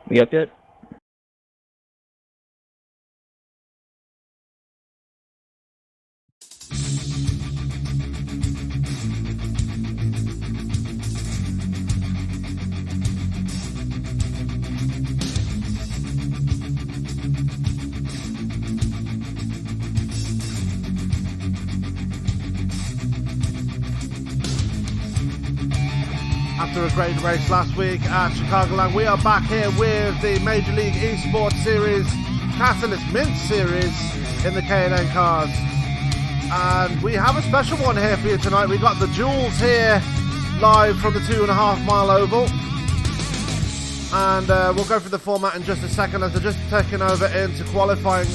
We up yet? After a great race last week at Chicagoland, we are back here with the Major League eSports Series, Catalyst Mint Series in the K&N cars. And we have a special one here for you tonight. We got the Jewels here live from the 2.5 mile oval. And we'll go through the format in just a second as they're just taking over into qualifying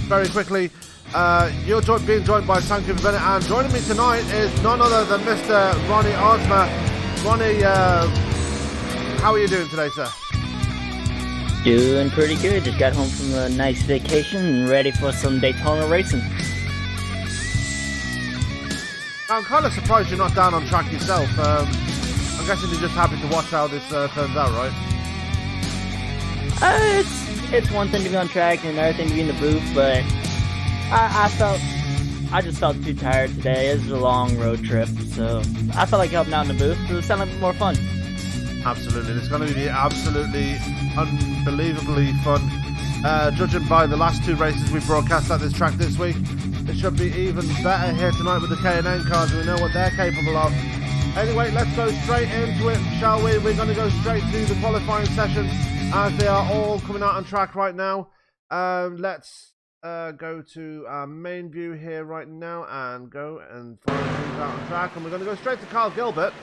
very quickly. You're being joined by Sam Cooper Bennett, and joining me tonight is none other than Mr. Ronnie Osmer. Ronnie, how are you doing today, sir? Doing pretty good. Just got home from a nice vacation and ready for some Daytona racing. I'm kind of surprised you're not down on track yourself. I'm guessing you're just happy to watch how this turns out, right? It's one thing to be on track and another thing to be in the booth, but I just felt too tired today. It was a long road trip, so I felt like helping out in the booth. It sounded like more fun. Absolutely. It's going to be absolutely unbelievably fun. Judging by the last two races we broadcast at this track this week, it should be even better here tonight with the K&N cars. We know what they're capable of. Anyway, let's go straight into it, shall we? We're going to go straight to the qualifying session as they are all coming out on track right now. Let's go to our main view here right now and go and find things out on track. And we're going to go straight to Carl Gilbert,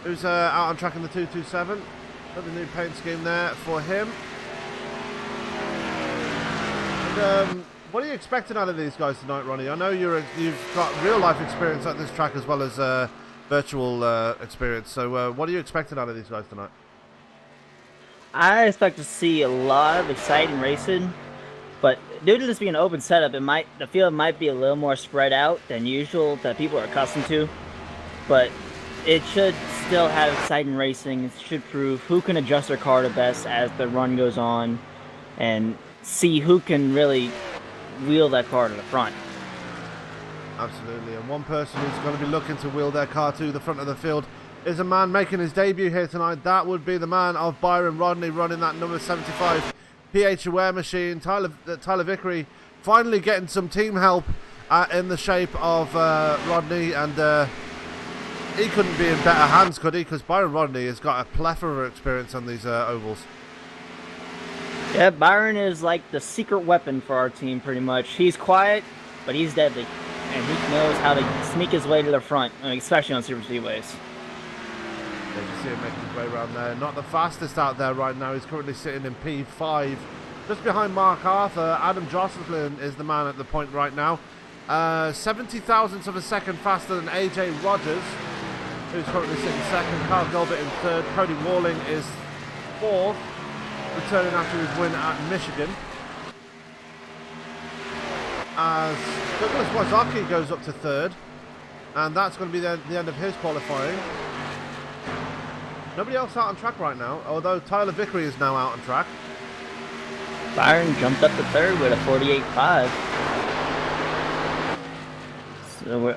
who's out on track in the 227. Got the new paint scheme there for him. And, what are you expecting out of these guys tonight, Ronnie? I know you've got real life experience at this track as well as virtual experience. So what are you expecting out of these guys tonight? I expect to see a lot of exciting racing, but due to this being an open setup, the field might be a little more spread out than usual that people are accustomed to. But it should still have exciting racing. It should prove who can adjust their car the best as the run goes on, and see who can really wheel that car to the front. Absolutely, and one person who's going to be looking to wheel their car to the front of the field is a man making his debut here tonight. That would be the man of Byron Rodney, running that number 75 PH Aware machine. Tyler Vickery finally getting some team help in the shape of Rodney, and he couldn't be in better hands, could he? Because Byron Rodney has got a plethora of experience on these ovals. Yeah, Byron is like the secret weapon for our team, pretty much. He's quiet, but he's deadly, and he knows how to sneak his way to the front, especially on super speedways. Yeah, you see him making his way around there. Not the fastest out there right now. He's currently sitting in P5. Just behind Mark Arthur, Adam Jocelyn is the man at the point right now. 70 thousandths of a second faster than AJ Rogers, who's currently sitting second. Carl Gilbert in third. Cody Walling is fourth, returning after his win at Michigan. As Douglas Wazaki goes up to third, and that's going to be the end of his qualifying. Nobody else out on track right now, although Tyler Vickery is now out on track. Byron jumped up to third with a 48.5. So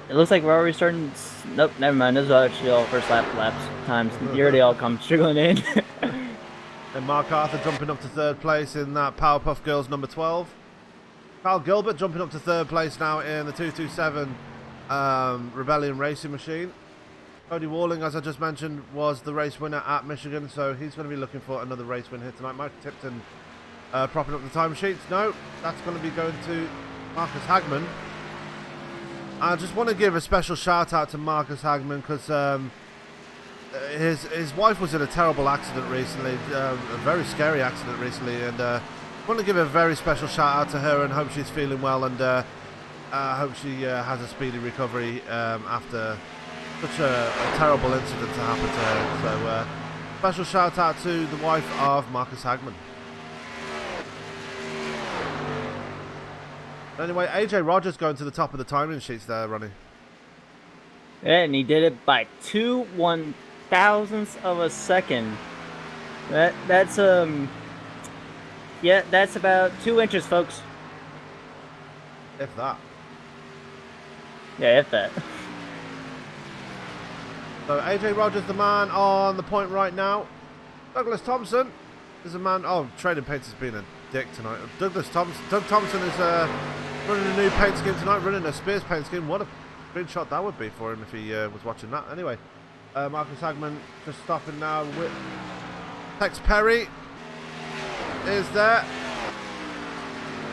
it looks like we're already starting. Nope, never mind. This is actually all first laps times. You already all come trickling in. And Mark Arthur jumping up to third place in that Powerpuff Girls number 12. Carl Gilbert jumping up to third place now in the 227 Rebellion Racing Machine. Cody Walling, as I just mentioned, was the race winner at Michigan, so he's going to be looking for another race win here tonight. Mike Tipton propping up the timesheets. No, that's going to be going to Marcus Hagman. I just want to give a special shout out to Marcus Hagman because his wife was in a terrible accident recently, a very scary accident recently, and I want to give a very special shout out to her and hope she's feeling well, and hope she has a speedy recovery after such a terrible incident to happen to her. So special shout out to the wife of Marcus Hagman. Anyway, AJ Rogers going to the top of the timing sheets there, Ronnie. Yeah, and he did it by 2/1000ths of a second. That's yeah, that's about 2 inches, folks. If that. Yeah, if that. So AJ Rogers, the man on the point right now. Douglas Thompson is a man. Oh, Trading Paints has been a dick tonight. Doug Thompson is running a new paint scheme tonight, running a Spears paint scheme. What a screenshot that would be for him if he was watching that. Anyway, Marcus Hagman just stopping now with Tex Perry is there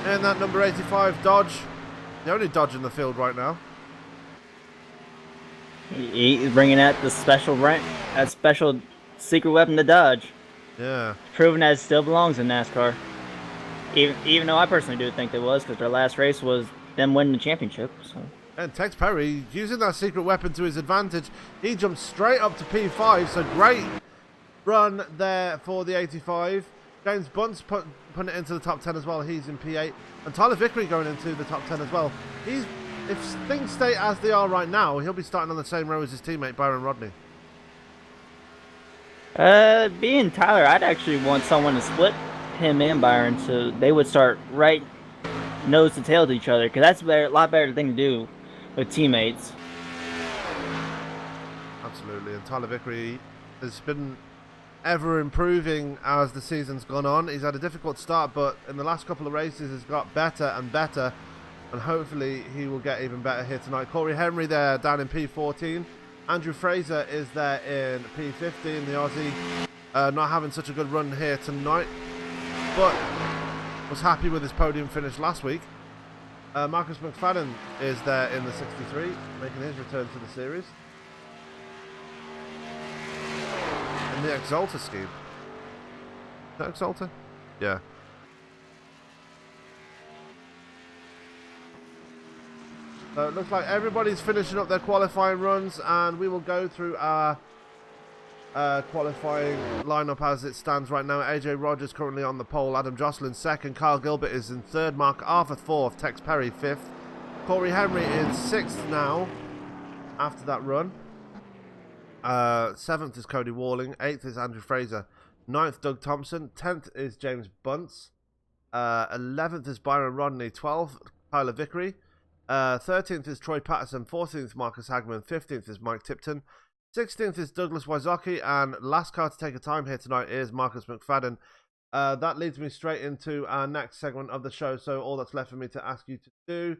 in that number 85 Dodge, the only Dodge in the field right now. He's bringing out the special rank, that special secret weapon to Dodge. Yeah. Proving that it still belongs in NASCAR. Even though I personally do think it was, because their last race was them winning the championship. So. And Tex Perry, using that secret weapon to his advantage, he jumps straight up to P5, so great run there for the 85. James Bunt's putting it into the top 10 as well, he's in P8. And Tyler Vickery going into the top 10 as well. If things stay as they are right now, he'll be starting on the same row as his teammate Byron Rodney. Being Tyler, I'd actually want someone to split him and Byron so they would start right nose to tail to each other, because that's a lot better thing to do with teammates. Absolutely, and Tyler Vickery has been ever improving as the season's gone on. He's had a difficult start, but in the last couple of races has got better and better, and hopefully he will get even better here tonight. Corey Henry there down in P14. Andrew Fraser is there in P15, the Aussie. Not having such a good run here tonight, but was happy with his podium finish last week. Marcus McFadden is there in the 63, making his return to the series. In the Exalta scheme. Is that Exalta? Yeah. So it looks like everybody's finishing up their qualifying runs, and we will go through our qualifying lineup as it stands right now. AJ Rogers currently on the pole, Adam Jocelyn second, Kyle Gilbert is in third, Mark Arthur fourth, Tex Perry fifth, Corey Henry is sixth now after that run. Seventh is Cody Walling, eighth is Andrew Fraser, ninth Doug Thompson, 10th is James Bunce, 11th is Byron Rodney, 12th Tyler Vickery, 13th is Troy Patterson, 14th Marcus Hagman, 15th is Mike Tipton, 16th is Douglas Wazaki, and last car to take a time here tonight is Marcus McFadden. That leads me straight into our next segment of the show, so all that's left for me to ask you to do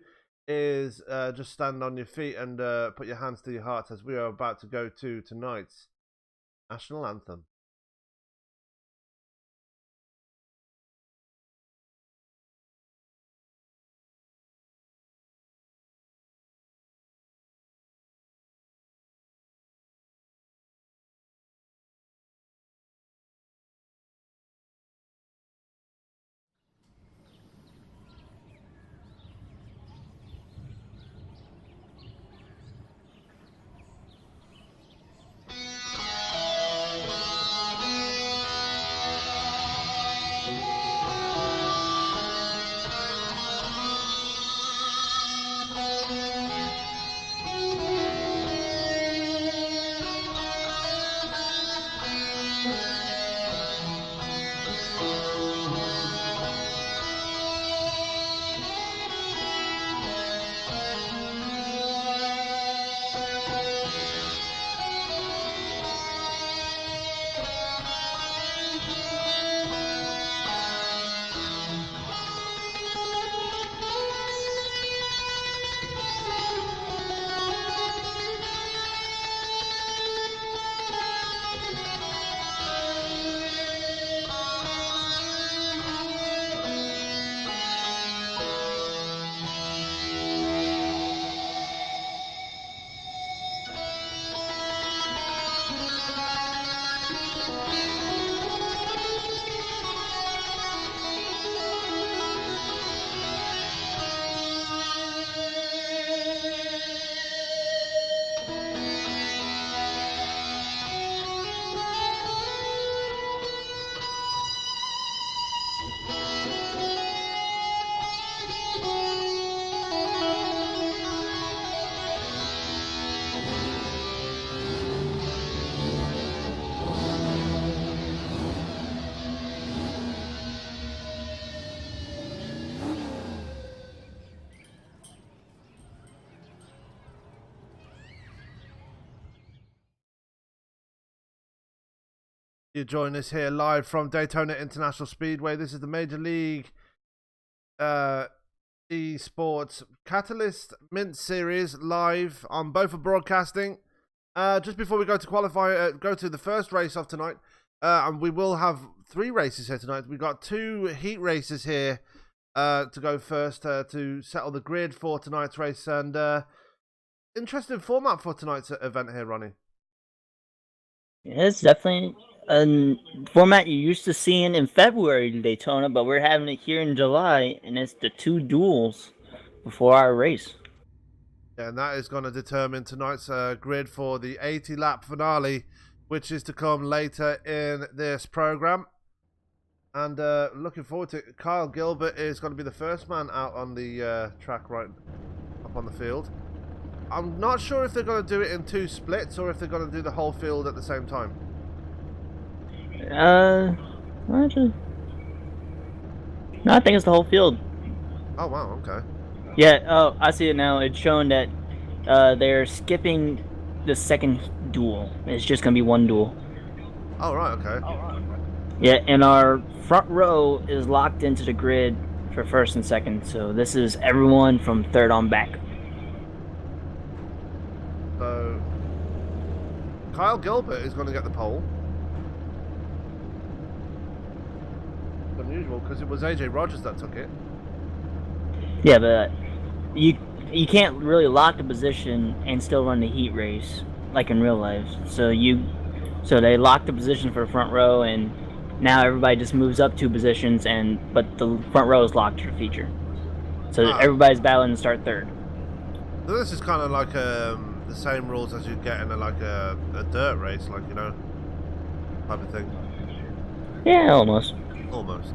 is just stand on your feet and put your hands to your hearts as we are about to go to tonight's national anthem. You join us here live from Daytona International Speedway. This is the Major League eSports Catalyst Mint Series live on both of broadcasting. Just before we go to qualify, go to the first race of tonight, and we will have 3 races here tonight. We've got 2 heat races here to go first to settle the grid for tonight's race, and interesting format for tonight's event here, Ronnie. Yeah, it's definitely a format you're used to seeing in February in Daytona, but we're having it here in July, and it's the 2 duels before our race. Yeah, and that is going to determine tonight's grid for the 80-lap finale, which is to come later in this program. And looking forward to it. Kyle Gilbert is going to be the first man out on the track right up on the field. I'm not sure if they're going to do it in 2 splits or if they're going to do the whole field at the same time. Actually, no, I think it's the whole field. Oh, wow, okay. Yeah, oh, I see it now. It's showing that they're skipping the second duel. It's just going to be 1 duel. Oh, right, okay. Yeah, and our front row is locked into the grid for first and second, so this is everyone from third on back. So, Kyle Gilbert is going to get the pole. It's unusual because it was AJ Rogers that took it. Yeah, but you can't really lock the position and still run the heat race like in real life. So they lock the position for the front row, and now everybody just moves up 2 positions, but the front row is locked for the feature. So everybody's battling to start third. So this is kind of like the same rules as you get in a dirt race, like, you know, type of thing. Yeah, almost. Almost.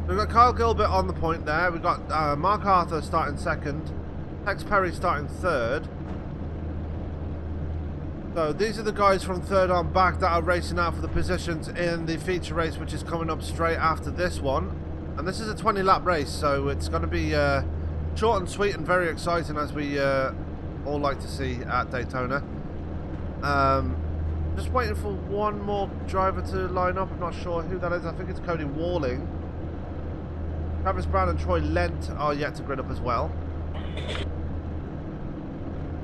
We've got Kyle Gilbert on the point there. We've got Mark Arthur starting second. Tex Perry starting third. So these are the guys from third on back that are racing out for the positions in the feature race, which is coming up straight after this one. And this is a 20-lap race, so it's going to be short and sweet and very exciting, as we all like to see at Daytona. Just waiting for one more driver to line up. I'm not sure who that is. I think it's Cody Walling. Travis Brown and Troy Lent are yet to grid up as well.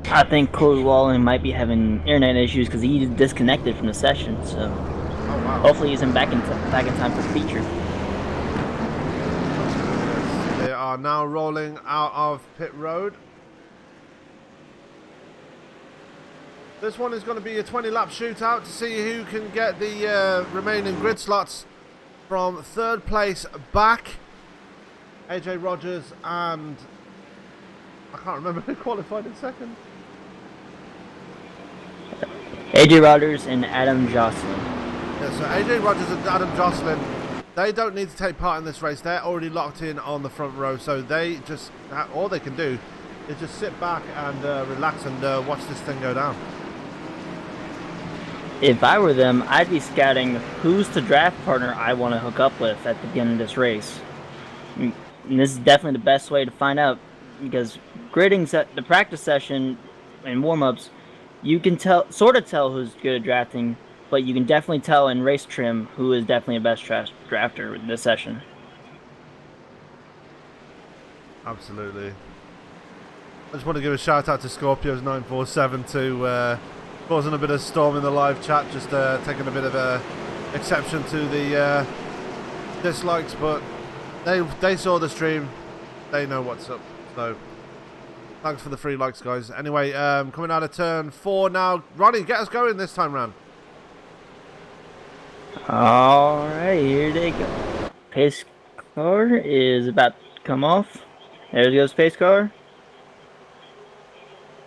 I think Cody Walling might be having internet issues because he disconnected from the session. So hopefully he's back in time for feature. They are now rolling out of pit road. This one is going to be a 20-lap shootout to see who can get the remaining grid slots from third place back. AJ Rogers and I can't remember who qualified in second. AJ Rogers and Adam Jocelyn. Yeah, so AJ Rogers and Adam Jocelyn, they don't need to take part in this race. They're already locked in on the front row, so they just all they can do is just sit back and relax and watch this thing go down. If I were them, I'd be scouting who's the draft partner I want to hook up with at the beginning of this race. And this is definitely the best way to find out, because the practice session and warm-ups, you can sort of tell who's good at drafting, but you can definitely tell in race trim who is definitely a best drafter in this session. Absolutely. I just want to give a shout out to Scorpios947 to causing a bit of storm in the live chat, just taking a bit of a exception to the dislikes, but they saw the stream, they know what's up, so thanks for the 3 likes, guys. Anyway, coming out of turn 4 now. Ronnie, get us going this time round. Alright, here they go. Pace car is about to come off. There goes pace car.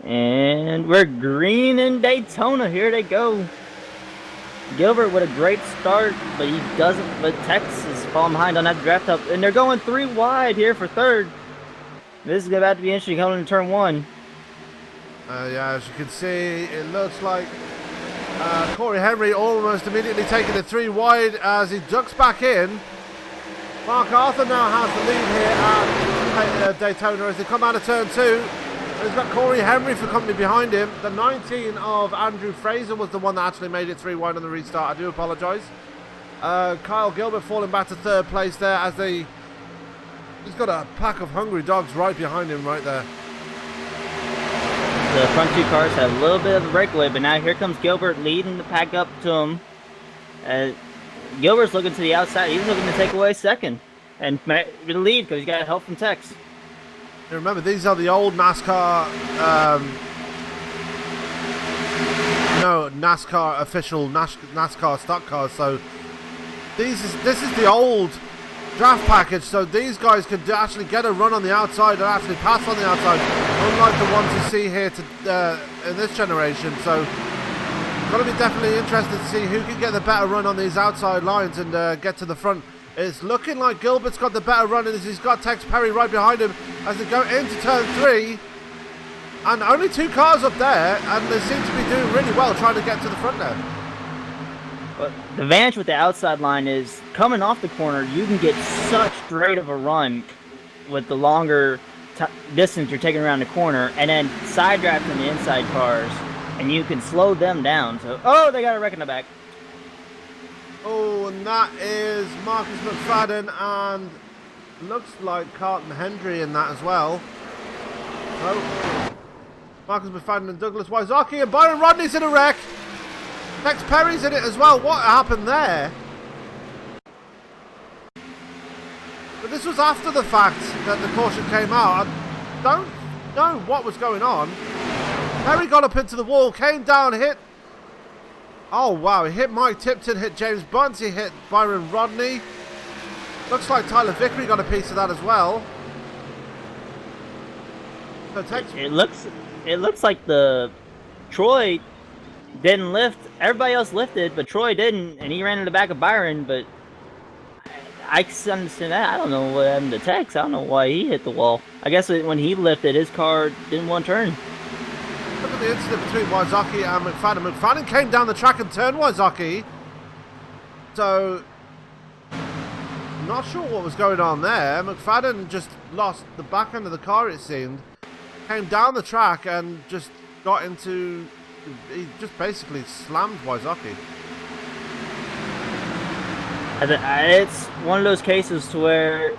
And we're green in Daytona. Here they go. Gilbert with a great start, but he doesn't. But Tex is falling behind on that draft up, and they're going 3 wide here for third. This is about to be interesting coming into turn 1. Yeah, as you can see, it looks like Corey Henry almost immediately taking the 3 wide as he ducks back in. Mark Arthur now has the lead here at Daytona as they come out of turn 2. He's got Corey Henry for company behind him. The 19 of Andrew Fraser was the one that actually made it 3 wide on the restart. I do apologise. Kyle Gilbert falling back to 3rd place there as he's got a pack of hungry dogs right behind him right there. The front 2 cars had a little bit of a breakaway, but now here comes Gilbert leading the pack up to him. Gilbert's looking to the outside. He's looking to take away 2nd and the lead because he's got help from Tex. And remember, these are the old NASCAR, NASCAR official NASCAR stock cars. So this is the old draft package. So these guys can actually get a run on the outside and actually pass on the outside, unlike the ones you see here in this generation. So going to be definitely interested to see who can get the better run on these outside lines and get to the front. It's looking like Gilbert's got the better run, and he's got Tex Perry right behind him as they go into turn 3. And only 2 cars up there, and they seem to be doing really well trying to get to the front there. But the advantage with the outside line is coming off the corner, you can get such great of a run with the longer distance you're taking around the corner, and then side drafting the inside cars, and you can slow them down. So, oh, they got a wreck in the back. Oh, and that is Marcus McFadden and looks like Carlton Hendry in that as well. So, Marcus McFadden and Douglas Wysocki, and Byron Rodney's in a wreck. Tex Perry's in it as well. What happened there? But this was after the fact that the caution came out. I don't know what was going on. Perry got up into the wall, came down, hit. Oh, wow. He hit Mike Tipton, hit James Bunce, he hit Byron Rodney. Looks like Tyler Vickery got a piece of that as well. So it looks like the Troy didn't lift. Everybody else lifted, but Troy didn't, and he ran in the back of Byron, but I can understand that. I don't know what happened to Tex. I don't know why he hit the wall. I guess when he lifted, his car didn't want to turn. Look at the incident between Wysocki and McFadden. McFadden came down the track and turned Wysocki. So, not sure what was going on there. McFadden just lost the back end of the car, it seemed. Came down the track and just got into... He just basically slammed Wysocki. It's one of those cases to where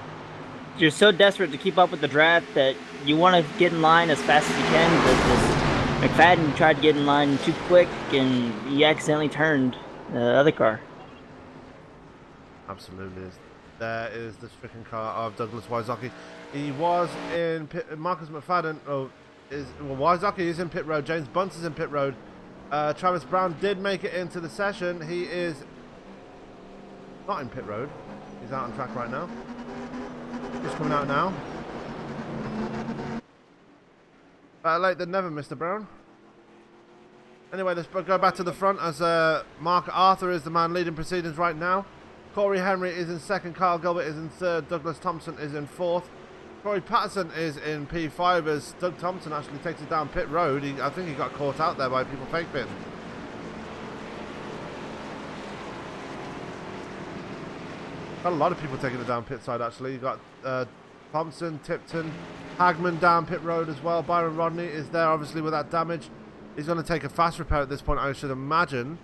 you're so desperate to keep up with the draft that you want to get in line as fast as you can, but this McFadden tried to get in line too quick and he accidentally turned the other car. Absolutely. There is the stricken car of Douglas Wysocki. He was in pit, Marcus McFadden. Wysocki is in pit road. James Bunce is in pit road. Travis Brown did make it into the session. He is not in pit road. He's out on track right now. Just coming out now. Better late than never, Mr. Brown. Anyway, let's go back to the front as Mark Arthur is the man leading proceedings right now. Corey Henry is in 2nd. Kyle Gilbert is in 3rd. Douglas Thompson is in 4th. Corey Patterson is in P5 as Doug Thompson actually takes it down pit road. I think he got caught out there by people fake pitting. Got a lot of people taking it down pit side actually. You got Thompson, Tipton, Hagman down pit road as well. Byron Rodney is there obviously with that damage. He's going to take a fast repair at this point, I should imagine.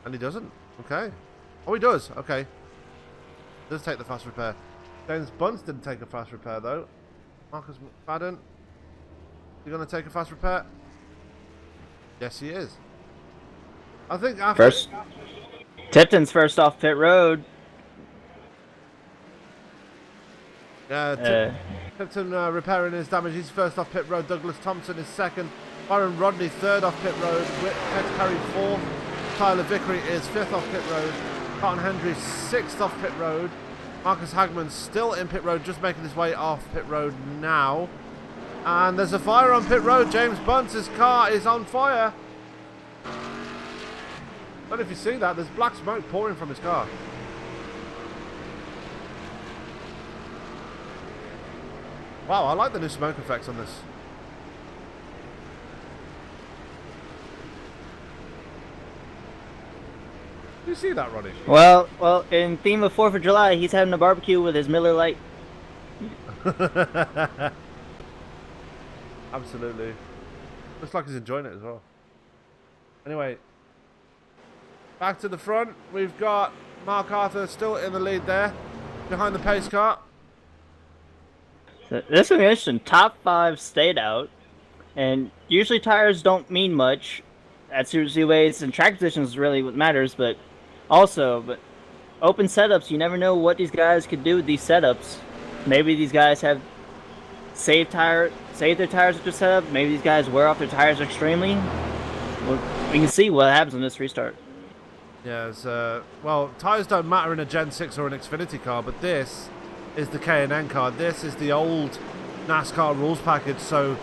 And he doesn't. Okay. Oh, he does. Okay. Does take the fast repair. James Bunce didn't take a fast repair though. Marcus McFadden. You going to take a fast repair? Yes, he is. I think after... Tipton's first off pit road. Tipton repairing his damage. He's first off pit road. Douglas Thompson is 2nd. Byron Rodney 3rd off pit road. Tex Perry 4th. Tyler Vickery is 5th off pit road. Carlton Hendry 6th off pit road. Marcus Hagman still in pit road, just making his way off pit road now. And there's a fire on pit road. James Bunce's car is on fire. I don't know if you see that. There's black smoke pouring from his car. Wow, I like the new smoke effects on this. Do you see that, Ronnie? Well, in theme of 4th of July, he's having a barbecue with his Miller Lite. Absolutely. Looks like he's enjoying it as well. Anyway, back to the front. We've got Mark Arthur still in the lead there, behind the pace car. So this will be interesting. Top 5 stayed out, and usually tires don't mean much. That's usually ways, and track position is really what matters. But open setups, you never know what these guys could do with these setups. Maybe these guys have saved their tires with their setup. Maybe these guys wear off their tires extremely. We can see what happens on this restart. Yeah, well, tires don't matter in a Gen 6 or an Xfinity car, but this is the K&N car. This is the old NASCAR rules package, so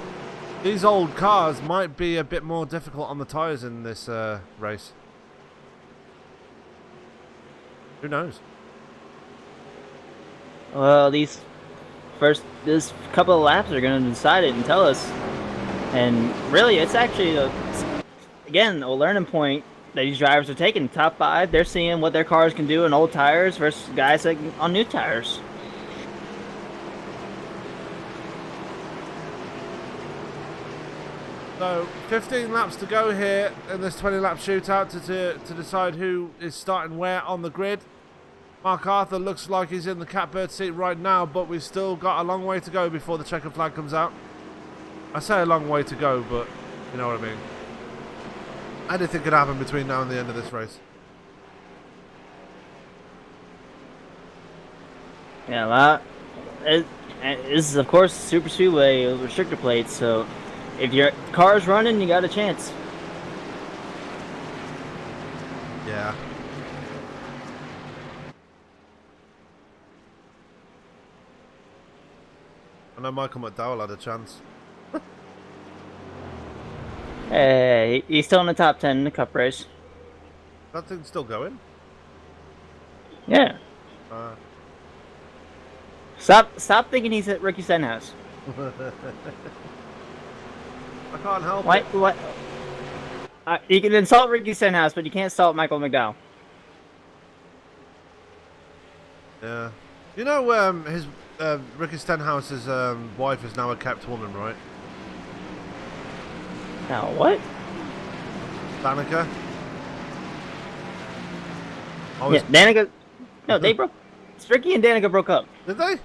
these old cars might be a bit more difficult on the tires in this race. Who knows? Well, this couple of laps are going to decide it and tell us. And really, it's actually again a learning point that these drivers are taking. Top 5, they're seeing what their cars can do in old tires versus guys on new tires. So 15 laps to go here in this 20-lap shootout to decide who is starting where on the grid. Mark Arthur looks like he's in the catbird seat right now, but we've still got a long way to go before the checkered flag comes out. I say a long way to go, but you know what I mean. Anything could happen between now and the end of this race. Yeah, well, this is of course super speedway with restrictor plates, so if your car's running, you got a chance. Yeah. I know Michael McDowell had a chance. Hey, he's still in the top 10 in the Cup race. That thing's still going? Yeah. Stop thinking he's at Ricky Stenhouse. I can't help Why? it. What? You can insult Ricky Stenhouse, but you can't insult Michael McDowell. Yeah. You know, his Ricky Stenhouse's wife is now a kept woman, right? Now what? Danica? Yeah, Danica. No, they broke. Ricky and Danica broke up. Did they?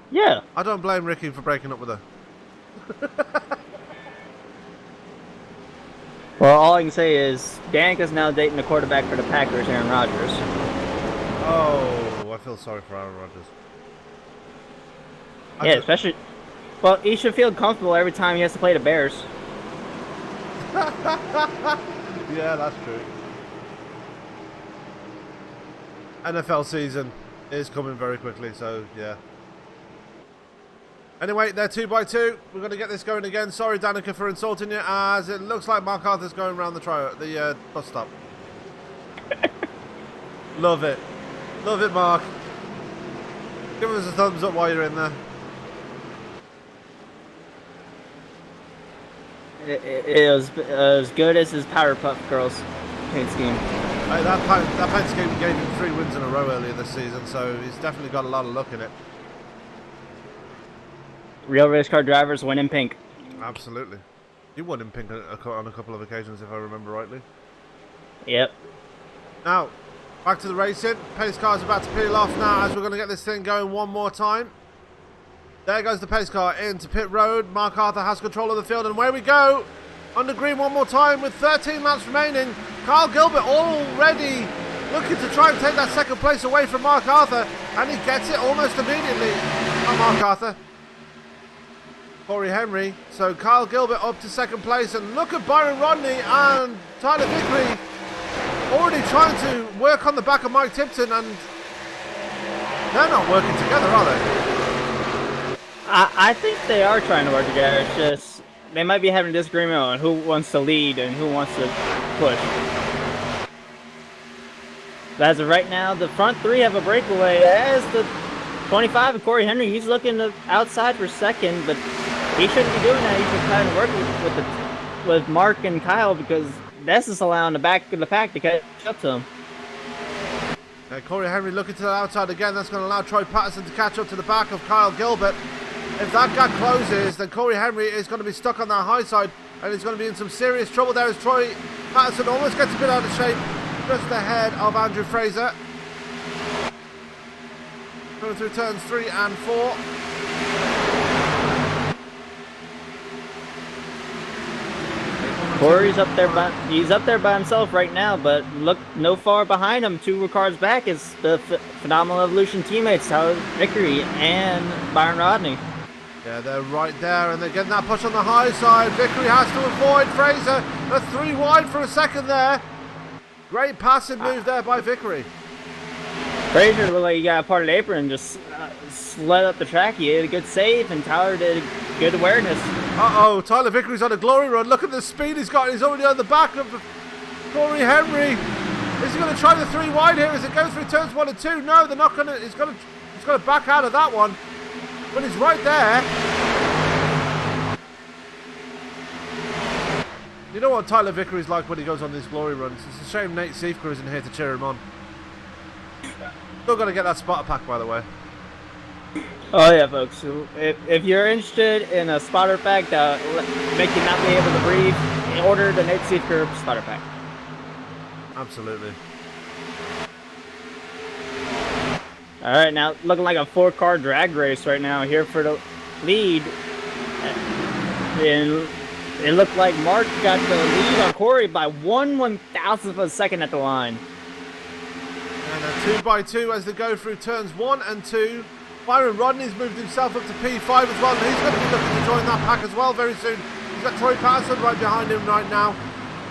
Yeah. I don't blame Ricky for breaking up with her. Well, all I can say is Danica's now dating the quarterback for the Packers, Aaron Rodgers. Oh, I feel sorry for Aaron Rodgers. Yeah, especially. Well, he should feel comfortable every time he has to play the Bears. Yeah, that's true. NFL season is coming very quickly, so yeah. Anyway, they're 2x2. We're going to get this going again. Sorry, Danica, for insulting you, as it looks like Mark Arthur's going around the bus stop. Love it. Love it, Mark. Give us a thumbs up while you're in there. It was as good as his Powerpuff Girls paint scheme. Hey, that paint scheme gave him 3 wins in a row earlier this season, so he's definitely got a lot of luck in it. Real race car drivers win in pink. Absolutely. He won in pink on a couple of occasions, if I remember rightly. Yep. Now, back to the racing. Pace car's about to peel off now as we're going to get this thing going one more time. There goes the pace car into pit road. Mark Arthur has control of the field, and away we go. Under green one more time with 13 laps remaining. Kyle Gilbert already looking to try and take that second place away from Mark Arthur, and he gets it almost immediately. Not Mark Arthur. Corey Henry. So Kyle Gilbert up to second place, and look at Byron Rodney and Tyler Vickery already trying to work on the back of Mike Tipton, and they're not working together, are they? I think they are trying to work together. It's just they might be having a disagreement on who wants to lead and who wants to push. But as of right now, the front 3 have a breakaway. As the 25 of Corey Henry, he's looking outside for second, but he shouldn't be doing that. He should try to work with Mark and Kyle, because that's just allowing the back of the pack to catch up to him. Corey Henry looking to the outside again. That's going to allow Troy Patterson to catch up to the back of Kyle Gilbert. If that gap closes, then Corey Henry is going to be stuck on that high side, and he's going to be in some serious trouble there as Troy Patterson almost gets a bit out of shape, just ahead of Andrew Fraser. Going through turns 3 and 4. Corey's up there he's up there by himself right now, but look no far behind him. 2 cars back is the Phenomenal Evolution teammates, Tyler Vickery and Byron Rodney. Yeah, they're right there, and they're getting that push on the high side. Vickery has to avoid Fraser. They're 3 wide for a second there. Great passing move there by Vickery. Fraser looked like he got a part of the apron and just slid up the track. He had a good save, and Tyler did good awareness. Uh-oh, Tyler Vickery's on a glory run. Look at the speed he's got. He's already on the back of Corey Henry. Is he going to try the 3 wide here as it goes through turns 1 and 2? No, they're not going to. He's going to back out of that one. But he's right there. You know what Tyler Vickery's like when he goes on these glory runs. It's a shame Nate Seifker isn't here to cheer him on. Still got to get that spotter pack, by the way. Oh yeah, folks. If you're interested in a spotter pack that make you not be able to breathe, order the Nate Seifker spotter pack. Absolutely. All right, now looking like a 4-car drag race right now here for the lead. And it looked like Mark got the lead on Corey by 1/1000th of a second at the line. And a 2x2 as they go through turns 1 and 2. Byron Rodney's moved himself up to P5 as well, and he's going to be looking to join that pack as well very soon. He's got Troy Patterson right behind him right now.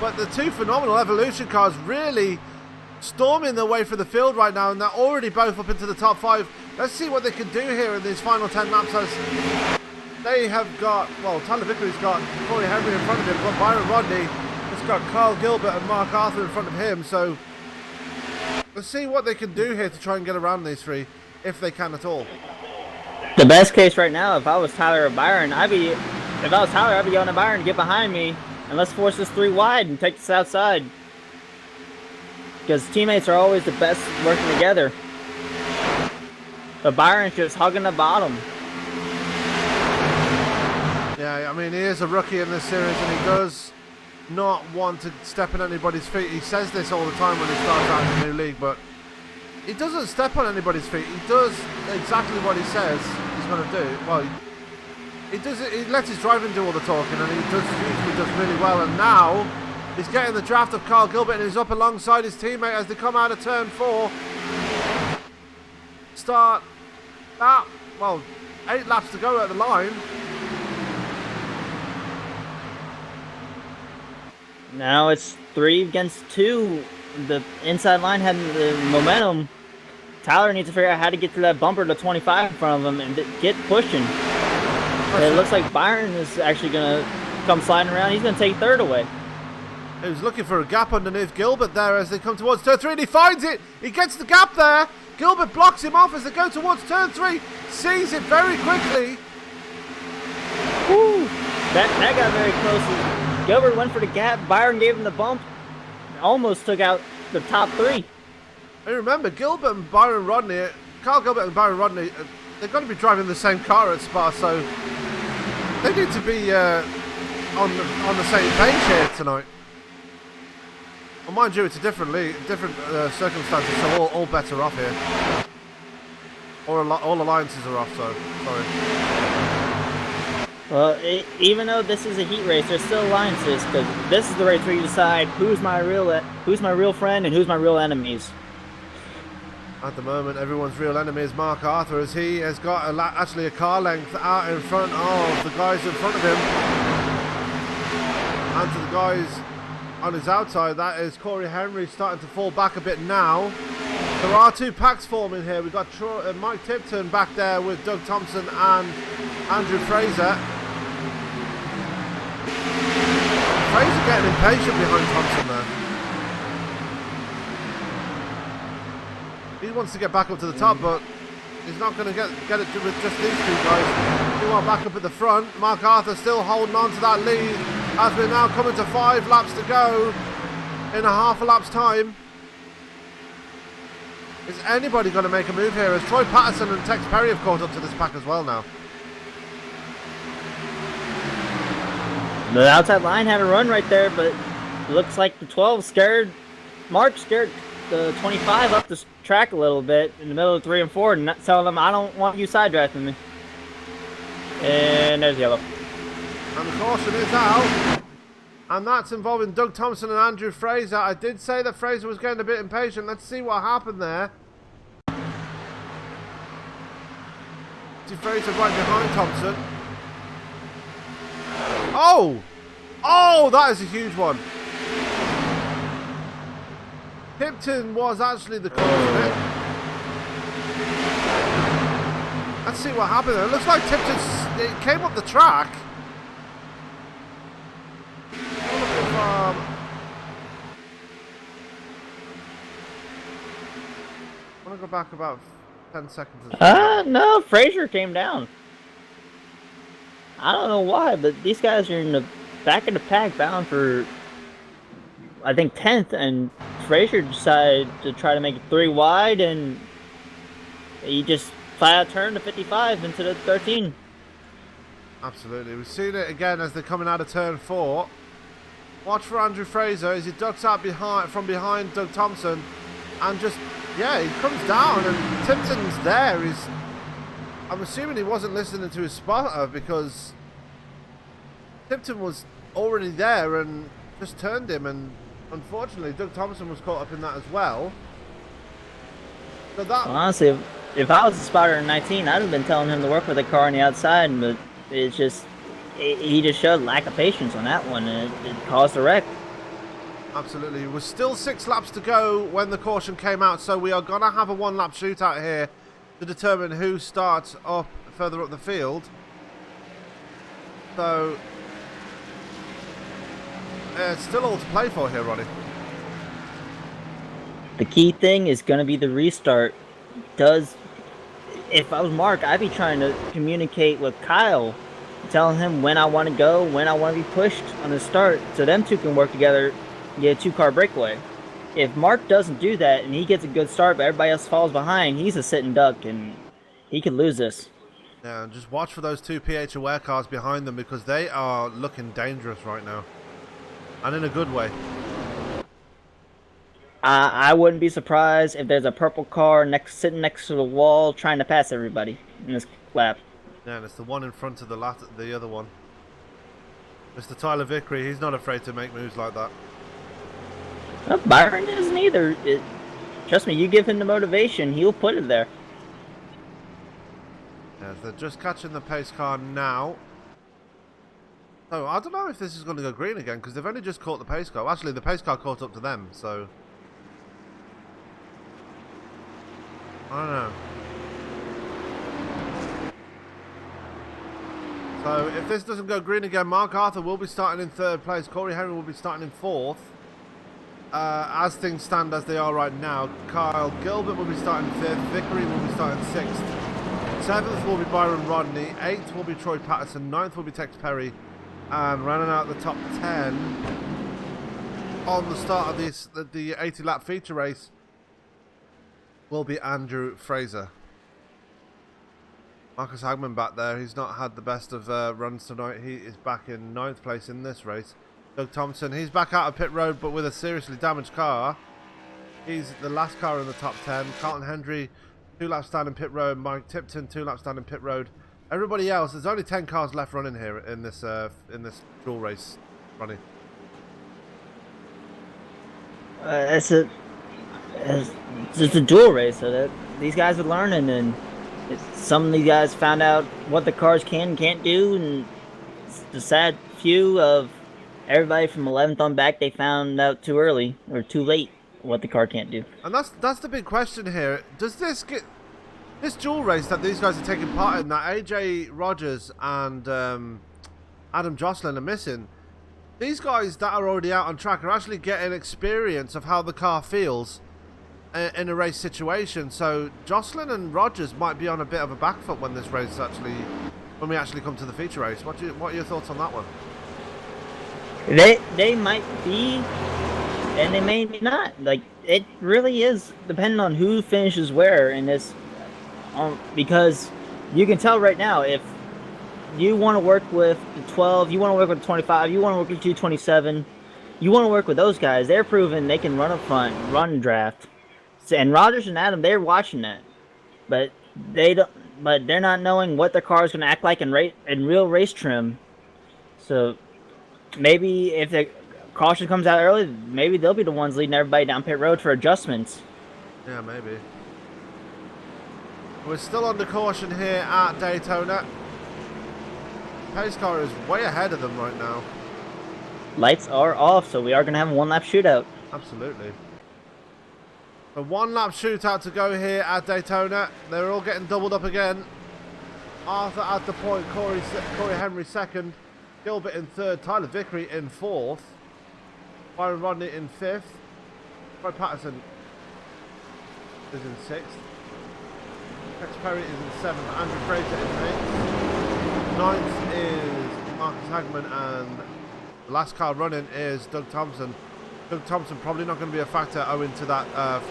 But the 2 Phenomenal Evolution cars really storming their way through the field right now, and they're already both up into the top 5. Let's see what they can do here in these final 10 laps as they have got, well, Tyler Vickery's got Corey Henry in front of him, but Byron Rodney has got Carl Gilbert and Mark Arthur in front of him, so let's see what they can do here to try and get around these 3, if they can at all. The best case right now, if I was Tyler or Byron, I'd be yelling at Byron to get behind me and let's force this 3 wide and take this outside. Because teammates are always the best working together. But Byron's just hugging the bottom. Yeah, I mean, he is a rookie in this series, and he does not want to step on anybody's feet. He says this all the time when he starts out in the new league, but he doesn't step on anybody's feet. He does exactly what he says he's going to do. Well, he does it. He lets his driving do all the talking, and he usually does really well. And now he's getting the draft of Carl Gilbert, and he's up alongside his teammate as they come out of turn 4. Start that. Well, 8 laps to go at the line. Now it's 3 against 2. The inside line had the momentum. Tyler needs to figure out how to get to that bumper to 25 in front of him and get pushing. It looks like Byron is actually going to come sliding around. He's going to take 3rd away. He was looking for a gap underneath Gilbert there as they come towards turn 3, and he finds it. He gets the gap there. Gilbert blocks him off as they go towards turn 3. Sees it very quickly. Woo! That got very close. Gilbert went for the gap. Byron gave him the bump. Almost took out the top 3. And remember, Gilbert and Byron Rodney, Carl Gilbert and Byron Rodney, they're going to be driving the same car at Spa, so they need to be on the same page here tonight. Well, mind you, it's a different league, different circumstances, so all bets are off here. All alliances are off, so sorry. Well, even though this is a heat race, there's still alliances, because this is the race where you decide who's my real friend and who's my real enemies. At the moment, everyone's real enemy is Mark Arthur, as he has got actually a car length out in front of the guys in front of him. And to the guys on his outside, that is Corey Henry starting to fall back a bit now. There are 2 packs forming here. We've got Mike Tipton back there with Doug Thompson and Andrew Fraser. Fraser getting impatient behind Thompson there. He wants to get back up to the top, but he's not going to get it with just these 2 guys. He wants back up at the front. Mark Arthur still holding on to that lead as we're now coming to 5 laps to go in a half a lap's time. Is anybody going to make a move here? As Troy Patterson and Tex Perry have caught up to this pack as well now. The outside line had a run right there, but it looks like the 12 scared Mark scared the 25 up the track a little bit in the middle of 3 and 4, and not telling them I don't want you side drafting me. And there's yellow. And the caution is out. And that's involving Doug Thompson and Andrew Fraser. I did say that Fraser was getting a bit impatient. Let's see what happened there. See Fraser right behind Thompson. Oh! Oh, that is a huge one. Tipton was actually the cause of it. Let's see what happened there. It looks like Tipton came up the track. I want to go back about 10 seconds. No, Fraser came down. I don't know why, but these guys are in the back of the pack bound for, I think, 10th, and Fraser decided to try to make it 3 wide, and he just flat out turned to 55 into the 13. Absolutely. We've seen it again as they're coming out of turn 4. Watch for Andrew Fraser as he ducks out from behind Doug Thompson, and just, yeah, he comes down, and Tipton's there. I'm assuming he wasn't listening to his spotter, because Tipton was already there and just turned him, and unfortunately Doug Thompson was caught up in that as well. So that, well, honestly, if I was a spotter in 19, I'd have been telling him to work with the car on the outside, but it's just, he just showed lack of patience on that one, and it caused a wreck. Absolutely. It was still 6 laps to go when the caution came out, so we are going to have a 1-lap shootout here to determine who starts up further up the field. So it's still all to play for here, Ronnie. The key thing is going to be the restart. If I was Mark, I'd be trying to communicate with Kyle, telling him when I want to go, when I want to be pushed on the start, so them two can work together, get a 2-car breakaway. If Mark doesn't do that and he gets a good start, but everybody else falls behind, he's a sitting duck, and he could lose this. Yeah, and just watch for those 2 PH aware cars behind them, because they are looking dangerous right now, and in a good way. I wouldn't be surprised if there's a purple car sitting next to the wall trying to pass everybody in this lap. Yeah, and it's the one in front of the other one. Mr. Tyler Vickery, he's not afraid to make moves like that. Well, Byron isn't either. Trust me, you give him the motivation, he'll put it there. Yeah, they're just catching the pace car now. Oh, I don't know if this is going to go green again, because they've only just caught the pace car. Actually, the pace car caught up to them, so I don't know. So if this doesn't go green again, Mark Arthur will be starting in 3rd place. Corey Henry will be starting in 4th. As things stand as they are right now, Kyle Gilbert will be starting 5th. Vickery will be starting 6th. 7th will be Byron Rodney. 8th will be Troy Patterson. 9th will be Tex Perry. And running out the top 10 on the start of the 80-lap feature race will be Andrew Fraser. Marcus Hagman back there, he's not had the best of runs tonight. He is back in 9th place in this race. Doug Thompson, he's back out of pit road, but with a seriously damaged car. He's the last car in the top 10. Carlton Hendry, 2 laps down in pit road. Mike Tipton, 2 laps down in pit road. Everybody else, there's only 10 cars left running here in this dual race, Ronnie. It's a dual race, so that these guys are learning, and some of these guys found out what the cars can and can't do, and it's the sad few of everybody from 11th on back, they found out too early or too late what the car can't do. And that's the big question here. Does this dual race that these guys are taking part in, that AJ Rogers and Adam Jocelyn are missing, these guys that are already out on track are actually getting experience of how the car feels in a race situation. So Jocelyn and Rogers might be on a bit of a back foot when we actually come to the feature race. What are your thoughts on that one? They might be, and they may not. Like, it really is depending on who finishes where in this, because you can tell right now if you want to work with the 12, you want to work with the 25, you want to work with 227, you want to work with those guys. They're proving they can run up front, run draft. And Rogers and Adam, they're watching that, but they don't. But they're not knowing what their car is going to act like in real race trim. So maybe if the caution comes out early, maybe they'll be the ones leading everybody down pit road for adjustments. Yeah, maybe. We're still under caution here at Daytona. Pace car is way ahead of them right now. Lights are off, so we are going to have a one-lap shootout. Absolutely. A one-lap shootout to go here at Daytona. They're all getting doubled up again. Arthur at the point, Corey Henry second, Gilbert in third, Tyler Vickery in fourth, Byron Rodney in fifth, Troy Patterson is in sixth, Tex Perry is in seventh, Andrew Fraser is in eighth, ninth is Marcus Hagman, and the last car running is Doug Thompson. Doug Thompson probably not going to be a factor owing to that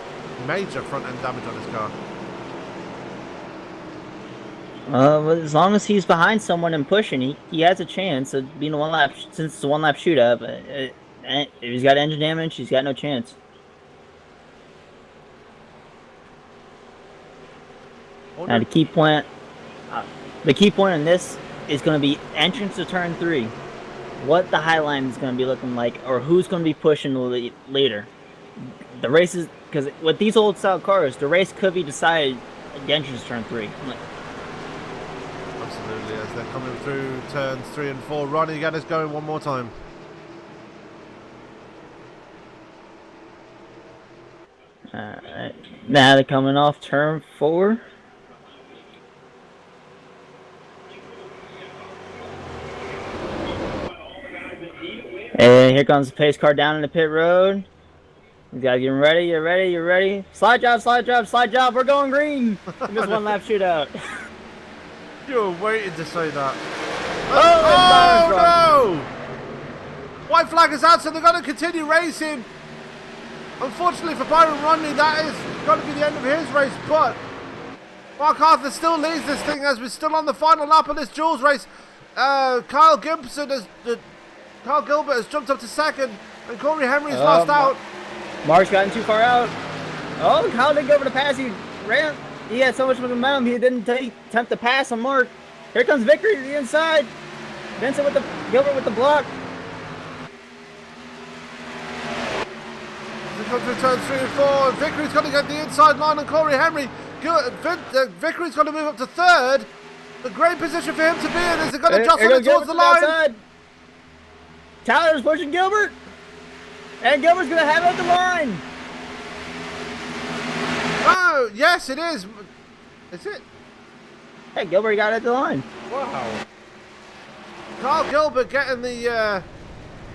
major front end damage on his car. As long as he's behind someone and pushing, he has a chance of being a one-lap, since it's a one-lap shootout. But if he's got engine damage, he's got no chance. Now the key point in this is going to be entrance to turn 3. What the high line is going to be looking like, or who's going to be pushing the leader. The race is, because with these old style cars, the race could be decided at the entrance to turn 3. Absolutely, as they're coming through turns 3 and 4. Ronnie, get us going one more time. Alright, now they're coming off turn 4. And here comes the pace car down in the pit road. You gotta get ready, you're ready, you're ready. Slide job, slide job, slide job, we're going green! In this one lap shootout. You were waiting to say that. Oh, no! White flag is out, so they're going to continue racing. Unfortunately for Byron Rodney, that is going to be the end of his race, but Mark Arthur still leads this thing as we're still on the final lap of this Jules race. Kyle Gilbert has jumped up to second, and Corey Henry's lost out. Mark's gotten too far out. Oh, Kyle didn't go over the pass. He ran. He had so much momentum, he didn't attempt to pass on Mark. Here comes Vickery to the inside. Vincent with Gilbert with the block. They come through turns 3 and 4. Vickery's going to get the inside line on Corey Henry. Vickery's going to move up to third. A great position for him to be in as they're going to jostle it towards the line. Outside. Tyler's pushing Gilbert. And Gilbert's going to have it at the line. Oh, yes, it is. Is it? Hey, Gilbert got it at the line. Wow. Carl Gilbert getting the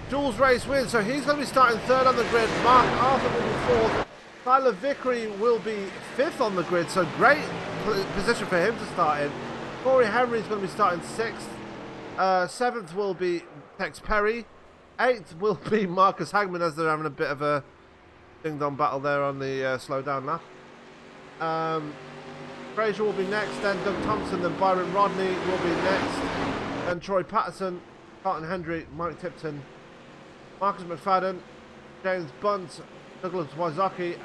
Jules race win, so he's going to be starting third on the grid. Mark Arthur will be fourth. Tyler Vickery will be fifth on the grid, so great position for him to start in. Corey Henry is going to be starting sixth. Seventh will be Tex Perry. Eighth will be Marcus Hagman, as they're having a bit of a ding-dong battle there on the slow down lap. Fraser will be next, then Doug Thompson, then Byron Rodney will be next, then Troy Patterson, Carlton Hendry, Mike Tipton, Marcus McFadden, James Bunt, Douglas Wazaki,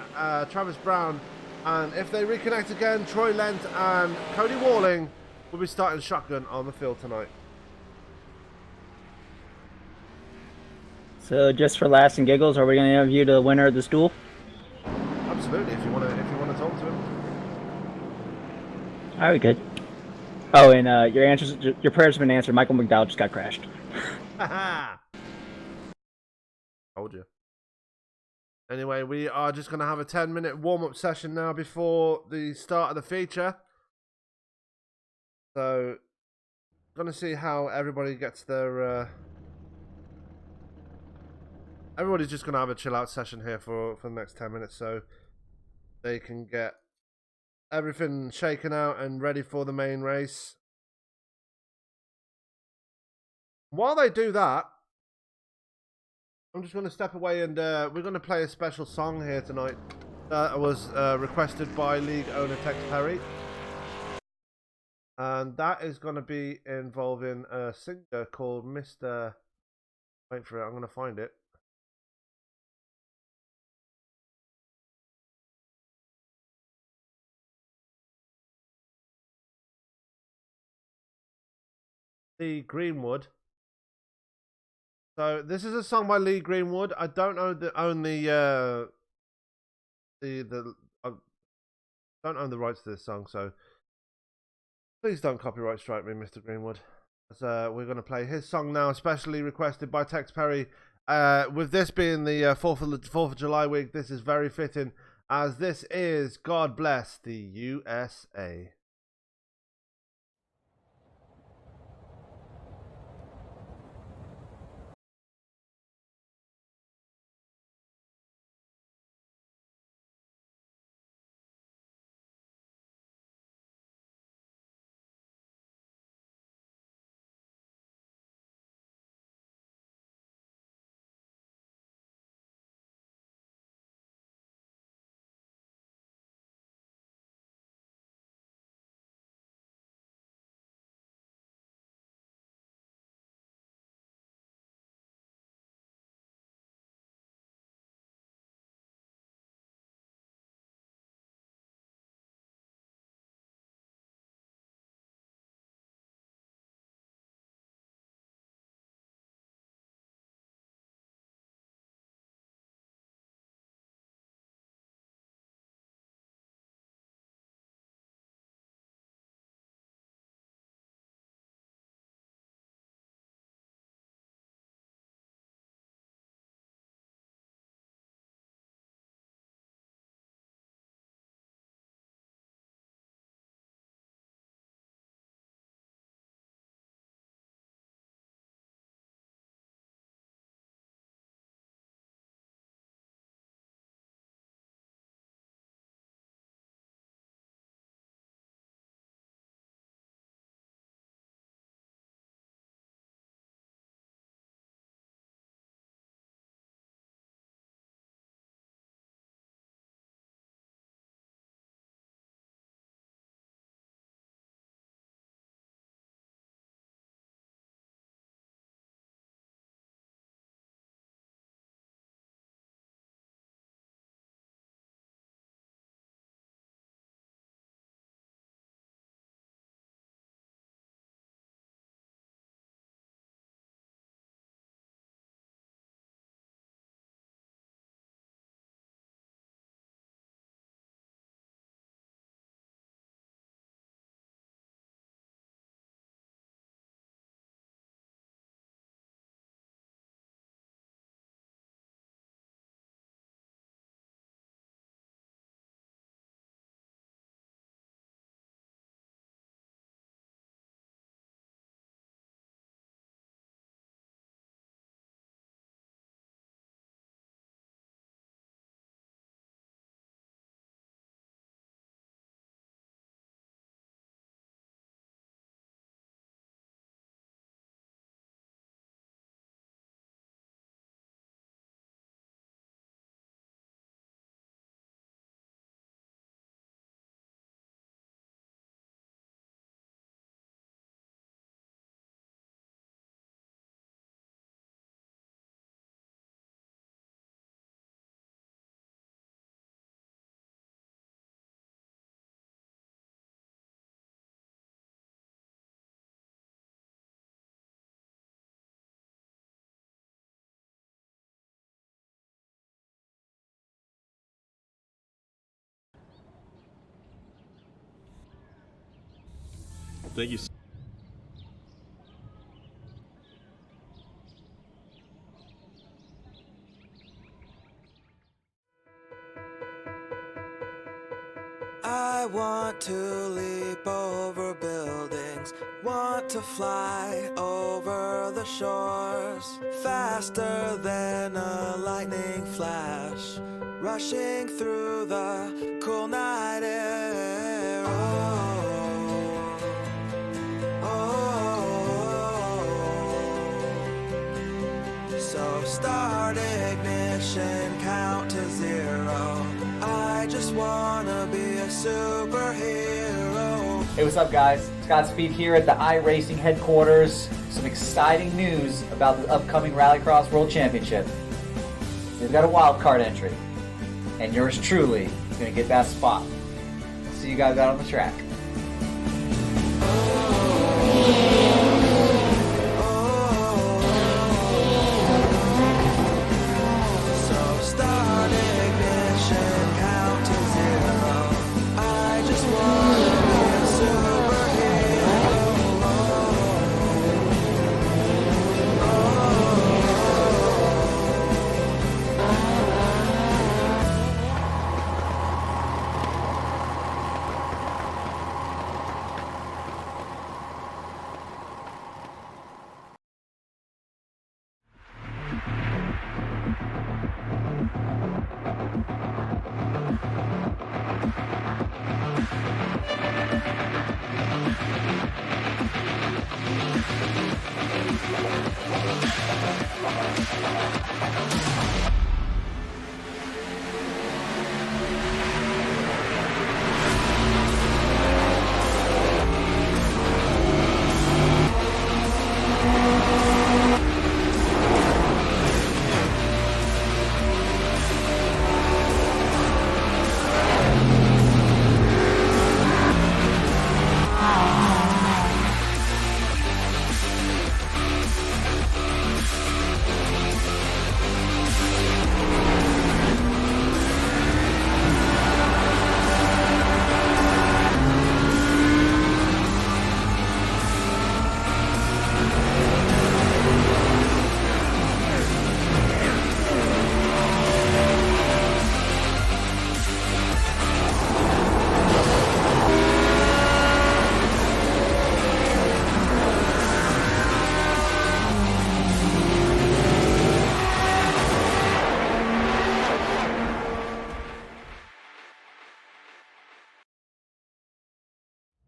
Travis Brown, and if they reconnect again, Troy Lent and Cody Walling will be starting shotgun on the field tonight. So just for laughs and giggles, are we going to interview the winner of this duel? Absolutely, if you want to talk to him. All right, good. Oh, and your prayers have been answered. Michael McDowell just got crashed. Told you. Anyway, we are just going to have a 10-minute warm-up session now before the start of the feature. So, going to see how everybody gets their... Everybody's just going to have a chill-out session here for the next 10 minutes, so they can get everything shaken out and ready for the main race. While they do that, I'm just going to step away and we're going to play a special song here tonight that was requested by League owner Tex Perry. And that is going to be involving a singer called Mr. Wait for it, I'm going to find it. Lee Greenwood. So this is a song by Lee Greenwood. I don't own the I don't own the rights to this song, so please don't copyright strike me, Mr. Greenwood. So we're going to play his song now, especially requested by Tex Perry. With this being the 4th of July week, this is very fitting, as this is God Bless the USA. Thank you. I want to leap over buildings, want to fly over the shores, faster than a lightning flash, rushing through the cool night air. Oh, oh. So start ignition, count to 0. I just wanna be a superhero. Hey, what's up, guys? Scott Speed here at the iRacing headquarters. Some exciting news about the upcoming Rallycross World Championship. They've got a wild card entry, and yours truly is going to get that spot. See you guys out on the track. So start ignition, count to zero. I just wanna be a superhero.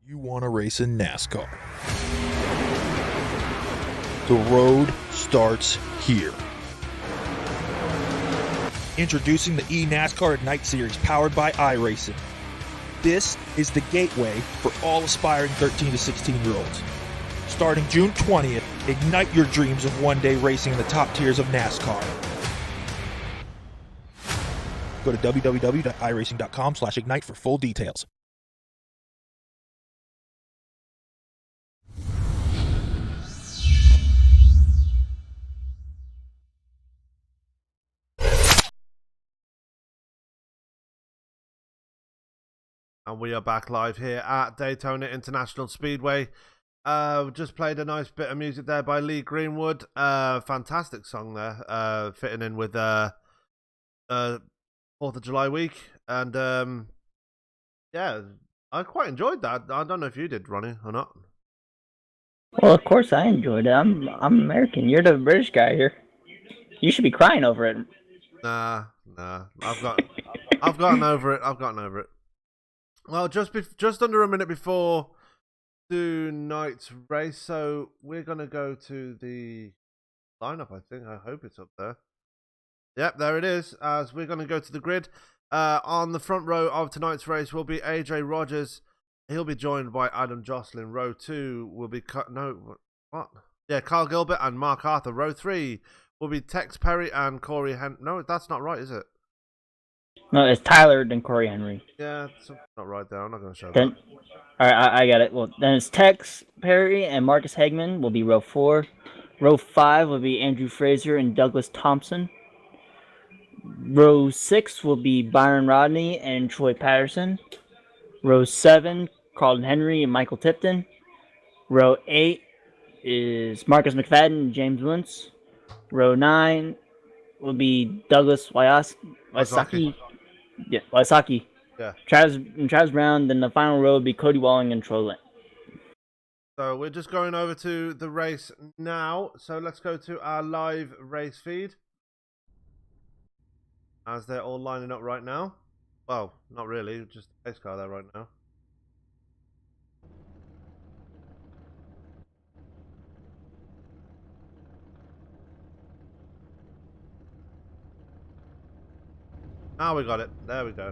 You want to race in NASCAR. The road starts here. Introducing the eNASCAR Ignite Series powered by iRacing. This is the gateway for all aspiring 13 to 16-year-olds. Starting June 20th, ignite your dreams of one day racing in the top tiers of NASCAR. Go to www.iracing.com/ignite for full details. And we are back live here at Daytona International Speedway. Just played a nice bit of music there by Lee Greenwood. Fantastic song there, fitting in with 4th of July week. And yeah, I quite enjoyed that. I don't know if you did, Ronnie, or not. Well, of course I enjoyed it. I'm American. You're the British guy here. You should be crying over it. Nah. I've gotten over it. I've gotten over it. Well, just under a minute before tonight's race, so we're gonna go to the lineup. I think. I hope it's up there. Yep, there it is. As we're gonna go to the grid. On the front row of tonight's race will be AJ Rogers. He'll be joined by Adam Jocelyn. Row 2 will be Carl Gilbert and Mark Arthur. Row 3 will be Tex Perry and Corey No, that's not right, is it? No, it's Tyler then Corey Henry. Yeah, it's not right there. I'm not going to show Then, that. all right, I got it. Well, then it's Tex Perry and Marcus Hegman will be row 4. Row 5 will be Andrew Fraser and Douglas Thompson. Row 6 will be Byron Rodney and Troy Patterson. Row 7, Carlton Henry and Michael Tipton. Row 8 is Marcus McFadden and James Woods. Row 9 will be Douglas Wysocki. Yeah, Wysocki. Yeah. Travis Brown. Then the final row will be Cody Walling and Troy Lent. So we're just going over to the race now. So let's go to our live race feed. As they're all lining up right now. Well, not really, just a pace car there right now. Now we got it. There we go.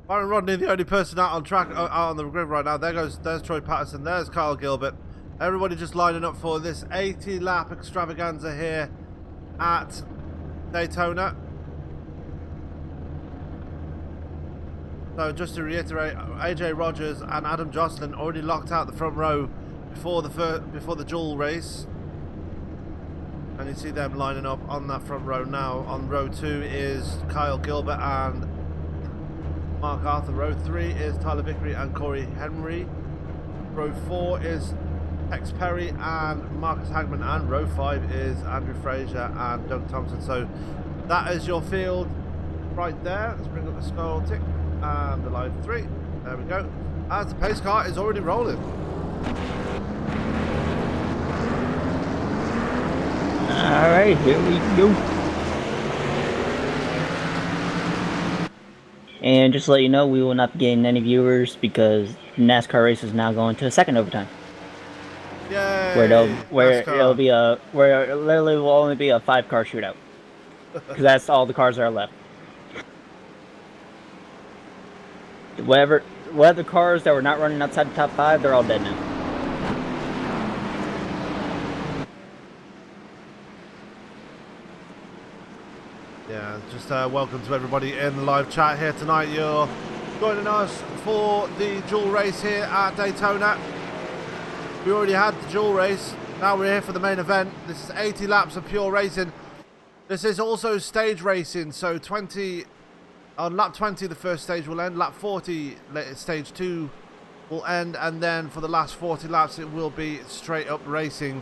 Byron Rodney, the only person out on track, out on the grid right now. There's Troy Patterson. There's Kyle Gilbert. Everybody just lining up for this 80-lap extravaganza here at Daytona. So just to reiterate, AJ Rogers and Adam Jocelyn already locked out the front row before the dual race. And you see them lining up on that front row now. On row 2 is Kyle Gilbert and Mark Arthur. Row 3 is Tyler Vickery and Corey Henry. Row 4 is Tex Perry and Marcus Hagman. And row 5 is Andrew Fraser and Doug Thompson. So that is your field right there. Let's bring up the skull tick and the line 3. There we go. As the pace car is already rolling. Alright, here we go. And just to let you know, we will not be getting any viewers because NASCAR race is now going to a second overtime. Yay! Where it literally will only be a 5-car shootout. Because that's all the cars that are left. Whatever cars that were not running outside the top 5, they're all dead now. Yeah, just welcome to everybody in the live chat here tonight. You're joining us for the dual race here at Daytona. We already had the dual race. Now we're here for the main event. This is 80 laps of pure racing. This is also stage racing. So 20 on lap 20, the first stage will end. Lap 40, stage 2 will end, and then for the last 40 laps, it will be straight up racing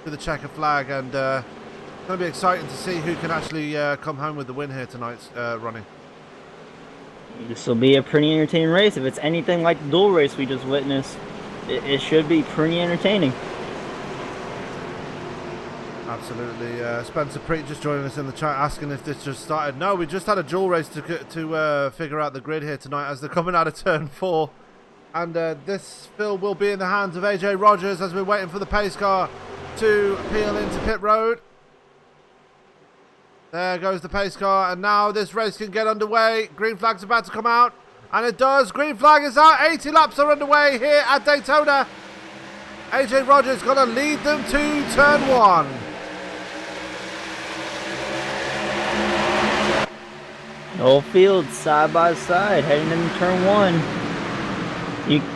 to the checker flag. And it's going to be exciting to see who can actually come home with the win here tonight, Ronnie. This will be a pretty entertaining race. If it's anything like the dual race we just witnessed, it should be pretty entertaining. Absolutely. Spencer Preet just joining us in the chat asking if this just started. No, we just had a dual race to figure out the grid here tonight as they're coming out of turn 4. And this fill will be in the hands of AJ Rogers as we're waiting for the pace car to peel into pit road. There goes the pace car, and now this race can get underway. Green flag's about to come out, and it does. Green flag is out. 80 laps are underway here at Daytona. AJ Rogers going to lead them to turn 1. Whole field side by side heading into turn 1.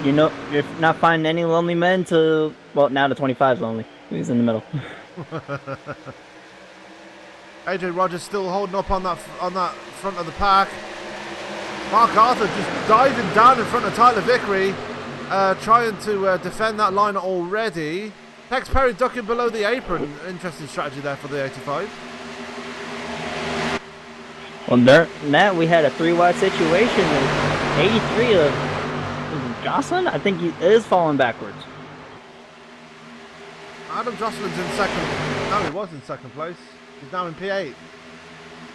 You know, you're not finding any lonely men to, well, now the 25's lonely. He's in the middle. AJ Rogers still holding up on that front of the pack. Mark Arthur just diving down in front of Tyler Vickery, trying to defend that line already. Tex Perry ducking below the apron. Interesting strategy there for the 85. Well, now we had a 3-wide situation with 83 of Jocelyn. I think he is falling backwards. Adam Jocelyn's in second. No, he was in second place. He's now in P8.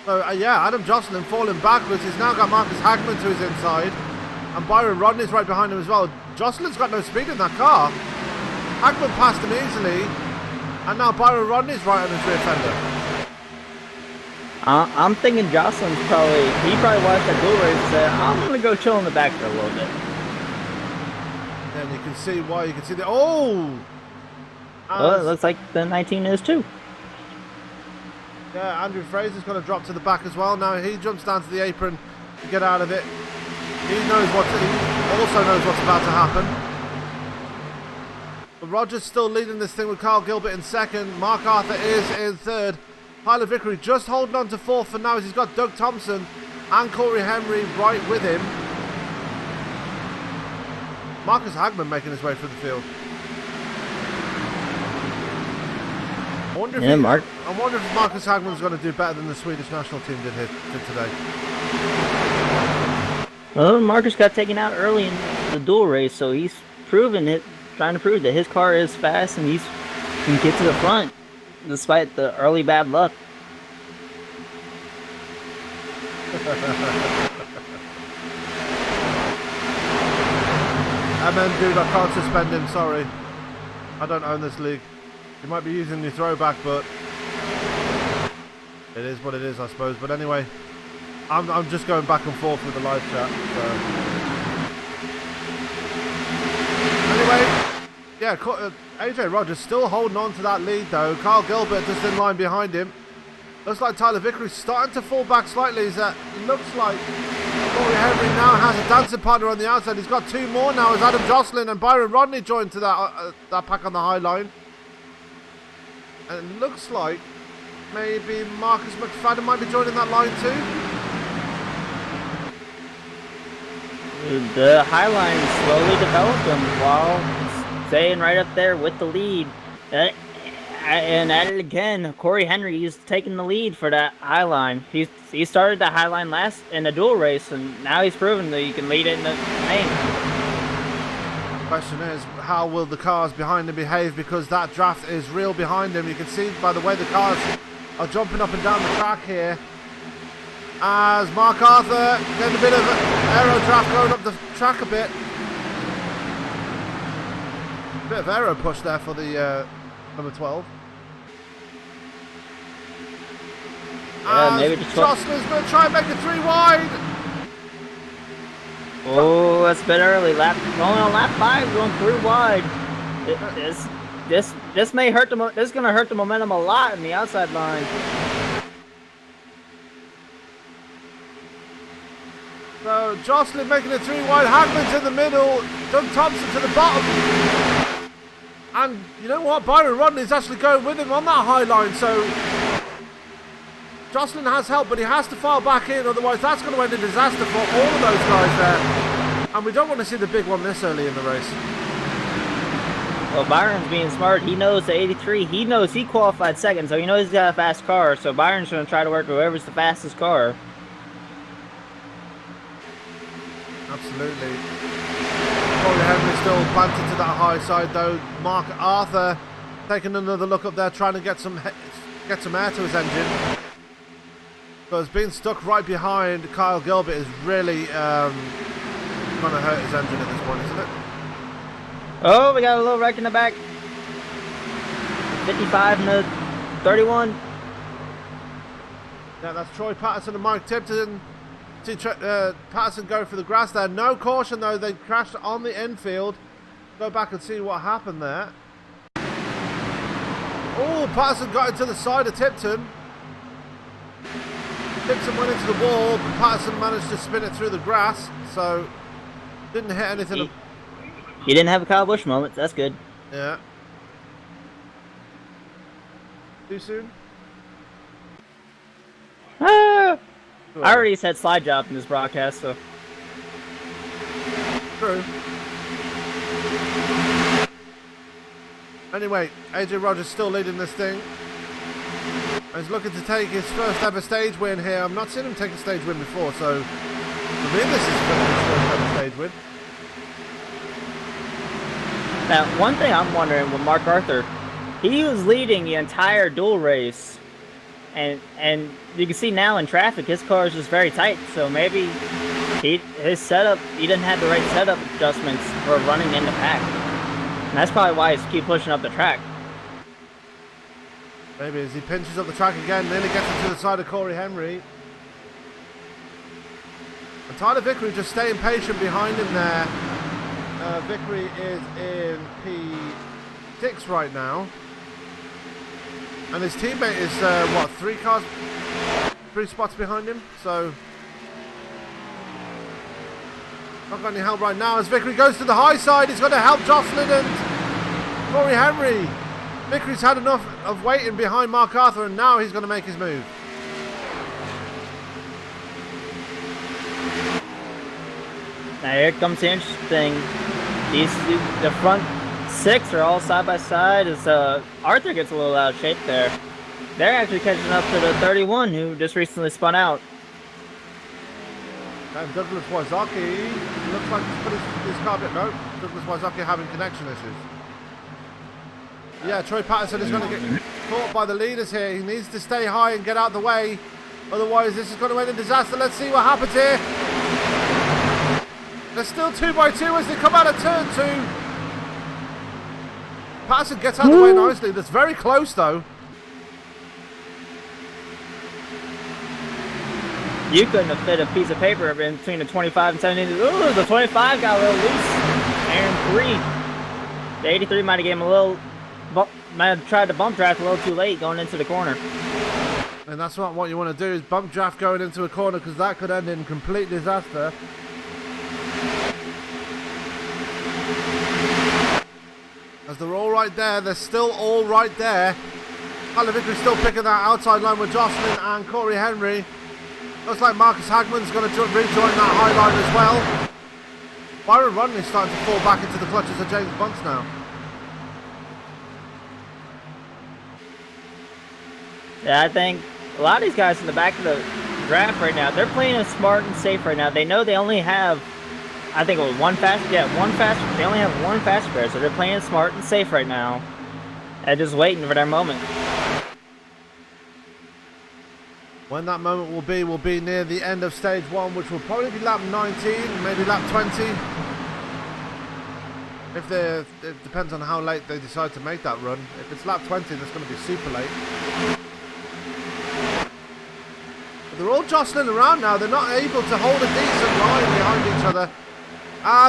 So, yeah, Adam Jocelyn falling backwards. He's now got Marcus Hagman to his inside. And Byron Rodney's right behind him as well. Jocelyn's got no speed in that car. Hagman passed him easily. And now Byron Rodney's right on his rear fender. I'm thinking Jocelyn's he probably watched that dual race and said, I'm going to go chill in the back for a little bit. And you can see why. You can see the... Oh! Well, it looks like the 19 is too. Yeah, Andrew Fraser's going to drop to the back as well. Now he jumps down to the apron to get out of it. He also knows what's about to happen. But Rogers still leading this thing with Kyle Gilbert in second. Mark Arthur is in third. Tyler Vickery just holding on to fourth for now as he's got Doug Thompson and Corey Henry right with him. Marcus Hagman making his way through the field. I wonder if Marcus Hagman's going to do better than the Swedish national team did today. Well, Marcus got taken out early in the dual race, so he's trying to prove that his car is fast and he can get to the front despite the early bad luck. Amen, dude, I can't suspend him, sorry. I don't own this league. You might be using your throwback, but it is what it is, I suppose. But anyway, I'm just going back and forth with the live chat. So. Anyway, yeah, AJ Rogers still holding on to that lead though. Kyle Gilbert just in line behind him. Looks like Tyler Vickery's starting to fall back slightly. Looks like Corey Henry now has a dancing partner on the outside. He's got two more now as Adam Jocelyn and Byron Rodney join to that pack on the high line. And it looks like maybe Marcus McFadden might be joining that line too. The high line slowly developing while staying right up there with the lead. And at it again, Corey Henry is taking the lead for that high line. He started the high line last in the dual race, and now he's proven that you can lead it in the main. Question is, how will the cars behind him behave, because that draft is real behind him. You can see by the way the cars are jumping up and down the track here. As Mark Arthur getting a bit of aero draft going up the track a bit. A bit of aero push there for the number 12. Maybe just Jocelyn's going to try and make it 3 wide. Oh, that's a bit early. Going on lap 5, going 3 wide. This may hurt the. This is going to hurt the momentum a lot in the outside line. So Jocelyn making it 3 wide. Hagman's in the middle. Doug Thompson to the bottom. And you know what? Byron Rodney's actually going with him on that high line. So Jocelyn has help, but he has to file back in. Otherwise, that's going to end in disaster for all of those guys there. And we don't want to see the big one this early in the race. Well, Byron's being smart. He knows the 83. He knows he qualified second, so he knows he's got a fast car. So Byron's going to try to work with whoever's the fastest car. Absolutely. Corey Henry still planted to that high side though. Mark Arthur taking another look up there, trying to get some air to his engine. Because being stuck right behind Kyle Gilbert is really going to hurt his engine at this point, isn't it? Oh, we got a little wreck in the back. 55 and the 31. Yeah, that's Troy Patterson and Mike Tipton. See Patterson go for the grass there. No caution though. They crashed on the infield. Go back and see what happened there. Oh, Patterson got into the side of Tipton. Tipton went into the wall, but Patterson managed to spin it through the grass, so didn't hit anything. He didn't have a Kyle Busch moment. That's good. Yeah. Too soon? Ah! I already said slide job in this broadcast, so. True. Anyway, AJ Rogers still leading this thing. He's looking to take his first ever stage win here. I've not seen him take a stage win before, so for me this is his first ever stage win. Now, one thing I'm wondering with Mark Arthur, he was leading the entire dual race, and you can see now in traffic his car is just very tight. So maybe his setup, he didn't have the right setup adjustments for running in the pack, and that's probably why he's keep pushing up the track. Maybe as he pinches up the track again, nearly gets into the side of Corey Henry. And Tyler Vickery just staying patient behind him there. Vickery is in P6 right now. And his teammate is, what, 3 spots behind him? So, not got any help right now as Vickery goes to the high side. He's going to help Jocelyn and Corey Henry. Vickery's had enough of waiting behind Mark Arthur, and now he's going to make his move. Now here comes the interesting thing. The front 6 are all side by side as Arthur gets a little out of shape there. They're actually catching up to the 31 who just recently spun out. And Douglas Wazaki looks like he's put his car a bit low. Douglas Wazaki having connection issues. Yeah, Troy Patterson is going to get caught by the leaders here. He needs to stay high and get out the way. Otherwise, this is going to end in disaster. Let's see what happens here. They're still 2x2 as they come out of turn 2. Patterson gets out of the way nicely. That's very close, though. You couldn't have fit a piece of paper in between the 25 and 17. Ooh, the 25 got a little loose. Aaron 3. The 83 might have gave him a little, might have tried to bump draft a little too late going into the corner. And that's not what you want to do, is bump draft going into a corner, because that could end in complete disaster. As they're all right there, they're still all right there. Tyler Vickery's still picking that outside line with Jocelyn and Corey Henry. Looks like Marcus Hagman's going to rejoin that high line as well. Byron Rodney's starting to fall back into the clutches of James Bunce now. Yeah, I think a lot of these guys in the back of the draft right now, they're playing it smart and safe right now. They know they only have, I think it was one fast, they only have one fast spare, so they're playing it smart and safe right now. And just waiting for their moment. When that moment will be near the end of stage 1, which will probably be lap 19, maybe lap 20. It depends on how late they decide to make that run. If it's lap 20, that's going to be super late. But they're all jostling around now. They're not able to hold a decent line behind each other.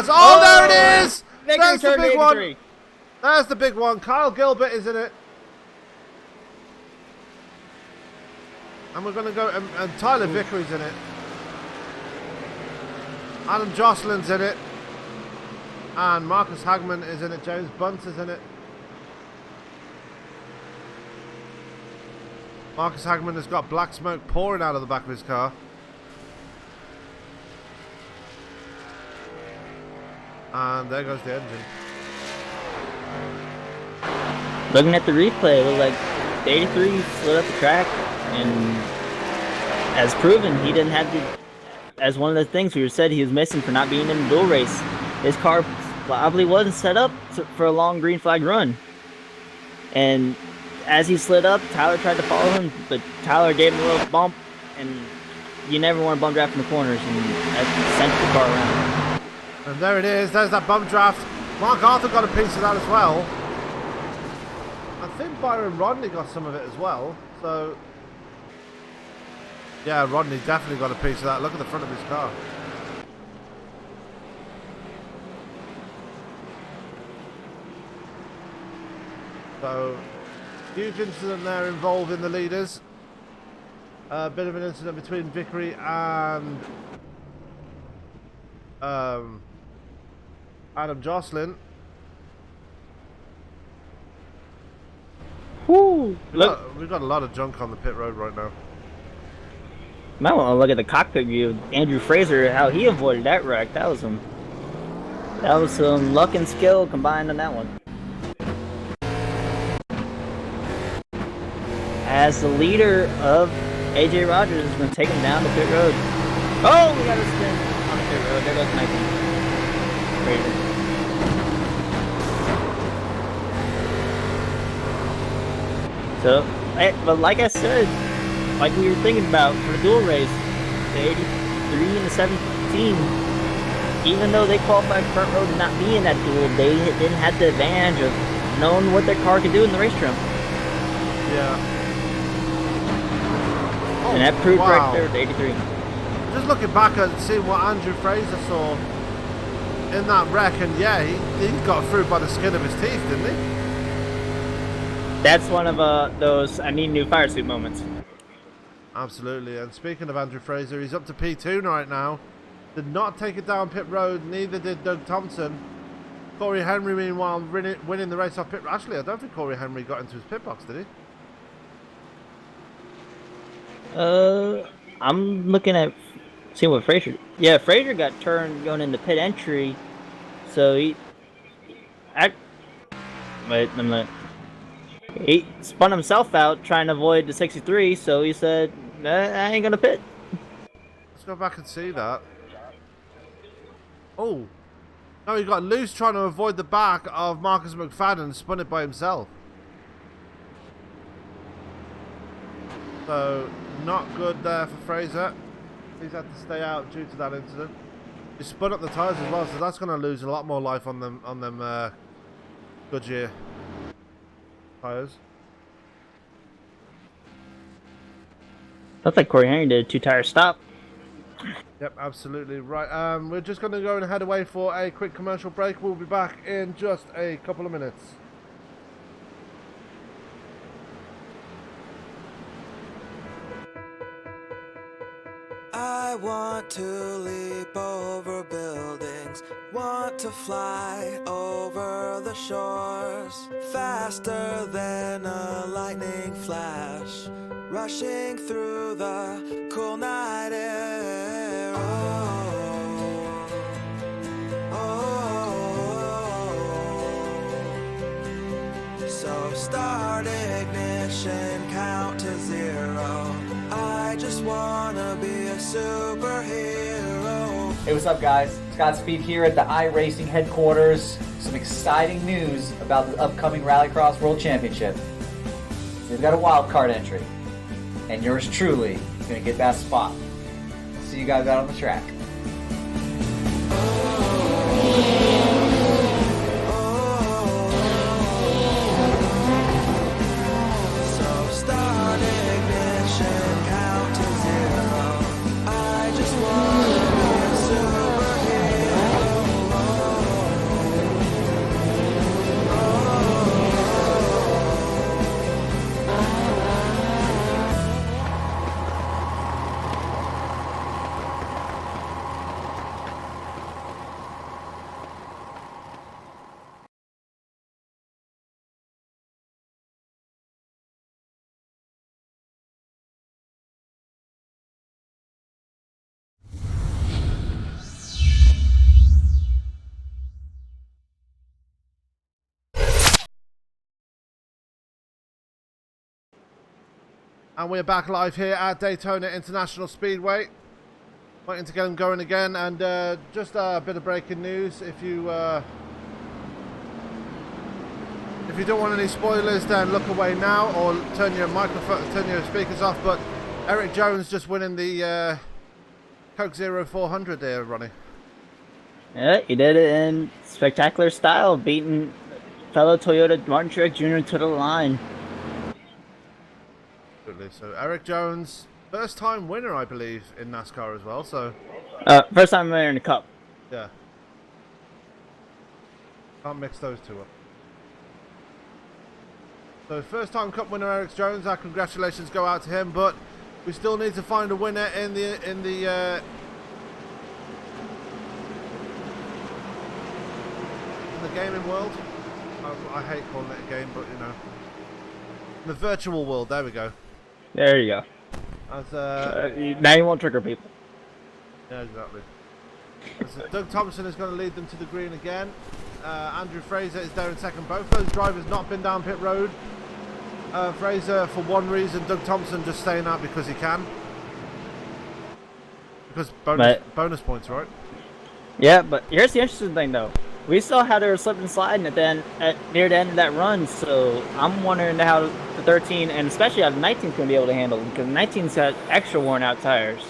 There it is! There's the big one. There's the big one. Kyle Gilbert is in it. And we're going to go, and Tyler Vickery's in it. Adam Jocelyn's in it. And Marcus Hagman is in it. James Bunce is in it. Marcus Hagman has got black smoke pouring out of the back of his car. And there goes the engine. Looking at the replay, it looked like the 83 slid up the track, and as proven, he didn't have the, as one of the things we said he was missing for not being in the dual race. His car probably wasn't set up for a long green flag run. And as he slid up, Tyler tried to follow him, but Tyler gave him a little bump, and you never want to bump draft in the corners, and that sent the car around. And there it is, there's that bump draft. Mark Arthur got a piece of that as well. I think Byron Rodney got some of it as well, so... Yeah, Rodney definitely got a piece of that. Look at the front of his car. So, huge incident there involving the leaders. A bit of an incident between Vickery and Adam Jocelyn. Whoo! Look, We've got a lot of junk on the pit road right now. Might want to look at the cockpit view of Andrew Fraser, how he avoided that wreck. That was some luck and skill combined on that one. As the leader of AJ Rogers is going to take him down the pit road. Oh, we got a spin on the pit road. There goes Mikey. Fraser. So, but like I said, like we were thinking about for the dual race, the 83 and the 17, even though they qualified front row to not be in that duel, they didn't have the advantage of knowing what their car could do in the race trim. Yeah. And that proved right there with the 83. Just looking back and seeing what Andrew Fraser saw in that wreck, and yeah, he got through by the skin of his teeth, didn't he? That's one of those I need new fire suit moments. Absolutely. And speaking of Andrew Fraser, he's up to P2 right now. Did not take it down pit road, neither did Doug Thompson. Corey Henry, meanwhile, winning the race off pit. Actually, I don't think Corey Henry got into his pit box, did he? I'm looking at seeing what Fraser. Yeah, Fraser got turned going into pit entry, so he spun himself out trying to avoid the 63, so he said, I ain't gonna pit. Let's go back and see that. Oh. No, he got loose trying to avoid the back of Marcus McFadden and spun it by himself. So, not good there for Fraser. He's had to stay out due to that incident. He spun up the tyres as well, so that's going to lose a lot more life on them Goodyear tyres. Looks like Corey Henry did a 2-tire stop. Yep, absolutely right. We're just going to go and head away for a quick commercial break. We'll be back in just a couple of minutes. I want to leap over buildings, want to fly over the shores, faster than a lightning flash, rushing through the cool night air. Oh, oh. So start ignition, count to zero. I just wanna be a superhero. Hey, what's up, guys? Scott Speed here at the iRacing headquarters. Some exciting news about the upcoming Rallycross World Championship. They've got a wild card entry, and yours truly is going to get that spot. See you guys out on the track. So start ignition, count to zero. I just wanna be a And we're back live here at Daytona International Speedway. Waiting to get them going again. And just a bit of breaking news. If you don't want any spoilers, then look away now or turn your microphone, turn your speakers off. But Eric Jones just winning the Coke Zero 400 there, Ronnie. Yeah, he did it in spectacular style, beating fellow Toyota Martin Truex Jr. to the line. Absolutely. So Eric Jones, first time winner, I believe, in NASCAR as well. So First time winner in the Cup. yeah, can't mix those two up. So first time Cup winner Eric Jones. Our congratulations go out to him, but we still need to find a winner in the gaming world. I hate calling it a game, but you know, the virtual world. There we go. There you go. As Now you won't trigger people. yeah, exactly. As Doug Thompson is going to lead them to the green again. Andrew Fraser is there in second. Both those drivers not been down pit road. Fraser for one reason, Doug Thompson just staying out because he can. Because bonus points, right? Yeah, but here's the interesting thing, though. We saw how they were slipping and sliding near the end of that run, so I'm wondering how the 13 and especially how the 19's going to be able to handle them, because the 19's got extra worn out tires.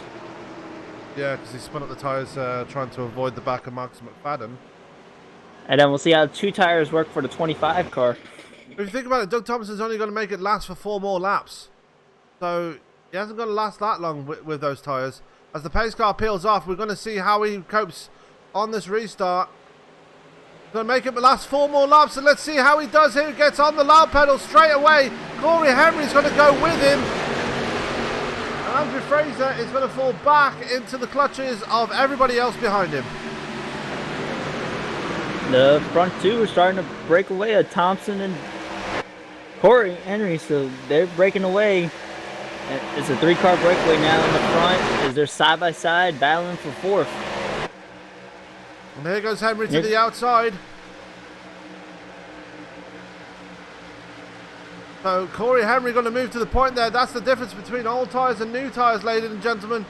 Yeah, because he spun up the tyres trying to avoid the back of Marcus McFadden. And then we'll see how 2 tires work for the 25 car. If you think about it, Doug Thompson's only going to make it last for 4 more laps. So he hasn't going to last that long with those tyres. As the pace car peels off, we're going to see how he copes on this restart. Going to make it last 4 more laps, and let's see how he does here. He gets on the loud pedal straight away. Corey Henry's going to go with him. And Andrew Fraser is going to fall back into the clutches of everybody else behind him. The front 2 are starting to break away. Thompson and Corey Henry, so they're breaking away. It's a 3-car breakaway now in the front as they're side by side battling for 4th. And here goes Henry to the outside. So Corey Henry going to move to the point there. That's the difference between old tyres and new tyres, ladies and gentlemen.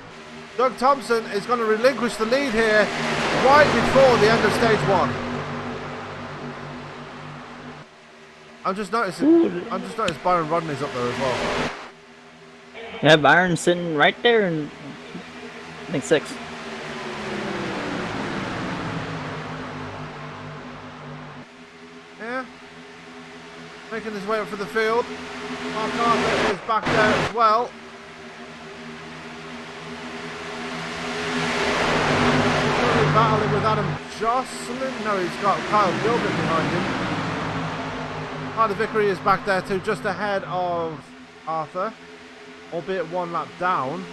Doug Thompson is going to relinquish the lead here right before the end of stage 1. I'm just noticing Byron Rodney's up there as well. Yeah, Byron's sitting right there in, I think, 6th. Yeah. Making his way up for the field. Mark Arthur is back there as well. battling with Adam Jocelyn. No, he's got Kyle Gilbert behind him. Carter Vickery is back there too, just ahead of Arthur, albeit one lap down.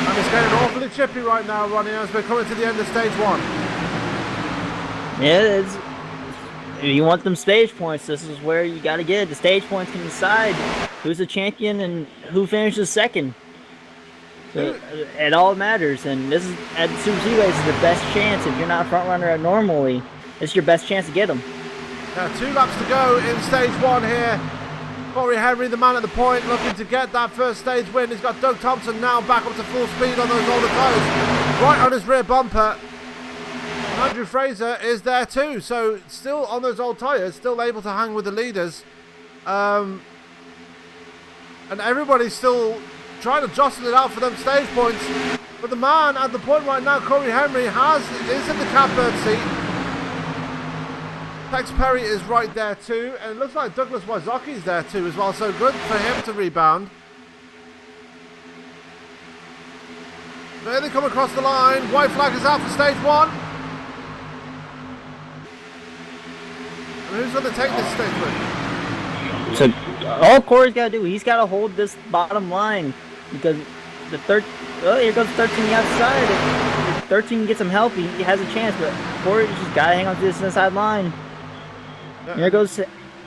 And it's getting awfully chippy right now, Ronnie, as we're coming to the end of stage 1. Yeah, if you want them stage points, this is where you got to get it. The stage points can decide who's the champion and who finishes second. So it all matters, and this is at Super Speedway. This is the best chance. If you're not a front runner normally, it's your best chance to get them. Now 2 laps to go in stage 1 here. Corey Henry, the man at the point, looking to get that first stage win. He's got Doug Thompson now back up to full speed on those older tyres, right on his rear bumper. Andrew Fraser is there too, so still on those old tyres, still able to hang with the leaders. And everybody's still trying to jostle it out for them stage points. But the man at the point right now, Corey Henry, is in the catbird seat. Tex Perry is right there too, and it looks like Douglas Wysocki's there too as well, so good for him to rebound. There they come across the line. White flag is out for stage 1. And who's going to take this stage win? So all Corey's got to do, he's got to hold this bottom line, because the here goes 13 outside. If 13 gets him help, he has a chance, but Corey just got to hang on to this inside line. Yeah. Here goes, you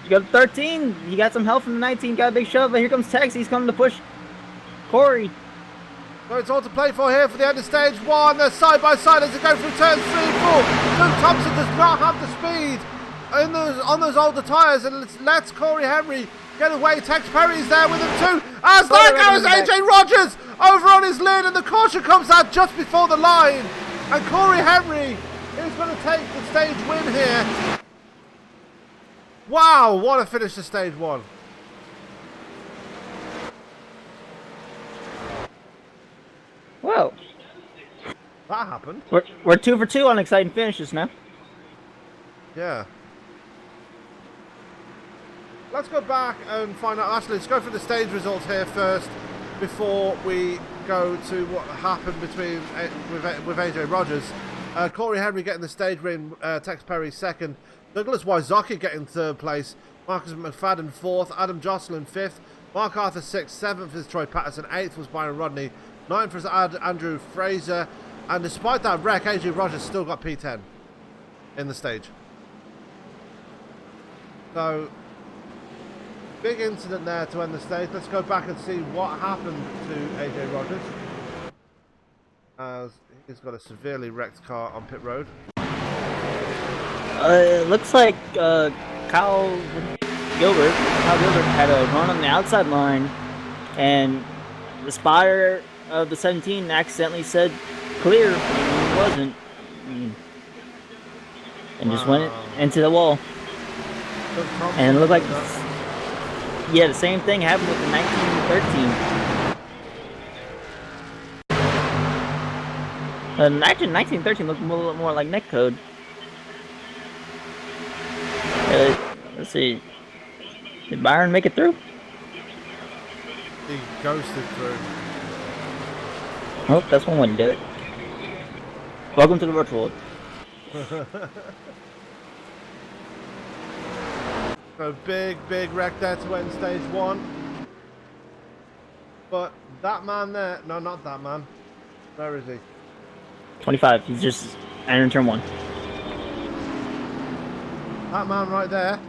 got 13. He got some help from the 19. Got a big shove, but here comes Tex. He's coming to push Corey. So it's all to play for here for the end of stage 1. They're side by side as they go through turns 3 and 4. Doug Thompson does not have the speed on those older tyres, and lets Corey Henry get away. Tex Perry's there with him too. As there goes AJ Rogers over on his lid, and the caution comes out just before the line. And Corey Henry is going to take the stage win here. Wow, what a finish to stage 1. Whoa. That happened. We're 2 for 2 on exciting finishes now. Yeah. Let's go back and find out. Actually, let's go for the stage results here first before we go to what happened with AJ Rogers. Corey Henry getting the stage win, Tex Perry second, Douglas Wysocki getting third place, Marcus McFadden fourth, Adam Jocelyn fifth, Mark Arthur sixth, seventh is Troy Patterson, eighth was Byron Rodney, ninth was Andrew Fraser, and despite that wreck, AJ Rogers still got P10 in the stage. So, big incident there to end the stage. Let's go back and see what happened to AJ Rogers, as he's got a severely wrecked car on pit road. It looks like Kyle Gilbert had a run on the outside line, and the spotter of the 17 accidentally said clear, and it wasn't, and just went into the wall. And it looked like, yeah, the same thing happened with the 1913. Actually, 1913 looked a little more like netcode. Let's see. Did Byron make it through? He ghosted through. Oh, that's one way to do it. Welcome to the virtual world. So big wreck there to end stage 1. But that man there, no, not that man. Where is he? 25. He's just entering turn 1. That man right there,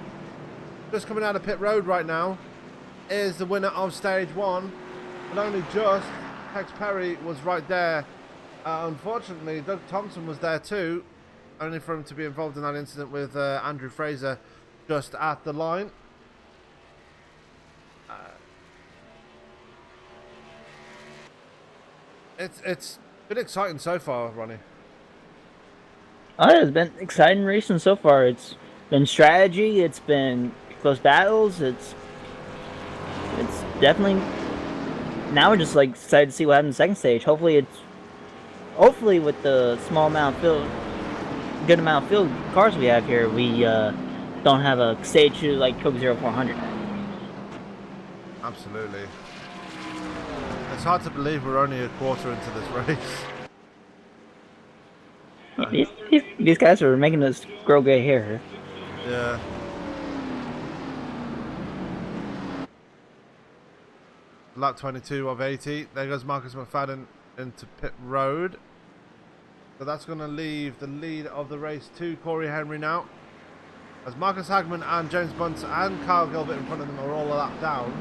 just coming out of pit road right now, is the winner of stage 1. And only just, Tex Perry was right there. Unfortunately, Doug Thompson was there too, only for him to be involved in that incident with Andrew Fraser just at the line. It's been exciting so far, Ronnie. Oh, it's been exciting racing so far. It's been strategy. It's been close battles. It's definitely. Now we're just like excited to see what happens in the second stage. Hopefully with the small amount of field, good amount of field cars we have here, we don't have a stage 2 like Coke 0400. Absolutely. It's hard to believe we're only a quarter into this race. These guys are making us grow gray hair. Yeah. Lap 22 of 80. There goes Marcus McFadden into pit road. So that's going to leave the lead of the race to Corey Henry now. As Marcus Hagman and James Bunce and Kyle Gilbert in front of them are all a lap down.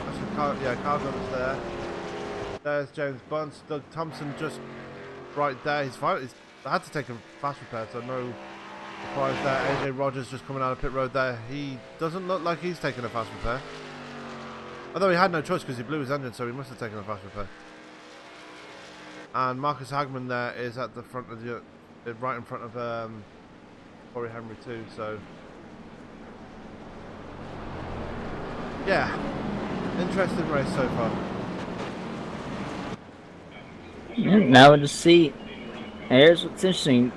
Actually, Kyle Gilbert's there. There's James Bunce. Doug Thompson just right there. I had to take a fast repair, so no surprise there. AJ Rogers just coming out of pit road there. He doesn't look like he's taking a fast repair. Although he had no choice because he blew his engine, so he must have taken a fast repair. And Marcus Hagman there is at the front of the, right in front of Corey Henry too. So yeah, interesting race so far. Now we'll just see. Here's what's interesting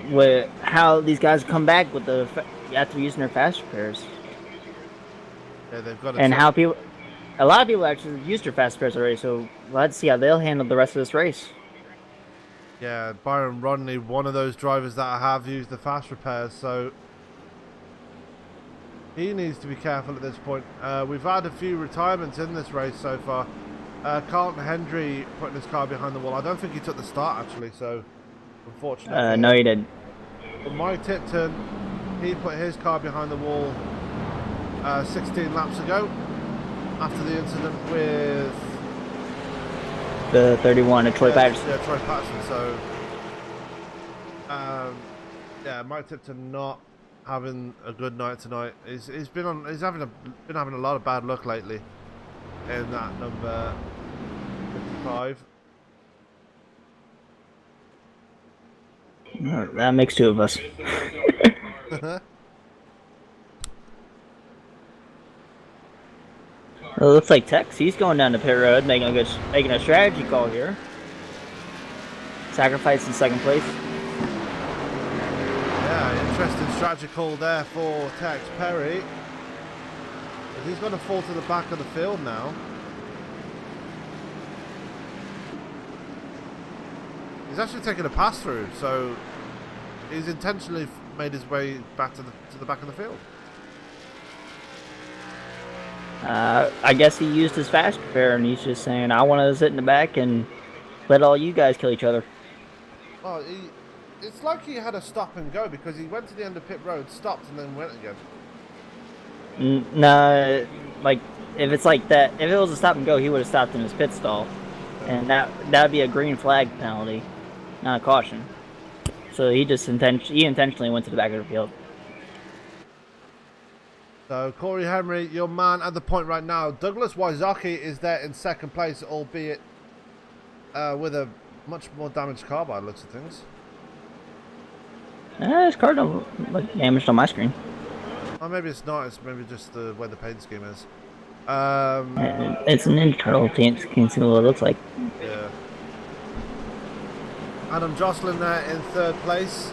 with how these guys come back with after using their fast repairs. Yeah, they've got it. And how a lot of people actually used their fast repairs already. So let's see how they'll handle the rest of this race. Yeah, Byron Rodney, one of those drivers that have used the fast repairs, so he needs to be careful at this point. We've had a few retirements in this race so far. Carlton Hendry putting his car behind the wall. I don't think he took the start actually, so unfortunately. No, he didn't. But Mike Tipton, he put his car behind the wall 16 laps ago after the incident with the 31 and Troy Patterson. Yeah, Troy Patterson. So, yeah, Mike Tipton not having a good night tonight. He's been having a lot of bad luck lately in that number 55. That makes two of us. It looks like Tex. He's going down the pit road, making a strategy call here. Sacrificing second place. Yeah, interesting strategy call there for Tex Perry. But he's going to fall to the back of the field now. He's actually taken a pass through, so he's intentionally made his way back to the back of the field. I guess he used his fast repair, and he's just saying, I want to sit in the back and let all you guys kill each other. Oh, it's like he had a stop and go, because he went to the end of pit road, stopped, and then went again. No, like, if it's like that, if it was a stop and go, he would have stopped in his pit stall. And that would be a green flag penalty, not a caution. So he just intentionally went to the back of the field. So Corey Henry, your man at the point right now. Douglas Wysocki is there in second place, albeit with a much more damaged car by the looks of things. His car don't look damaged on my screen. Oh, maybe it's not. It's maybe just the way the paint scheme is. It's an internal paint scheme, see what it looks like. Yeah. Adam Jocelyn there in third place.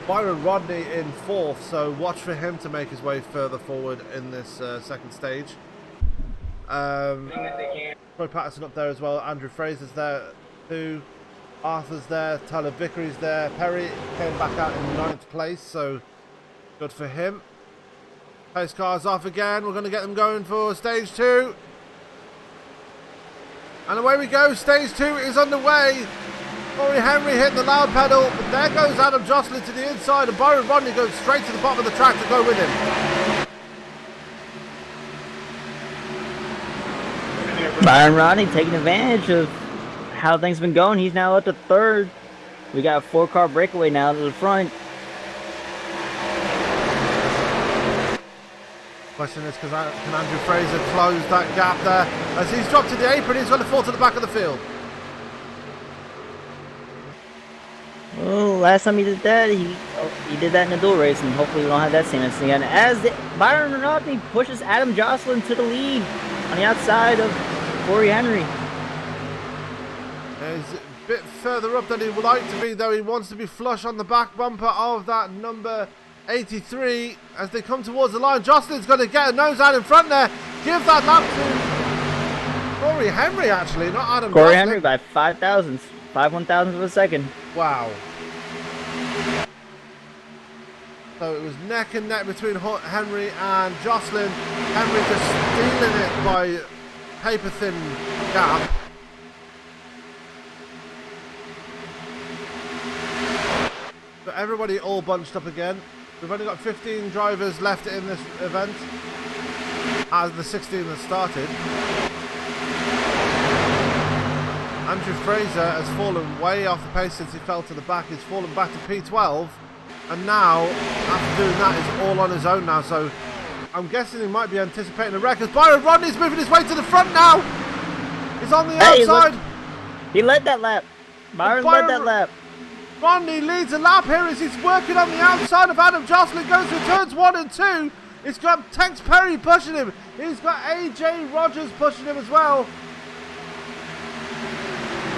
Byron Rodney in fourth, so watch for him to make his way further forward in this second stage. Troy Patterson up there as well. Andrew Fraser's there too. Arthur's there. Tyler Vickery's there. Perry came back out in ninth place, so good for him. Pace cars off again. We're going to get them going for stage 2. And away we go. Stage 2 is underway. Corey Henry hitting the loud pedal, but there goes Adam Jocelyn to the inside, and Byron Rodney goes straight to the bottom of the track to go with him. Byron Rodney taking advantage of how things have been going. He's now up to third. We got a 4-car breakaway now to the front. Question is, can Andrew Fraser close that gap there? As he's dropped to the apron, he's going to fall to the back of the field. Well, last time he did that, he did that in a dual race, and hopefully we don't have that same incident again. As Byron Rodney pushes Adam Jocelyn to the lead on the outside of Corey Henry. He's a bit further up than he would like to be, though. He wants to be flush on the back bumper of that number 83 as they come towards the line. Jocelyn's going to get a nose out in front there. Give that lap to Corey Henry, actually, not Adam Corey Jocelyn. Henry by 5 thousandths. 5/1000 of a second. Wow. So it was neck and neck between Henry and Jocelyn. Henry just stealing it by paper thin gap. But everybody all bunched up again. We've only got 15 drivers left in this event as the 16 that started. Andrew Fraser has fallen way off the pace since he fell to the back. He's fallen back to P12. And now, after doing that, he's all on his own now. So I'm guessing he might be anticipating a wreck as Byron Rodney's moving his way to the front now. He's on the outside. He led that lap. Byron led that lap. Rodney leads a lap here as he's working on the outside of Adam Jocelyn. Goes through turns 1 and 2. He's got Tex Perry pushing him. He's got AJ Rogers pushing him as well.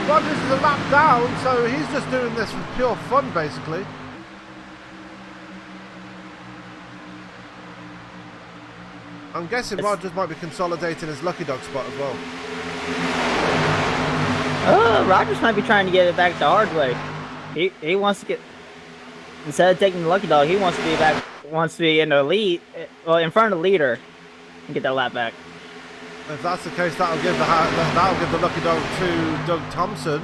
Rogers is a lap down, so he's just doing this for pure fun, basically. I'm guessing Rogers might be consolidating his lucky dog spot as well. Rogers might be trying to get it back the hard way. He wants to get, instead of taking the lucky dog, he wants to be back. Wants to be in the lead, well, in front of the leader, and get that lap back. If that's the case, that'll give the lucky dog to Doug Thompson.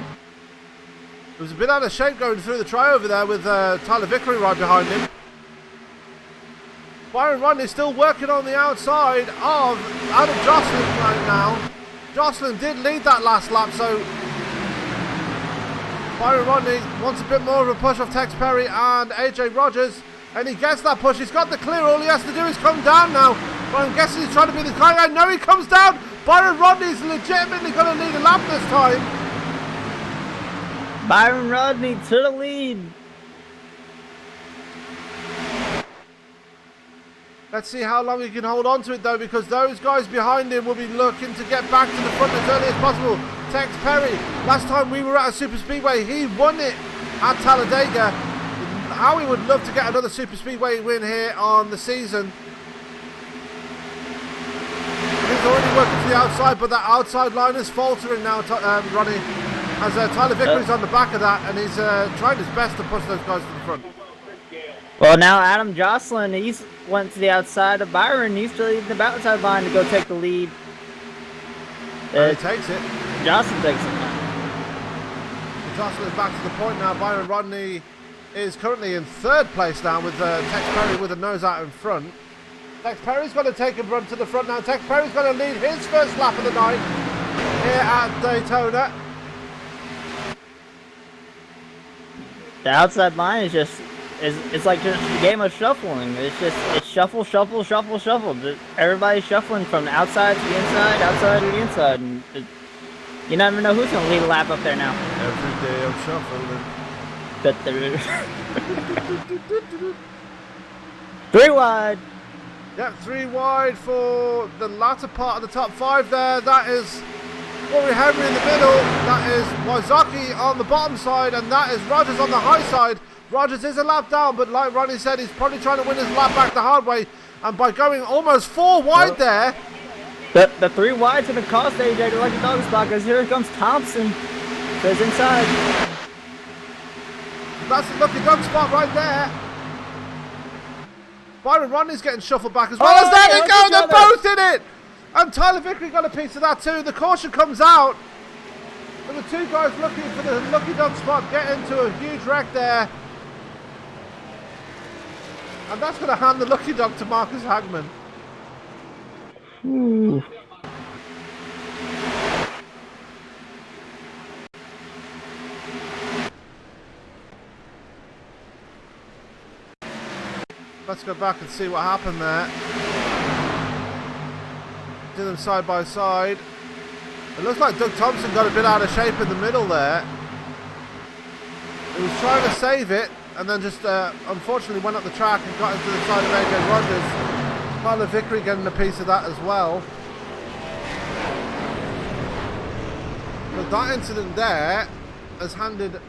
It was a bit out of shape going through the try over there with Tyler Vickery right behind him. Byron Rodney still working on the outside of Adam Jocelyn right now. Jocelyn did lead that last lap, so Byron Rodney wants a bit more of a push off Tex Perry and AJ Rogers, and he gets that push. He's got the clear. All he has to do is come down now. But I'm guessing he's trying to be the guy. I know he comes down. Byron Rodney's legitimately going to lead a lap this time. Byron Rodney to the lead. Let's see how long he can hold on to it, though, because those guys behind him will be looking to get back to the front as early as possible. Tex Perry, last time we were at a super speedway, he won it at Talladega. Howie would love to get another super speedway win here on the season. He's already working to the outside, but that outside line is faltering now, Ronnie, as Tyler Vickery's on the back of that, and he's trying his best to push those guys to the front. Well, now Adam Jocelyn, he's went to the outside of Byron. He's still leading the outside line to go take the lead. And he takes it. Jocelyn takes it. Jocelyn's back to the point now. Byron Rodney is currently in third place now with Tex Perry with a nose out in front. Tex Perry's going to take him run to the front now. Tex Perry's going to lead his first lap of the night here at Daytona. The outside line is just, it's like just a game of shuffling. It's shuffle, shuffle, shuffle, shuffle. Everybody's shuffling from the outside to the inside, outside to the inside. And you never know who's going to lead a lap up there now. Every day I'm shuffling. But 3 wide. Yep, 3 wide for the latter part of the top 5 there. That is Rory Henry in the middle. That is Wazaki on the bottom side. And that is Rogers on the high side. Rogers is a lap down, but like Ronnie said, he's probably trying to win his lap back the hard way. And by going almost 4 wide there. The 3 wide's going to cost AJ the lucky dog spot, because here comes Thompson. So he's inside. That's the lucky dog spot right there. Byron Rodney's getting shuffled back as well as that. They go, they're both in it. And Tyler Vickery got a piece of that too. The caution comes out. And the 2 guys looking for the lucky dog spot get into a huge wreck there. And that's going to hand the lucky dog to Marcus Hagman. Ooh. Let's go back and see what happened there. Do them side by side. It looks like Doug Thompson got a bit out of shape in the middle there. He was trying to save it and then just unfortunately went up the track and got into the side of AJ Rogers. Tyler Vickery getting a piece of that as well. But that incident there has handed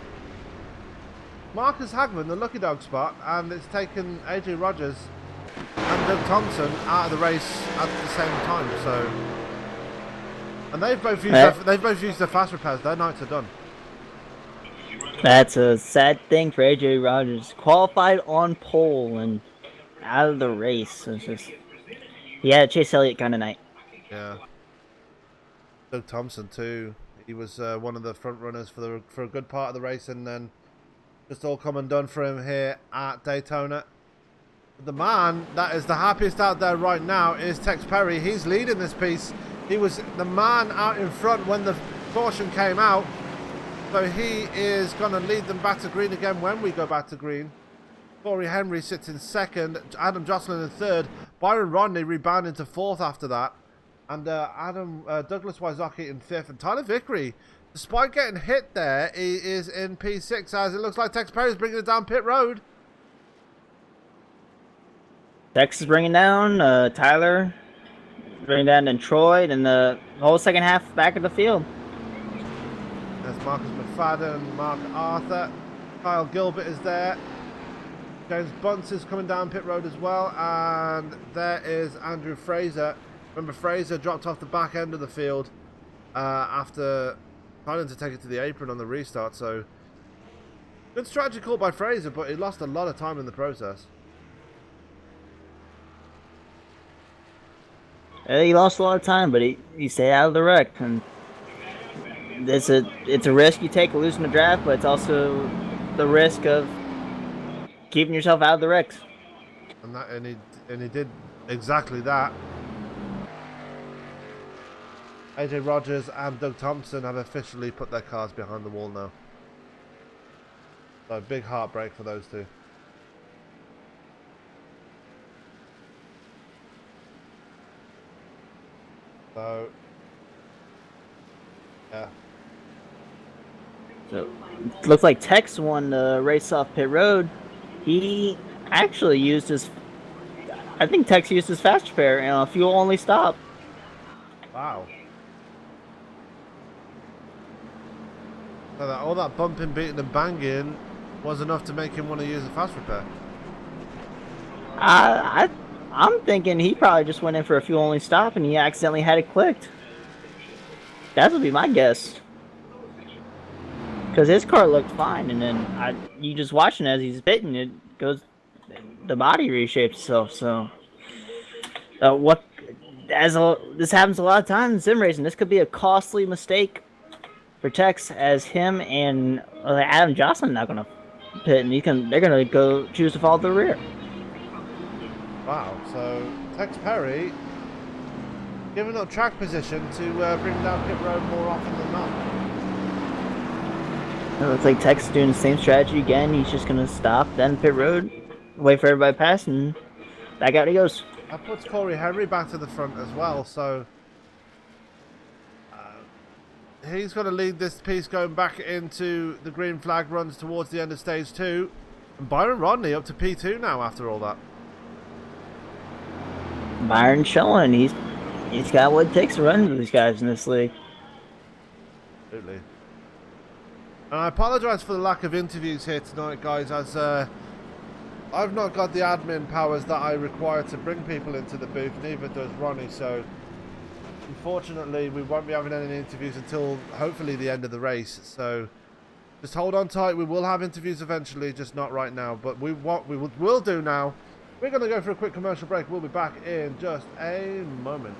Marcus Hagman the lucky dog spot, and it's taken AJ Rogers and Doug Thompson out of the race at the same time. So, and they've both used their fast repairs. Their nights are done. That's a sad thing for AJ Rogers. Qualified on pole and out of the race. It's just he had a Chase Elliott kind of night. Yeah. Doug Thompson too. He was one of the front runners for a good part of the race, and then just all come undone for him here at Daytona. The man that is the happiest out there right now is Tex Perry. He's leading this piece. He was the man out in front when the caution came out. So he is going to lead them back to green again when we go back to green. Corey Henry sits in second. Adam Jocelyn in third. Byron Rodney rebounding to fourth after that. And Douglas Wysocki in fifth. And Tyler Vickery, despite getting hit there, he is in P6 as it looks like Tex Perry's bringing it down pit road. Tex is bringing down Tyler, bringing down Detroit, and the whole second half back of the field. There's Marcus McFadden, Mark Arthur, Kyle Gilbert is there. James Bunce is coming down pit road as well, and there is Andrew Fraser. Remember, Fraser dropped off the back end of the field after trying to take it to the apron on the restart. So good strategy call by Fraser, but he lost a lot of time in the process. He lost a lot of time, but he stayed out of the wreck. And it's a risk you take losing the draft, but it's also the risk of keeping yourself out of the wrecks. And he did exactly that. AJ Rogers and Doug Thompson have officially put their cars behind the wall now. So big heartbreak for those two. So, yeah. So, it looks like Tex won the race off pit road. He actually used his... I think Tex used his fast repair and a fuel-only stop. Wow. So all that bumping, beating and banging was enough to make him want to use a fast repair. I'm thinking he probably just went in for a fuel-only stop and he accidentally had it clicked. That would be my guess. Because his car looked fine, and then you just watching as he's pitting, it goes, the body reshapes itself. So, this happens a lot of times in sim racing. This could be a costly mistake for Tex, as him and Adam Jocelyn not gonna pit, and they're gonna go choose to follow the rear. Wow, so Tex Perry giving up track position to bring down pit road more often than not. It looks like Tex is doing the same strategy again. He's just gonna stop, then pit road, wait for everybody to pass, and back out he goes. That puts Corey Henry back to the front as well, so he's going to lead this piece going back into the green flag runs towards the end of stage 2. And Byron Rodney up to P2 now after all that. Byron showing he's got what it takes to run with these guys in this league. Absolutely. And I apologise for the lack of interviews here tonight, guys, as I've not got the admin powers that I require to bring people into the booth, neither does Ronnie, so unfortunately we won't be having any interviews until hopefully the end of the race. So just hold on tight, we will have interviews eventually, just not right now. But what we will do now, we're going to go for a quick commercial break. We'll be back in just a moment.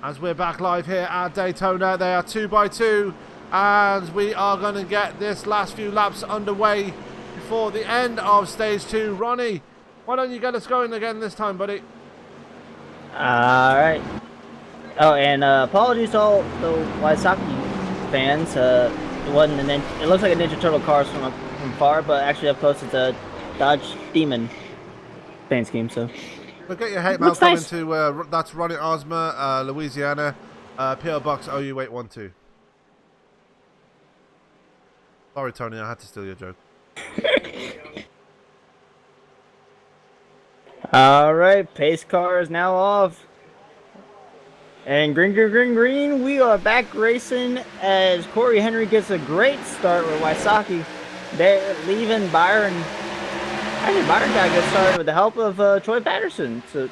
as we're back live here at Daytona. They are 2x2, and we are going to get this last few laps underway before the end of stage 2. Ronnie, why don't you get us going again this time, buddy? All right. Oh, and apologies to all the Waisaki fans. It wasn't it looks like a Ninja Turtle cars from far, but actually up close it's a Dodge Demon paint scheme. So we'll get your hate mail coming nice. to that's Ronnie Osmer, Louisiana, PO Box OU812. Sorry, Tony, I had to steal your joke. All right, pace car is now off. And green, we are back racing as Corey Henry gets a great start with Waisaki. They're leaving Byron. Actually, Byron got a good start with the help of Troy Patterson. So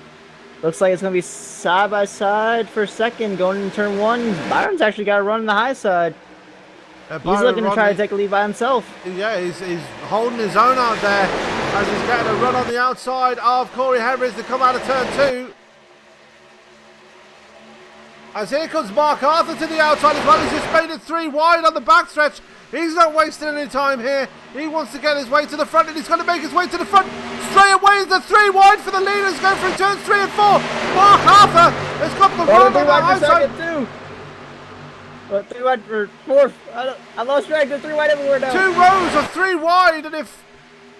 looks like it's going to be side by side for second going into turn 1. Byron's actually got a run on the high side. He's looking to try to take a lead by himself. Yeah, he's holding his own out there as he's getting a run on the outside of Corey Henry as they come out of turn 2. As here comes Mark Arthur to the outside as well. He's just made it 3 wide on the backstretch. He's not wasting any time here. He wants to get his way to the front, and he's going to make his way to the front. Straight away is the 3 wide for the leaders going through turns 3 and 4. Mark Arthur has got the run on the outside. Too. But 3 wide for 4th. I lost track of 3 wide everywhere now. 2 rows of 3 wide, and if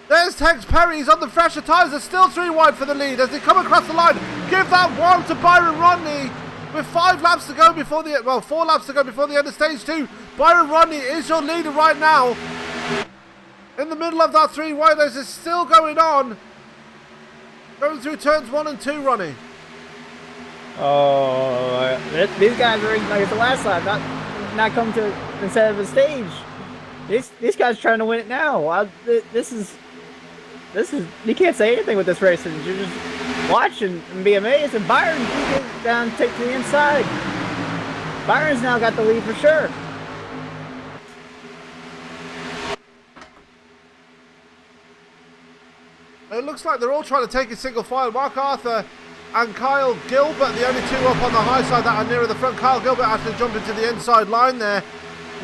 there's Tex Perry, he's on the fresher tyres. There's still 3 wide for the lead as they come across the line. Give that one to Byron Rodney. With 5 laps to go before the 4 laps to go before the end of stage 2. Byron Rodney is your leader right now. In the middle of that 3 wide, this is still going on. Going through turns 1 and 2, Ronnie. Oh, these guys are like it's the last lap, not coming to instead of a stage. These guys are trying to win it now. This is you can't say anything with this race. You're just watch and be amazed. And Byron, he gets down, take to the inside. Byron's now got the lead for sure. It looks like they're all trying to take a single file. Mark Arthur and Kyle Gilbert, the only 2 up on the high side that are nearer the front. Kyle Gilbert actually jumped into the inside line there.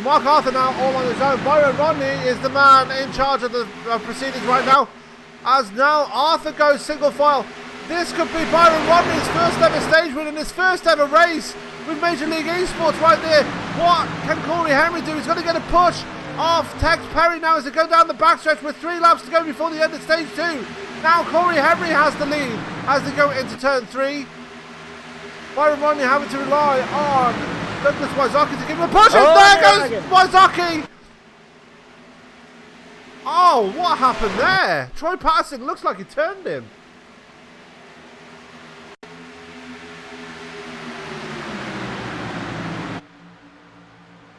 Mark Arthur now all on his own. Byron Rodney is the man in charge of the proceedings right now. As now Arthur goes single file. This could be Byron Rodney's first ever stage win in his first ever race with Major League eSports right there. What can Corey Henry do? He's going to get a push off Tex Perry now as they go down the backstretch with 3 laps to go before the end of stage 2. Now Corey Henry has the lead as they go into turn 3. Byron Rodney having to rely on Douglas Waisaki to give him a push. There goes Waisaki. Oh, what happened there? Troy Patterson looks like he turned him.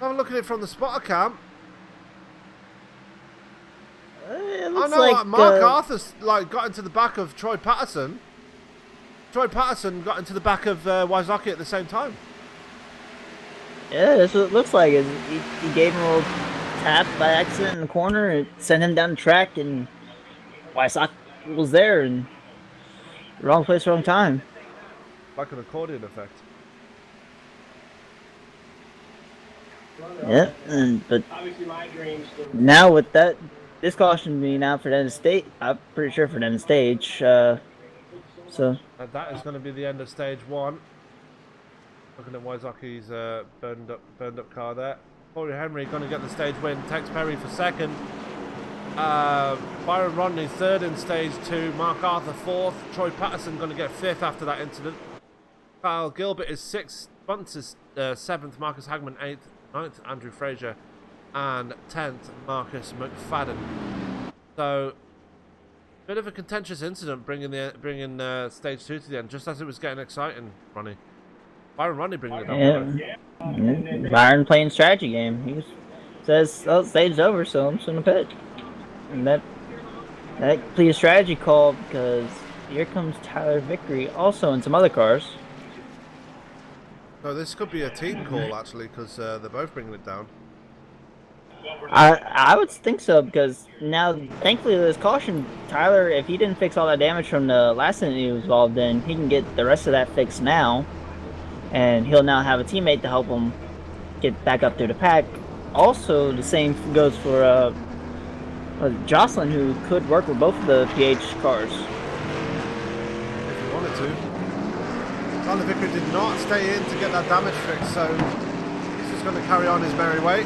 Have a look at it from the spotter cam. It I looks know like Mark Arthur's got into the back of Troy Patterson. Troy Patterson got into the back of Waisaki at the same time. Yeah, that's what it looks like. He gave him a little tap by accident in the corner and sent him down the track, and Waisaki was there and wrong place, wrong time. Like an accordion effect. Yeah, but now with this caution being out for the end of stage, I'm pretty sure for the end of stage. So And that is going to be the end of stage 1. Looking at Waisaki's burned up car there. Corey Henry going to get the stage win. Tex Perry for second. Byron Rodney third in stage 2. Mark Arthur 4th. Troy Patterson going to get 5th after that incident. Kyle Gilbert is 6th. Bunce is 7th. Marcus Hagman 8th. 9th, Andrew Fraser, and 10th, Marcus McFadden. So, bit of a contentious incident bringing stage 2 to the end, just as it was getting exciting. Byron Rodney bringing it up. Yeah. Byron playing strategy game. He says, "Oh, stage's over, so I'm just gonna pit." And that could be a strategy call because here comes Tyler Vickery, also in some other cars. So this could be a team call actually, because they're both bringing it down. I would think so because now, thankfully, there's caution. Tyler, if he didn't fix all that damage from the last incident he was involved in, he can get the rest of that fixed now. and he'll now have a teammate to help him get back up through the pack. Also, the same goes for Jocelyn, who could work with both of the PH cars. If he wanted to. Tyler Vickery did not stay in to get that damage fixed, so he's just going to carry on his merry way.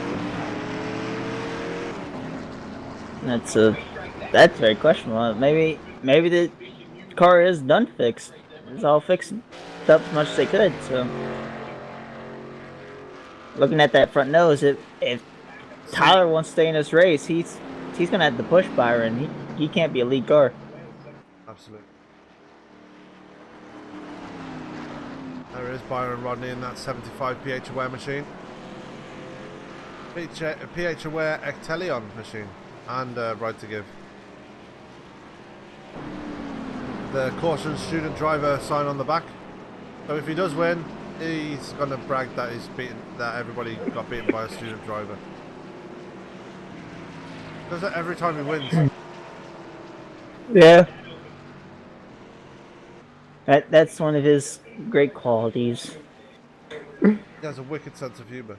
That's very questionable. Maybe the car is done fixed. It's all fixed up as much as they could. So, looking at that front nose, if Tyler wants to stay in this race, he's gonna have to push Byron. He can't be a lead car. Absolutely. There is Byron Rodney in that 75 PH aware machine. PH aware Ectelion machine. And Ride to Give. The caution student driver sign on the back. So if he does win, he's gonna brag that that everybody got beaten by a student driver. Does it every time he wins. Yeah. That's one of his great qualities. He has a wicked sense of humour.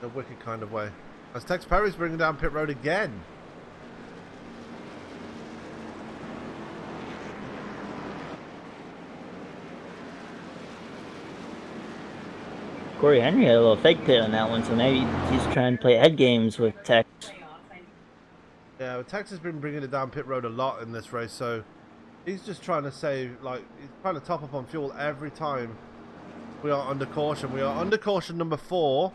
In a wicked kind of way. As Tex Perry's bringing down pit road again. Corey Henry had a little fake pit on that one, so maybe he's trying to play head games with Tex. Yeah, well, Tex has been bringing it down pit road a lot in this race, so he's just trying to save, like, he's trying to top up on fuel every time we are under caution. We are under caution number 4.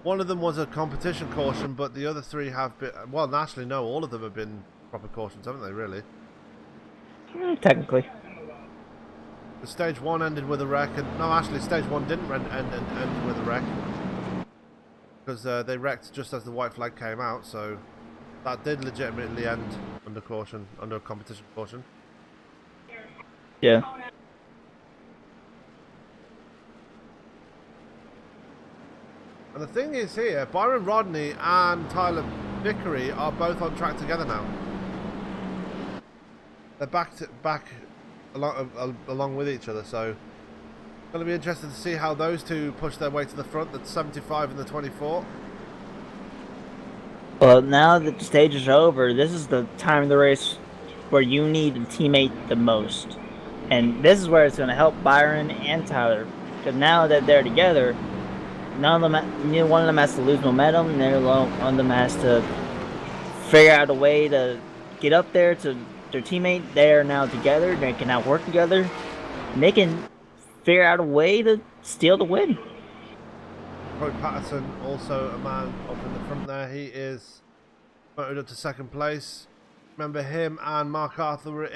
One of them was a competition caution, but the other 3 have been, well, actually, no, all of them have been proper cautions, haven't they, really? Technically. The stage 1 ended with a wreck, and no, actually, stage 1 didn't end with a wreck, because they wrecked just as the white flag came out, so that did legitimately end under caution, under a competition caution. Yeah. And the thing is here, Byron Rodney and Tyler Vickery are both on track together now. They're back along with each other, so it's going to be interesting to see how those two push their way to the front, the 75 and the 24. Well, now that the stages are over, this is the time of the race where you need a teammate the most. And this is where it's going to help Byron and Tyler. Because now that they're together, neither one of them has to lose momentum. Neither one of them has to figure out a way to get up there to their teammate. They are now together. They can now work together. And they can figure out a way to steal the win. Troy Patterson, also a man up in the front there. He is promoted up to second place. Remember, him and Mark Arthur were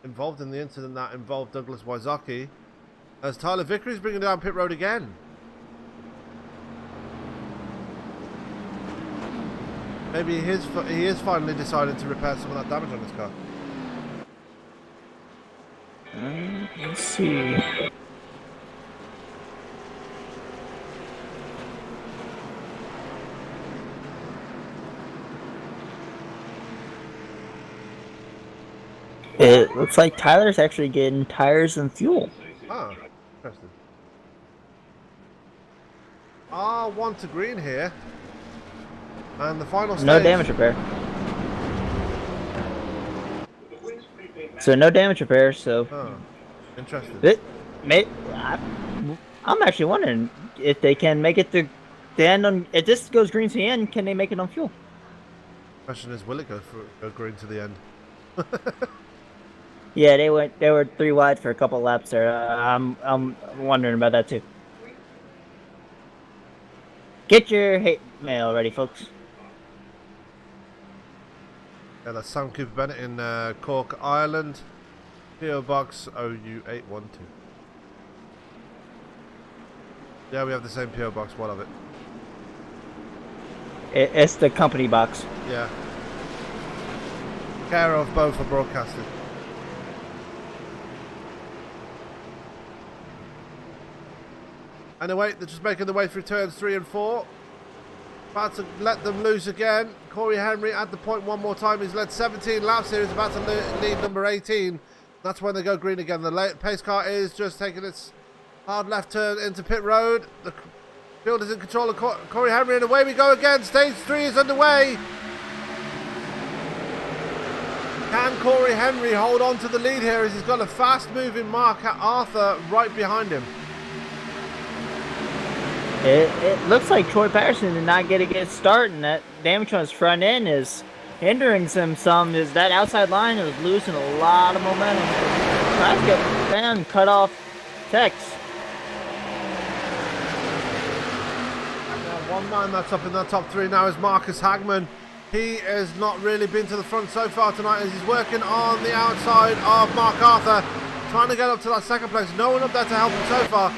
involved in the incident that involved Douglas Wysocki. As Tyler Vickery is bringing down pit road again. Maybe he is finally deciding to repair some of that damage on his car. Let's see. It looks like Tyler's actually getting tires and fuel. Ah, interesting. R1 to green here. And the final stage. No damage repair. So no damage repair, so... Oh, interesting. I'm actually wondering if they can make it to the end on... If this goes green to the end, can they make it on fuel? Question is, will it go green to the end? Yeah, they were 3 wide for a couple laps there. I'm wondering about that too. Get your hate mail ready, folks. Yeah, that's Sam Cooper Bennett in Cork, Ireland. PO Box OU812. Yeah, we have the same PO Box. What of it? It's the company box. Yeah. Care of both for broadcasting. Anyway, they're just making their way through turns 3 and 4. About to let them loose again. Corey Henry at the point one more time. He's led 17 laps here. He's about to lead number 18. That's when they go green again. The late pace car is just taking its hard left turn into pit road. The field is in control of Corey Henry, and away we go again. Stage 3 is underway. Can Corey Henry hold on to the lead here as he's got a fast-moving Mark Arthur right behind him? It looks like Troy Patterson did not get a good start, and that damage on his front end is hindering him some. Is that outside line is losing a lot of momentum. Trying to get down, cut off Tex. One man that's up in the top 3 now is Marcus Hagman. He has not really been to the front so far tonight as he's working on the outside of Mark Arthur, trying to get up to that second place. No one up there to help him so far.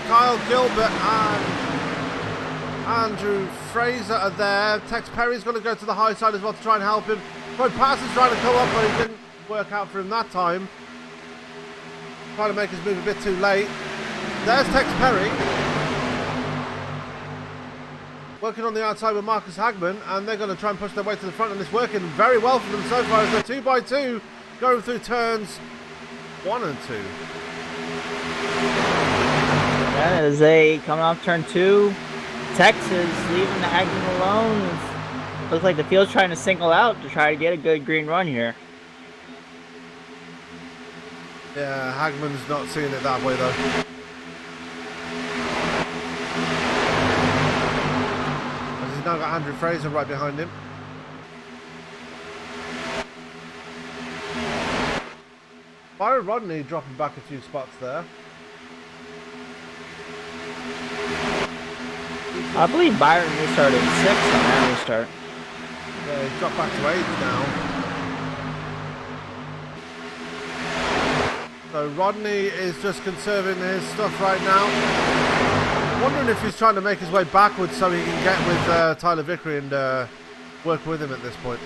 Kyle Gilbert and Andrew Fraser are there. Tex Perry's going to go to the high side as well to try and help him. Troy Patterson's trying to come up, but it didn't work out for him that time. Trying to make his move a bit too late. There's Tex Perry, working on the outside with Marcus Hagman, and they're going to try and push their way to the front, and it's working very well for them so far as they're 2x2 going through turns 1 and 2. That is a coming off turn 2. Texas leaving the Hagman alone. Looks like the field's trying to single out to try to get a good green run here. Yeah, Hagman's not seeing it that way though. He's now got Andrew Fraser right behind him. Byron Rodney dropping back a few spots there. I believe Byron restarted 6 on that restart. Yeah, he's dropped back to 8 now. So Rodney is just conserving his stuff right now. Wondering if he's trying to make his way backwards so he can get with Tyler Vickery and work with him at this point.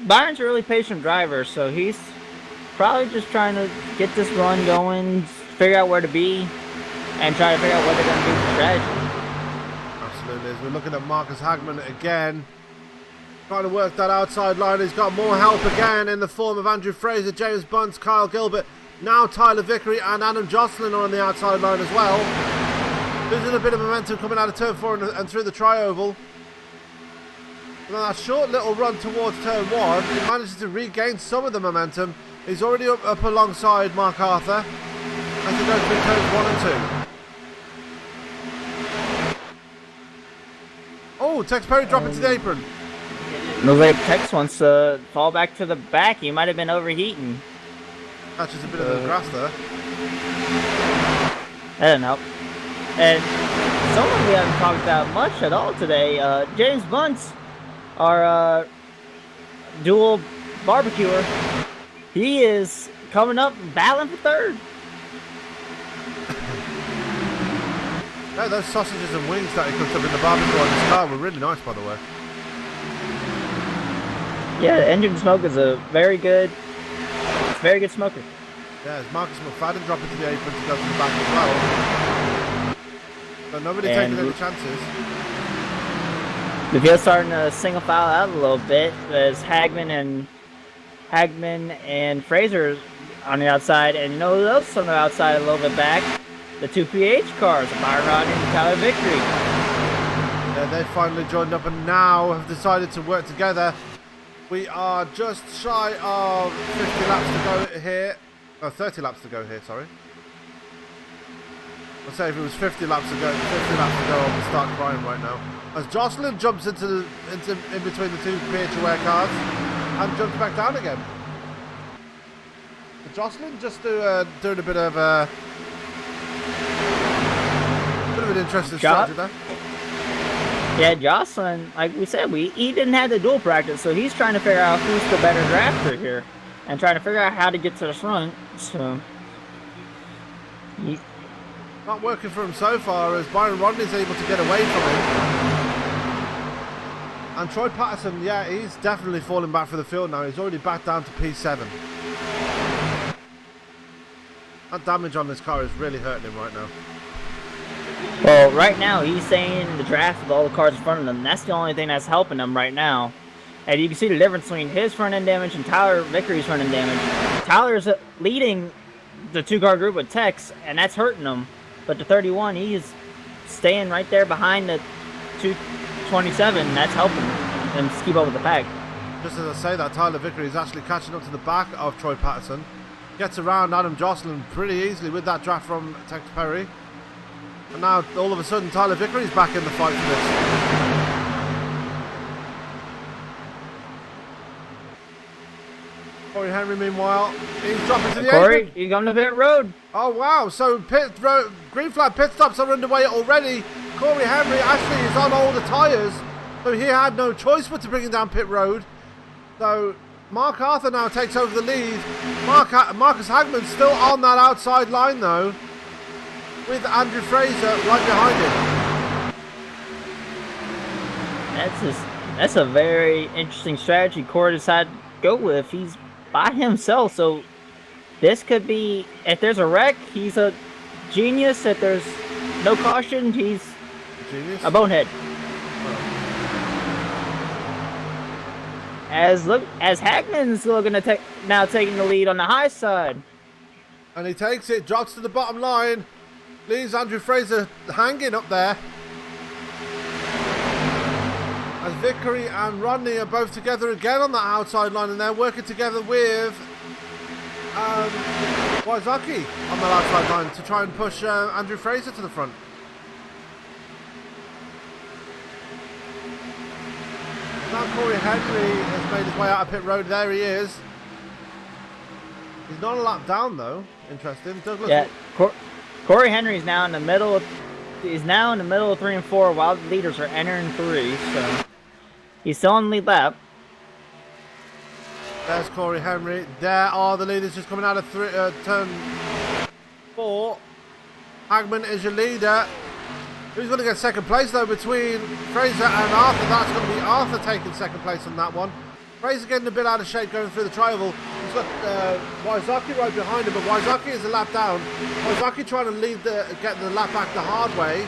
Byron's a really patient driver, so he's probably just trying to get this run going, figure out where to be, and try to figure out what they're going to do for strategy. Absolutely. As we're looking at Marcus Hagman again, trying to work that outside line. He's got more help again in the form of Andrew Fraser, James Bunce, Kyle Gilbert. Now Tyler Vickery and Adam Jocelyn are on the outside line as well. Losing a bit of momentum coming out of turn 4 and through the tri-oval. And on that short little run towards turn 1, he manages to regain some of the momentum. He's already up alongside Mark Arthur as he goes through turns 1 and 2. Oh, Tex Perry dropping to the apron. Looks like Tex wants to fall back to the back. He might have been overheating. Catches a bit of the grass there. That didn't help. And someone we haven't talked about much at all today, James Bunce, our dual barbecuer, he is coming up battling for 3rd. Yeah, those sausages and wings that he cooked up in the barbecue on his car were really nice, by the way. Yeah, the engine smoke is a very good smoker. Yeah, it's Marcus McFadden dropping to the apron to go to the back as well. So nobody taking any chances. The field's starting to single file out a little bit as Hagman and Fraser on the outside, and you know who else on the outside a little bit back? The 2 PH cars, Byron Rodney and Tyler Vickery. Yeah, they finally joined up and now have decided to work together. We are just shy of 50 laps to go here. No, 30 laps to go here, sorry. I'd say if it was 50 laps to go, I would start crying right now. As Jocelyn jumps in between the 2 PHOA cars and jumps back down again. So Jocelyn just doing a bit of an interesting strategy there. Yeah, Jocelyn, like we said, he didn't have the dual practice, so he's trying to figure out who's the better drafter here, and trying to figure out how to get to the front. So, not working for him so far, as Byron Rodney's able to get away from him. And Troy Patterson, yeah, he's definitely falling back for the field now. He's already back down to P7. That damage on this car is really hurting him right now. Well, right now he's saying the draft with all the cars in front of him. That's the only thing that's helping him right now. And you can see the difference between his front end damage and Tyler Vickery's front end damage. Tyler's leading the 2-car group with Tex, and that's hurting him. But the 31, he's staying right there behind the 227, and that's helping him keep up with the pack. Just as I say that, Tyler Vickery is actually catching up to the back of Troy Patterson. Gets around Adam Jocelyn pretty easily with that draft from Tex Perry. And now, all of a sudden, Tyler Vickery's back in the fight for this. Corey Henry, meanwhile, he's dropping to the Corey, apron. he's on the pit road. Oh, wow. So, green flag pit stops are underway already. Corey Henry actually is on all the tyres. So, he had no choice but to bring him down pit road. So, Mark Arthur now takes over the lead. Marcus Hagman's still on that outside line, though, with Andrew Fraser right behind him. That's a very interesting strategy Corey decided to go with. He's by himself, so this could be, if there's a wreck, he's a genius. If there's no caution, he's a bonehead. As Hagman's looking to now taking the lead on the high side. And he takes it, drops to the bottom line, leaves Andrew Fraser hanging up there. As Vickery and Rodney are both together again on that outside line, and they're working together with Wazaki on that outside line to try and push Andrew Fraser to the front. Now Corey Henry has made his way out of pit road. There he is. He's not a lap down though. Interesting. Douglas. Yeah, Corey Henry's now in the middle. He's now in the middle of 3 and 4, while the leaders are entering 3. So he's still on the lead lap. There's Corey Henry. There are the leaders just coming out of turn 4. Hagman is your leader. Who's going to get second place though between Fraser and Arthur? That's going to be Arthur taking second place on that one. Fraser getting a bit out of shape going through the tri-oval. He's got Wazaki right behind him, but Wazaki is a lap down. Wazaki trying to get the lap back the hard way.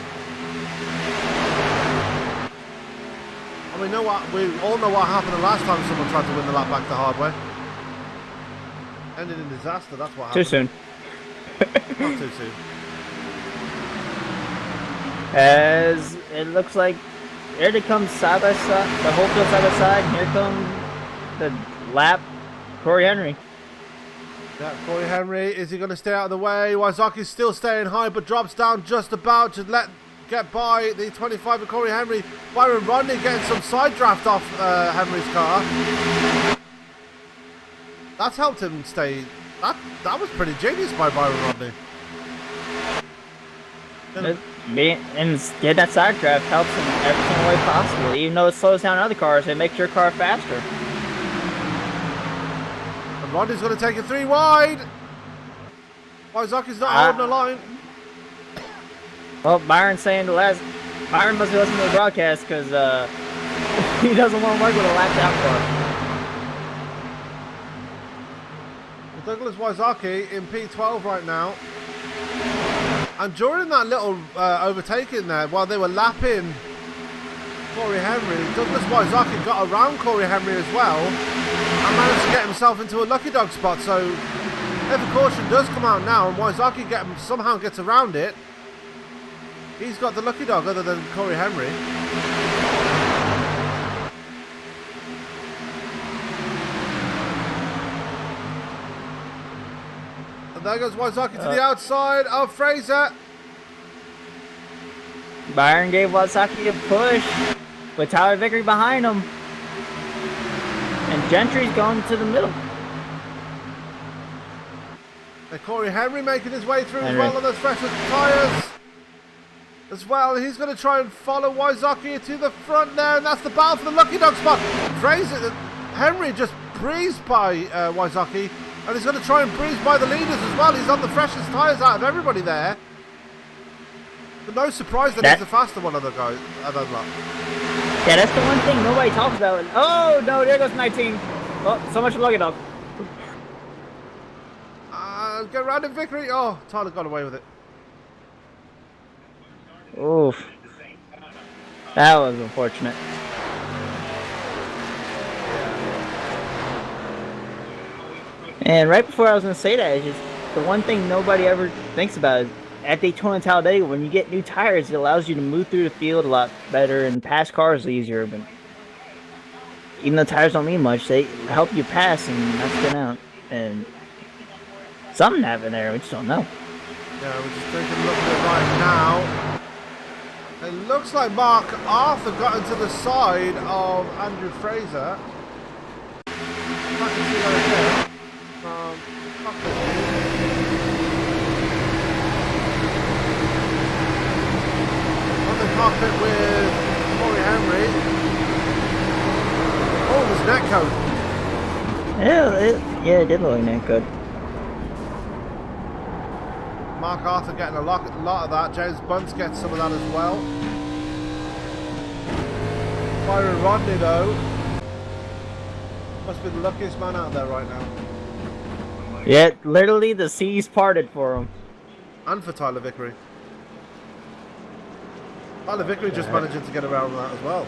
And we all know what happened the last time someone tried to win the lap back the hard way. Ended in disaster, that's what happened. Too soon. Not too soon. As it looks like here they come side by side, the whole field side by side, and here comes the lap, Corey Henry. Yeah, Corey Henry, is he going to stay out of the way? Wazaki's still staying high, but drops down just about to get by the 25 of Corey Henry. Byron Rodney getting some side draft off Henry's car. That's helped him stay. That was pretty genius by Byron Rodney. And getting that side draft helps in every single way possible. Even though it slows down other cars, it makes your car faster. And Rodney's going to take it 3 wide. Wazaki's not holding the line. Well, Byron must be listening to the broadcast because he doesn't want to work with a lapped out car. Douglas Wazaki in P12 right now. And during that little overtaking there, while they were lapping Corey Henry, Douglas Wazaki got around Corey Henry as well and managed to get himself into a lucky dog spot. So if a caution does come out now and Wazaki somehow gets around it, he's got the lucky dog other than Corey Henry. And there goes Wazaki to the outside of Fraser. Byron gave Wazaki a push with Tyler Vickery behind him. And Gentry's going to the middle. And Corey Henry making his way through as well on those freshest tyres. As well, he's going to try and follow Wazaki to the front there, and that's the battle for the lucky dog spot. Henry just breezed by Wazaki, and he's going to try and breeze by the leaders as well. He's on the freshest tyres out of everybody there. But no surprise that he's the faster one of the guys. Yeah, that's the one thing nobody talks about. Oh no, there goes 19. Oh, so much for lucky dog. Get around in Vickery. Oh, Tyler got away with it. Oof. That was unfortunate. And right before I was gonna say that, it's just the one thing nobody ever thinks about is at Daytona and Talladega, when you get new tires, it allows you to move through the field a lot better and pass cars easier. But even though tires don't mean much, they help you pass and not spin out. And something happened there, we just don't know. Yeah, we're just taking a look at it right now. It looks like Mark Arthur got into the side of Andrew Fraser. I can see that again. On the cockpit with Corey Henry. Oh, there's neck code. Yeah, it did look like that good. Mark Arthur getting a lot of that. James Bunce gets some of that as well. Byron Rodney, though, must be the luckiest man out there right now. Yeah, literally the seas parted for him. And for Tyler Vickery. Tyler Vickery just managing to get around that as well.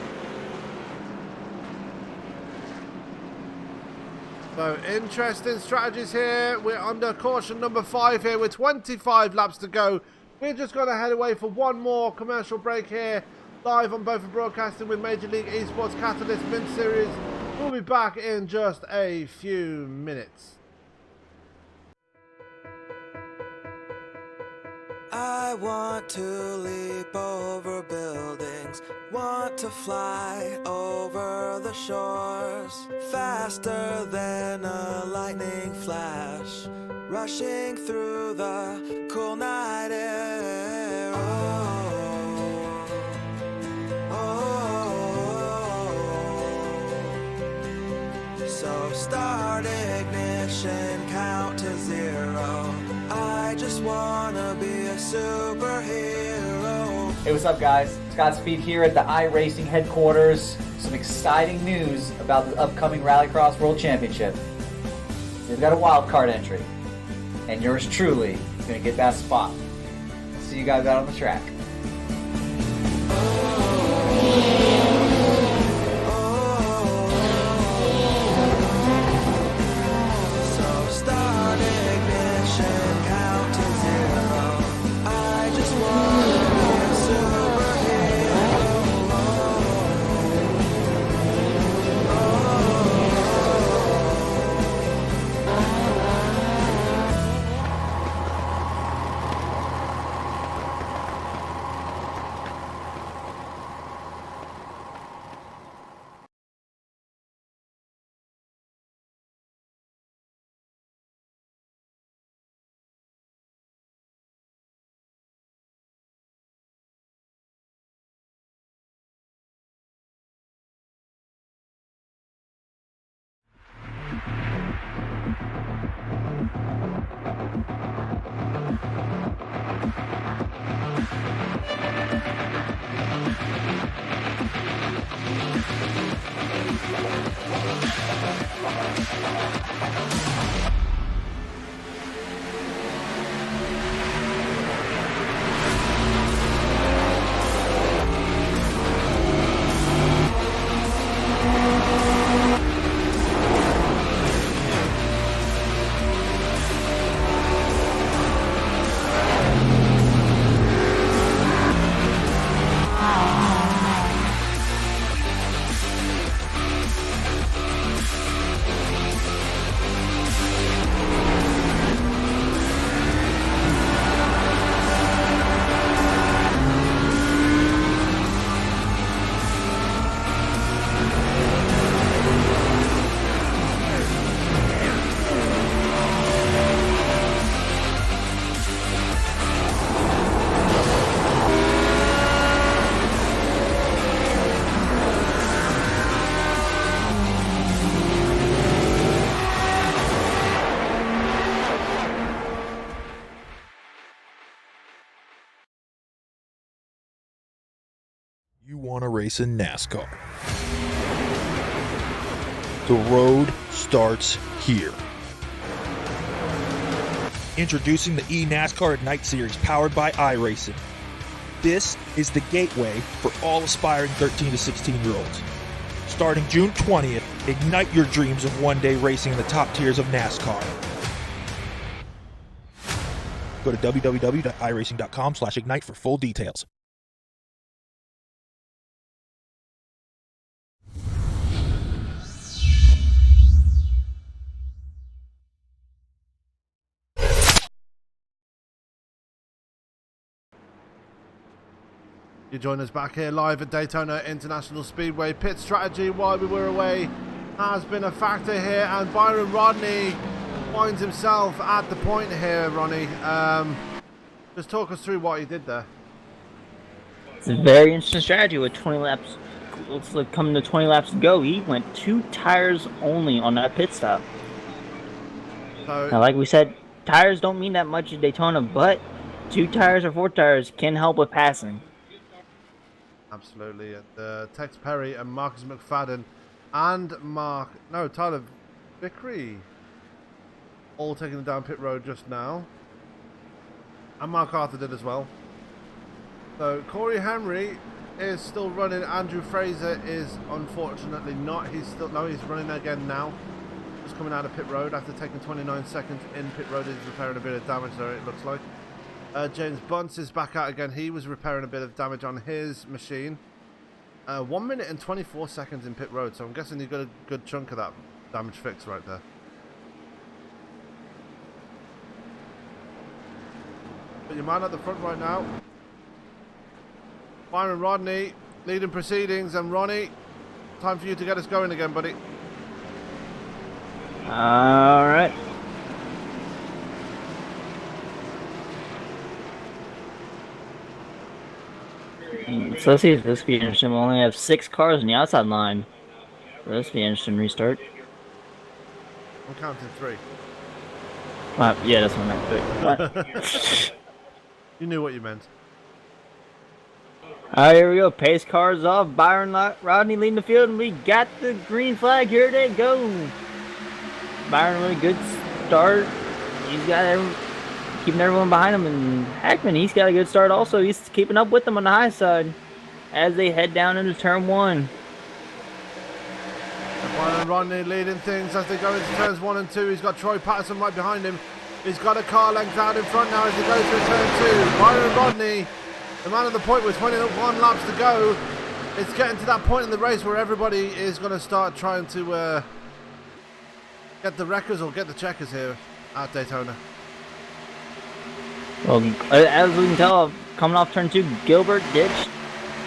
So, interesting strategies here. We're under caution number 5 here with 25 laps to go. We're just going to head away for one more commercial break here. Live on both for broadcasting with Major League Esports Catalyst Mint Series. We'll be back in just a few minutes. I want to leap over buildings, want to fly over the shores, faster than a lightning flash, rushing through the cool night air. So start ignition, count to 0. I just wanna be a superhero. Hey, what's up, guys? Scott Speed here at the iRacing headquarters. Some exciting news about the upcoming Rallycross World Championship. They've got a wild card entry, and yours truly is gonna get that spot. See you guys out on the track. So start ignition, count to 0. I just wanna be a You want to race in NASCAR. The road starts here. Introducing the eNASCAR at Night Series powered by iRacing. This is the gateway for all aspiring 13 to 16-year-olds. Starting June 20th, ignite your dreams of one day racing in the top tiers of NASCAR. Go to www.iracing.com/ignite for full details. You join us back here live at Daytona International Speedway. Pit strategy while we were away has been a factor here, and Byron Rodney finds himself at the point here. Ronnie, just talk us through what he did there. It's a very interesting strategy with 20 laps. Looks like coming to 20 laps to go. He went 2 tires only on that pit stop. So, Now, like we said, tires don't mean that much in Daytona, but 2 tires or 4 tires can help with passing. absolutely. And Tex Perry and Marcus McFadden and Tyler Vickery all taking it down pit road just now. And Mark Arthur did as well. So Corey Henry is still running. Andrew Fraser is unfortunately not. He's running again now. Just coming out of pit road after taking 29 seconds in pit road. He's repairing a bit of damage there, it looks like. James Bunce is back out again. He was repairing a bit of damage on his machine. 1 minute and 24 seconds in pit road, so I'm guessing he got a good chunk of that damage fixed right there. But your man at the front right now, Byron Rodney, leading proceedings, and Ronnie, time for you to get us going again, buddy. All right. So let's see if this be interesting. We'll only have 6 cars on the outside line. So this be an interesting restart. I'm counting 3. Yeah, that's what I meant. You knew what you meant. Alright, here we go. Pace cars off. Byron Rodney leading the field, and we got the green flag. Here they go. Byron, really good start. He's got keeping everyone behind him, and Hackman, he's got a good start also. He's keeping up with them on the high side as they head down into turn 1. Byron Rodney leading things as they go into turns 1 and 2. He's got Troy Patterson right behind him. He's got a car length out in front now as he goes through turn 2. Byron Rodney, the man at the point with 21 laps to go. It's getting to that point in the race where everybody is going to start trying to get the wreckers or get the checkers here at Daytona. Well, as we can tell, coming off turn 2, Gilbert ditched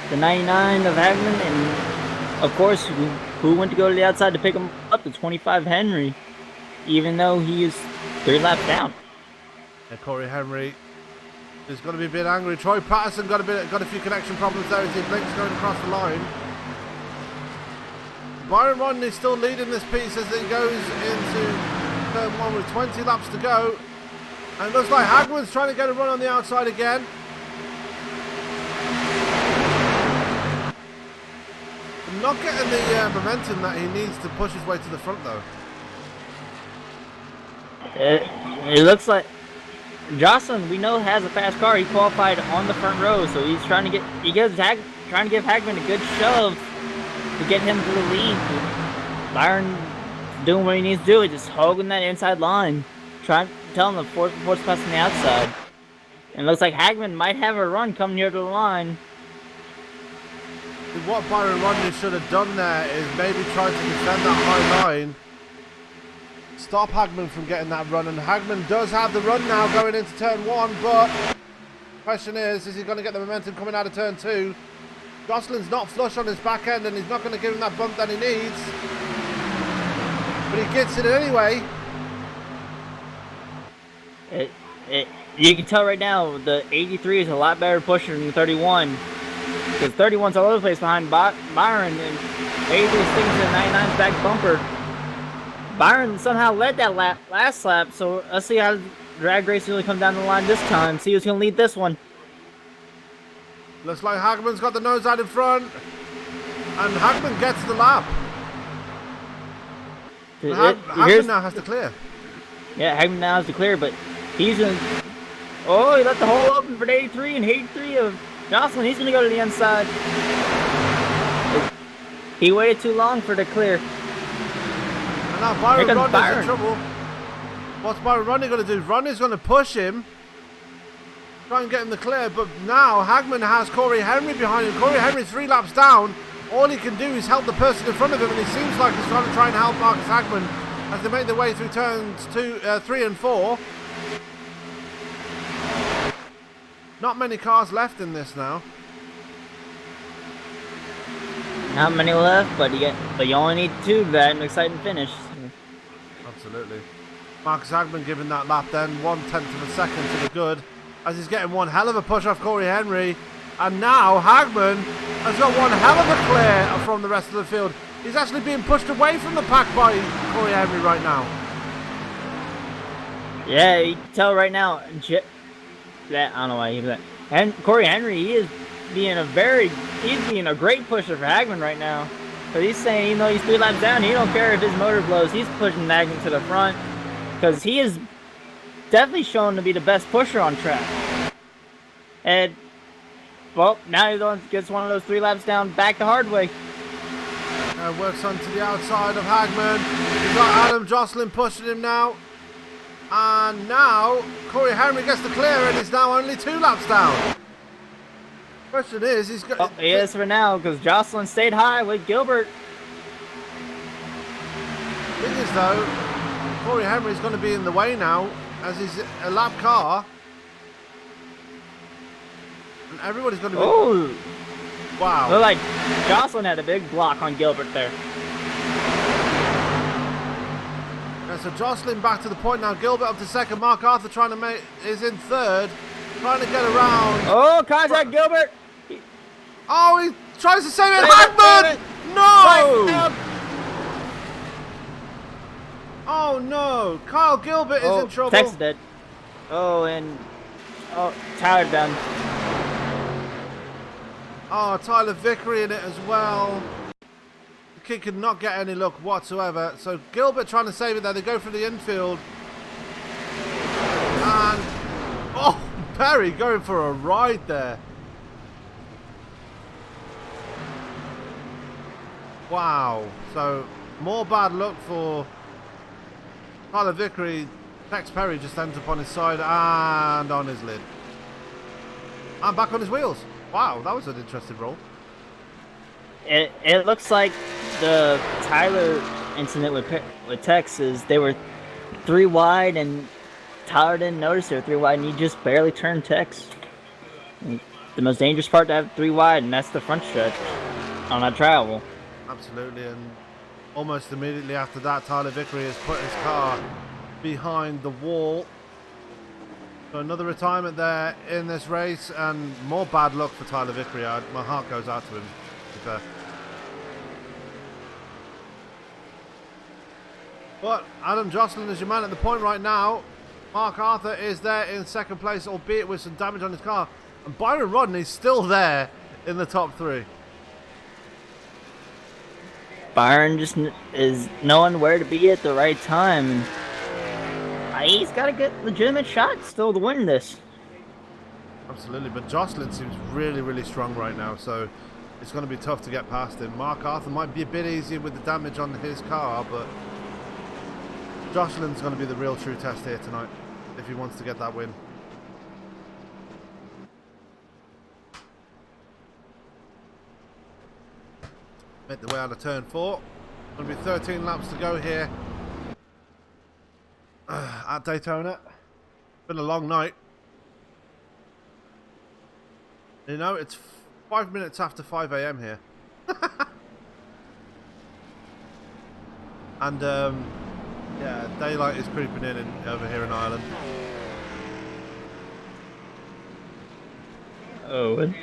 the 99 of Hagman, and of course, who went to go to the outside to pick him up, the 25 Henry, even though he is 3 laps down. Yeah, Corey Henry is going to be a bit angry. Troy Patterson got a few connection problems there as he blinks going across the line. Byron Rodney still leading this piece as he goes into turn 1 with 20 laps to go. And it looks like Hagman's trying to get a run on the outside again. Not getting the momentum that he needs to push his way to the front though. It looks like Jocelyn, we know, has a fast car. He qualified on the front row, so he's trying to give Hagman a good shove to get him to the lead. Byron doing what he needs to do, just holding that inside line, trying to tell him the fourth pass on the outside. And it looks like Hagman might have a run coming near to the line. What Byron Rodney should have done there is maybe try to defend that high line, stop Hagman from getting that run, and Hagman does have the run now going into turn 1, but the question is he going to get the momentum coming out of turn 2? Goslin's not flush on his back end, and he's not going to give him that bump that he needs, but he gets it anyway. You can tell right now the 83 is a lot better pusher than the 31. Because 31's all over the place behind Byron, and 83 sticking to the 99's back bumper. Byron somehow led that last lap, so let's see how the drag race really comes down the line this time. See who's going to lead this one. Looks like Hagman's got the nose out in front, and Hagman gets the lap. Hagman now has to clear. Yeah, Hagman now has to clear, but he's going to... Oh, he left the hole open for the 83, and 83 of Jocelyn, he's going to go to the inside. He waited too long for the clear. And now Byron Rodney's in trouble. What's Byron Rodney going to do? Rodney's going to push him try and get him the clear, but now Hagman has Corey Henry behind him. Corey Henry 3 laps down. All he can do is help the person in front of him, and he seems like he's trying to help Marcus Hagman as they make their way through turns 3 and 4. Not many cars left in this now. Not many left, but you only need 2 to that an exciting finish. Absolutely. Marcus Hagman giving that lap then, 1/10 of a second to the good, as he's getting one hell of a push off Corey Henry. And now Hagman has got one hell of a clear from the rest of the field. He's actually being pushed away from the pack by Corey Henry right now. Yeah, you can tell right now. I don't know why he was that. And Corey Henry, he's being a great pusher for Hagman right now. But he's saying, even though he's 3 laps down, he don't care if his motor blows. He's pushing Hagman to the front because he is definitely shown to be the best pusher on track. And well, now he gets one of those 3 laps down back the hard way. Works onto the outside of Hagman. He's got Adam Jocelyn pushing him now. And now Corey Henry gets the clear and he's now only 2 laps down. Question is, he's got... He is for now, because Jocelyn stayed high with Gilbert. Thing is though, Corey Henry's going to be in the way now as he's a lap car. And everybody's going to be... Oh! Wow. Looked like Jocelyn had a big block on Gilbert there. Yeah, so Jocelyn back to the point now. Gilbert up to second. Mark Arthur is in third. Trying to get around. Oh, contact Gilbert! Oh, he tries to save it. Hagman! No! Oh no! Kyle Gilbert is in trouble. Texas dead. Oh, Tyler done. Oh, Tyler Vickery in it as well. The kid could not get any luck whatsoever. So Gilbert trying to save it there. They go for the infield. And oh, Perry going for a ride there. Wow. So more bad luck for Tyler Vickery. Tex Perry just ends up on his side and on his lid. And back on his wheels. Wow, that was an interesting roll. It looks like the Tyler incident with Tex is they were 3 wide and Tyler didn't notice they were 3 wide and he just barely turned Tex. And the most dangerous part to have 3 wide, and that's the front stretch on that travel. Absolutely, and almost immediately after that, Tyler Vickery has put his car behind the wall. So another retirement there in this race, and more bad luck for Tyler Vickery. My heart goes out to him, to be fair. But Adam Jocelyn is your man at the point right now. Mark Arthur is there in second place, albeit with some damage on his car. And Byron Rodney's still there in the top 3. Byron just is knowing where to be at the right time. He's got a good, legitimate shot still to win this. Absolutely, but Jocelyn seems really, really strong right now, so it's going to be tough to get past him. Mark Arthur might be a bit easier with the damage on his car, but Jocelyn's going to be the real true test here tonight if he wants to get that win. Make the way out of turn 4. Going to be 13 laps to go here at Daytona. Been a long night. You know, it's 5 minutes after 5 AM here. And yeah, daylight is creeping in over here in Ireland. Oh,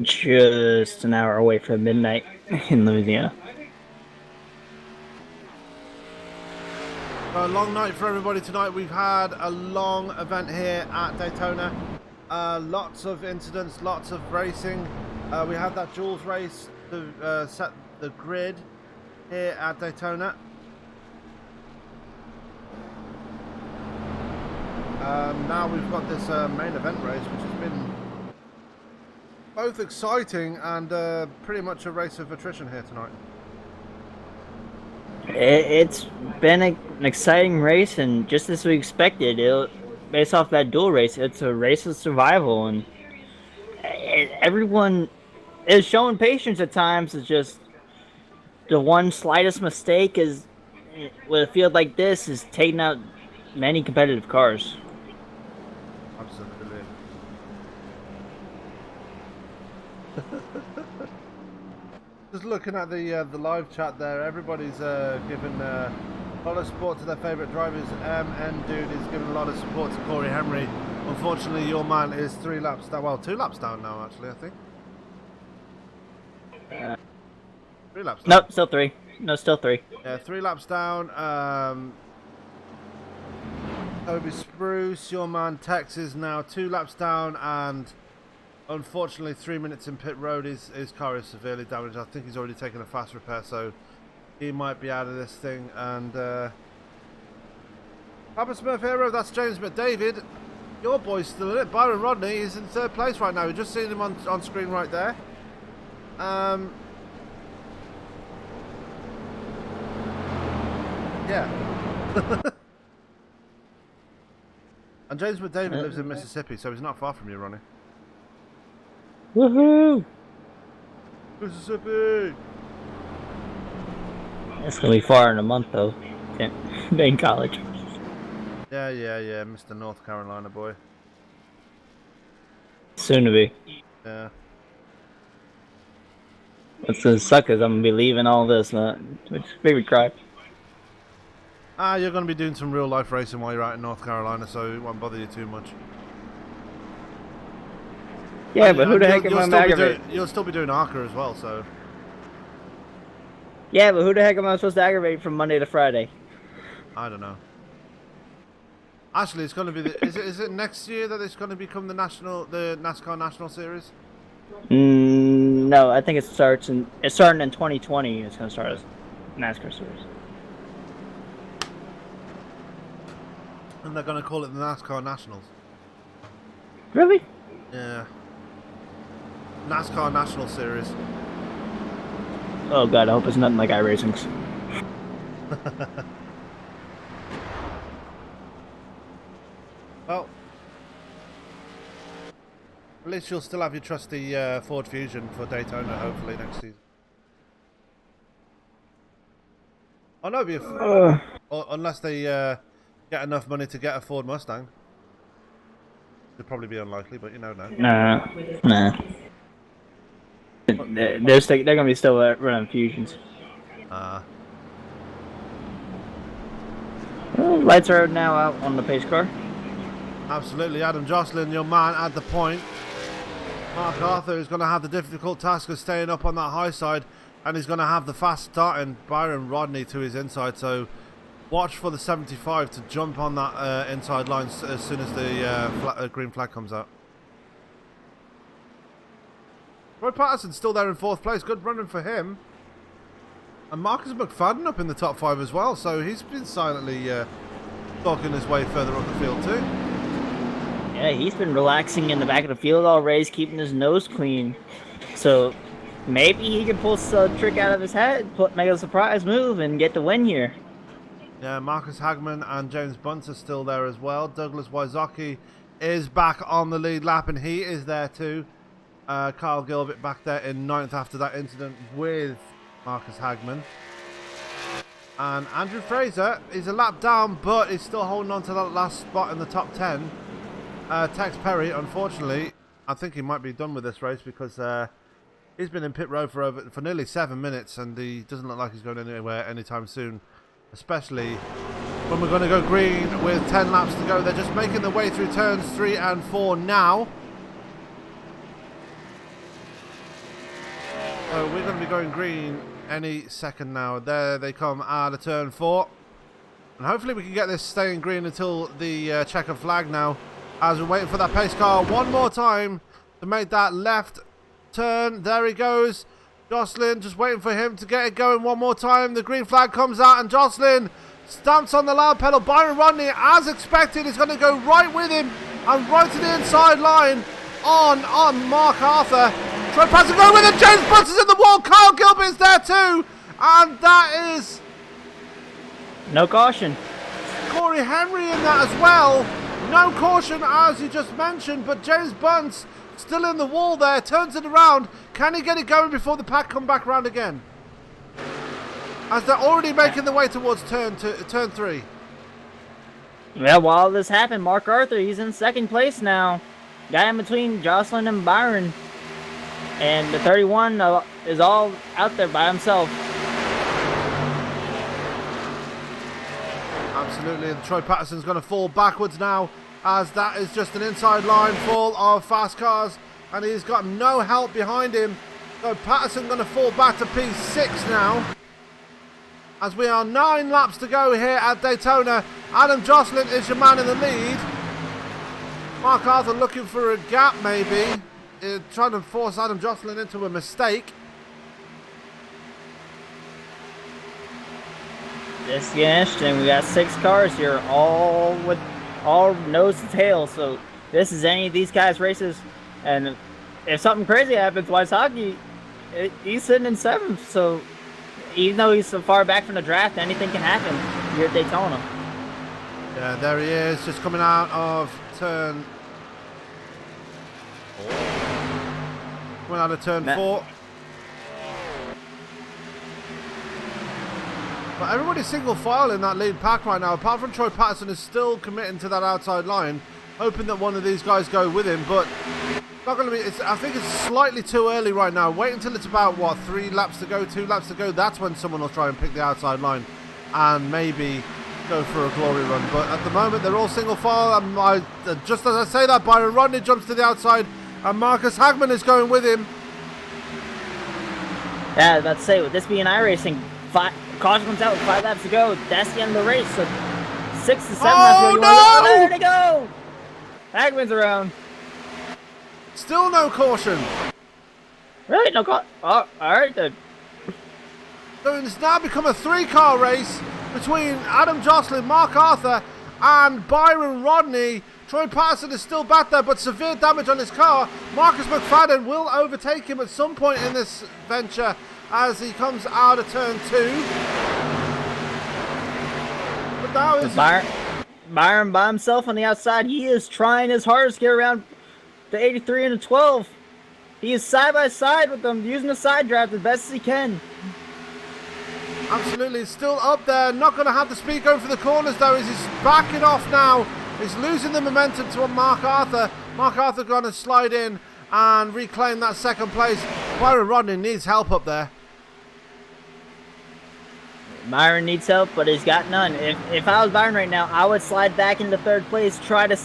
just an hour away from midnight in Louisiana. So a long night for everybody tonight. We've had a long event here at Daytona. Lots of incidents, lots of racing. We had that Jules race to set the grid here at Daytona. Now we've got this main event race, which has been both exciting and pretty much a race of attrition here tonight. It's been an exciting race, and just as we expected, based off that duel race, it's a race of survival, and everyone is showing patience at times. It's just the one slightest mistake is with a field like this is taking out many competitive cars. Absolutely. Just looking at the live chat there, everybody's giving a lot of support to their favourite drivers. And Dude is giving a lot of support to Corey Henry. Unfortunately, your man is 3 laps down. Well, 2 laps down now, actually, I think. 3 laps down. Nope, still 3. No, still 3. Yeah, 3 laps down. Toby Spruce, your man Tex is now 2 laps down, and unfortunately 3 minutes in pit road. His car is severely damaged. I think he's already taken a fast repair, so he might be out of this thing. And Papa Smurf Hero, that's James McDavid. Your boy's still in it. Byron Rodney is in 3rd place right now. We've just seen him on screen right there. Yeah. And James McDavid lives in Mississippi, so he's not far from you, Ronnie. Woohoo! Mississippi! It's gonna be far in a month though. In college. Yeah, Mr. North Carolina boy. Soon to be. Yeah. What's gonna suck is I'm gonna be leaving all this, which made me cry. You're going to be doing some real life racing while you're out in North Carolina, so it won't bother you too much. Yeah, but who the heck am I aggravating? You'll still be doing ARCA as well, so. Yeah, but who the heck am I supposed to aggravate from Monday to Friday? I don't know. Actually, it's going to be is it next year that it's going to become the NASCAR National Series? No, I think it's starting in 2020. It's going to start as NASCAR Series. And they're going to call it the NASCAR Nationals. Really? Yeah. NASCAR National Series. Oh god, I hope it's nothing like iRacing's. Well, at least you'll still have your trusty Ford Fusion for Daytona, hopefully, next season. Oh no, unless they get enough money to get a Ford Mustang. It'd probably be unlikely, but you know, no. Nah. They're gonna be still running Fusions. Lights are now out on the pace car. Absolutely, Adam Jocelyn, your man at the point. Mark Arthur is going to have the difficult task of staying up on that high side, and he's going to have the fast start and Byron Rodney to his inside, so watch for the 75 to jump on that inside line as soon as the green flag comes out. Roy Patterson's still there in 4th place, good running for him. And Marcus McFadden up in the top 5 as well, so he's been silently stalking his way further up the field too. Yeah, he's been relaxing in the back of the field all race, keeping his nose clean. So maybe he can pull a trick out of his head, make a surprise move, and get the win here. Yeah, Marcus Hagman and James Bunt are still there as well. Douglas Wysocki is back on the lead lap, and he is there too. Kyle Gilbert back there in 9th after that incident with Marcus Hagman. And Andrew Fraser is a lap down, but he's still holding on to that last spot in the top 10. Tex Perry, unfortunately, I think he might be done with this race because he's been in pit road for nearly 7 minutes, and he doesn't look like he's going anywhere anytime soon. Especially when we're going to go green with 10 laps to go. They're just making their way through turns 3 and 4 now. So we're going to be going green any second now. There they come out of turn 4. And hopefully we can get this staying green until the checker flag now. As we're waiting for that pace car one more time to make that left turn. There he goes. Jocelyn just waiting for him to get it going one more time. The green flag comes out and Jocelyn stamps on the loud pedal. Byron Rodney, as expected, is going to go right with him and right to the inside line on Mark Arthur. Troy Patterson going with him. James Bunt is in the wall. Kyle Gilbert is there too. And that is no caution. Corey Henry in that as well. No caution, as you just mentioned, but James Bunce still in the wall there, turns it around. Can he get it going before the pack come back around again? As they're already making their way towards turn 3. Yeah, while this happened, Mark Arthur, he's in second place now. Guy in between Jocelyn and Byron. And the 31 is all out there by himself. Absolutely, and Troy Patterson's going to fall backwards now, as that is just an inside line full of fast cars, and he's got no help behind him. So Patterson going to fall back to P6 now, as we are 9 laps to go here at Daytona. Adam Jocelyn is your man in the lead. Mark Arthur looking for a gap maybe, trying to force Adam Jocelyn into a mistake. This is getting interesting. We got 6 cars here, all nose to tail. So this is any of these guys' races, and if something crazy happens, Wysocki, he's sitting in 7th. So even though he's so far back from the draft, anything can happen here at Daytona. Yeah, there he is, just coming out of turn 4. Coming out of turn 4. But everybody's single file in that lead pack right now, apart from Troy Patterson is still committing to that outside line, hoping that one of these guys go with him, but not going to be. I think it's slightly too early right now. Wait until it's about, what, 3 laps to go, 2 laps to go. That's when someone will try and pick the outside line and maybe go for a glory run. But at the moment, they're all single file. And just as I say that, Byron Rodney jumps to the outside, and Marcus Hagman is going with him. Yeah, I was about to say, with this being iRacing, caution comes out with 5 laps to go. That's the end of the race. So 6 to 7 laps to go. No! There they go! Hagman's around. Still no caution. Really? No caution? Oh, alright then. So it's now become a 3-car race between Adam Jocelyn, Mark Arthur, and Byron Rodney. Troy Patterson is still back there, but severe damage on his car. Marcus McFadden will overtake him at some point in this venture as he comes out of turn 2. But now is Byron by himself on the outside. He is trying his hardest to get around the 83 and the 12. He is side by side with them, using the side draft as best as he can. absolutely still up there. Not going to have the speed going for the corners though, as he's backing off now. He's losing the momentum to Mark Arthur. Mark Arthur going to slide in and reclaim that second place. Byron Rodney needs help up there. Byron needs help, but he's got none. If I was Byron right now, I would slide back into 3rd place, try to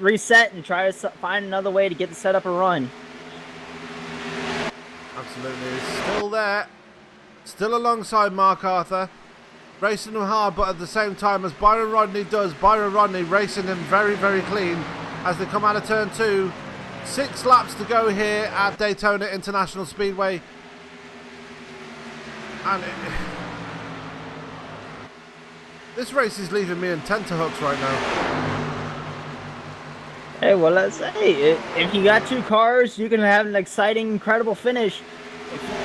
reset, and try to find another way to get the setup a run. Absolutely, he's still there. Still alongside Mark Arthur. Racing him hard, but at the same time as Byron Rodney does, Byron Rodney racing him very, very clean as they come out of turn 2. 6 laps to go here at Daytona International Speedway. And this race is leaving me in tenterhooks right now. Hey, well, let's say, if you got 2 cars, you can have an exciting, incredible finish.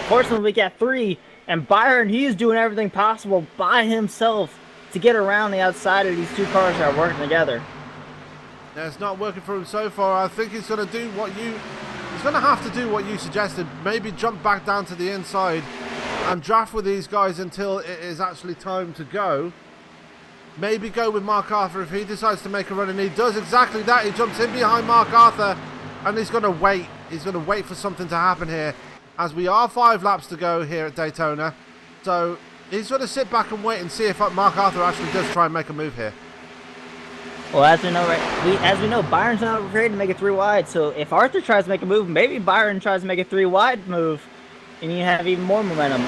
Fortunately, we got 3, and Byron, he's doing everything possible by himself to get around the outside of these 2 cars that are working together. Yeah, it's not working for him so far. I think he's going to do what he's going to have to do what you suggested. Maybe jump back down to the inside and draft with these guys until it is actually time to go. Maybe go with Mark Arthur if he decides to make a run, and he does exactly that. He jumps in behind Mark Arthur, and he's going to wait. He's going to wait for something to happen here, as we are 5 laps to go here at Daytona. So he's going to sit back and wait and see if Mark Arthur actually does try and make a move here. Well, as we know, Byron's not afraid to make a 3 wide. So if Arthur tries to make a move, maybe Byron tries to make a 3 wide move, and you have even more momentum.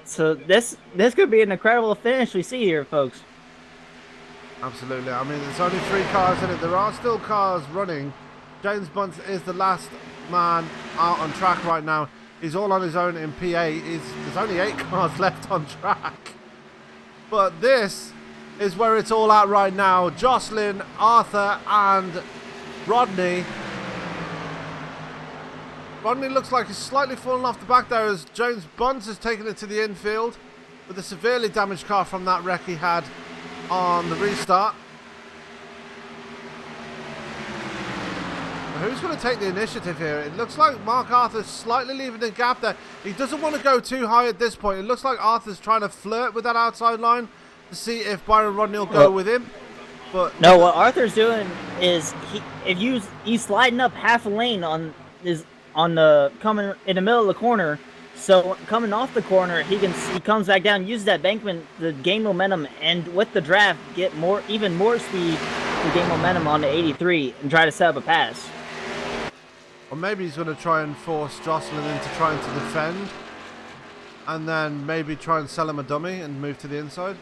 So this could be an incredible finish we see here, folks. Absolutely. I mean, there's only 3 cars in it. There are still cars running. James Bunce is the last man out on track right now. He's all on his own in P8. There's only 8 cars left on track. But this is where it's all at right now. Jocelyn, Arthur, and Rodney. Rodney looks like he's slightly fallen off the back there as James Bunce has taken it to the infield with a severely damaged car from that wreck he had on the restart. Who's going to take the initiative here? It looks like Mark Arthur's slightly leaving the gap there. He doesn't want to go too high at this point. It looks like Arthur's trying to flirt with that outside line to see if Byron Rodney will go with him. But no, what Arthur's doing is he's sliding up half a lane on the coming in the middle of the corner. So coming off the corner, he comes back down, uses that bankment to gain momentum, and with the draft get even more speed to gain momentum on the 83 and try to set up a pass. Or maybe he's going to try and force Jocelyn into trying to defend, and then maybe try and sell him a dummy and move to the inside.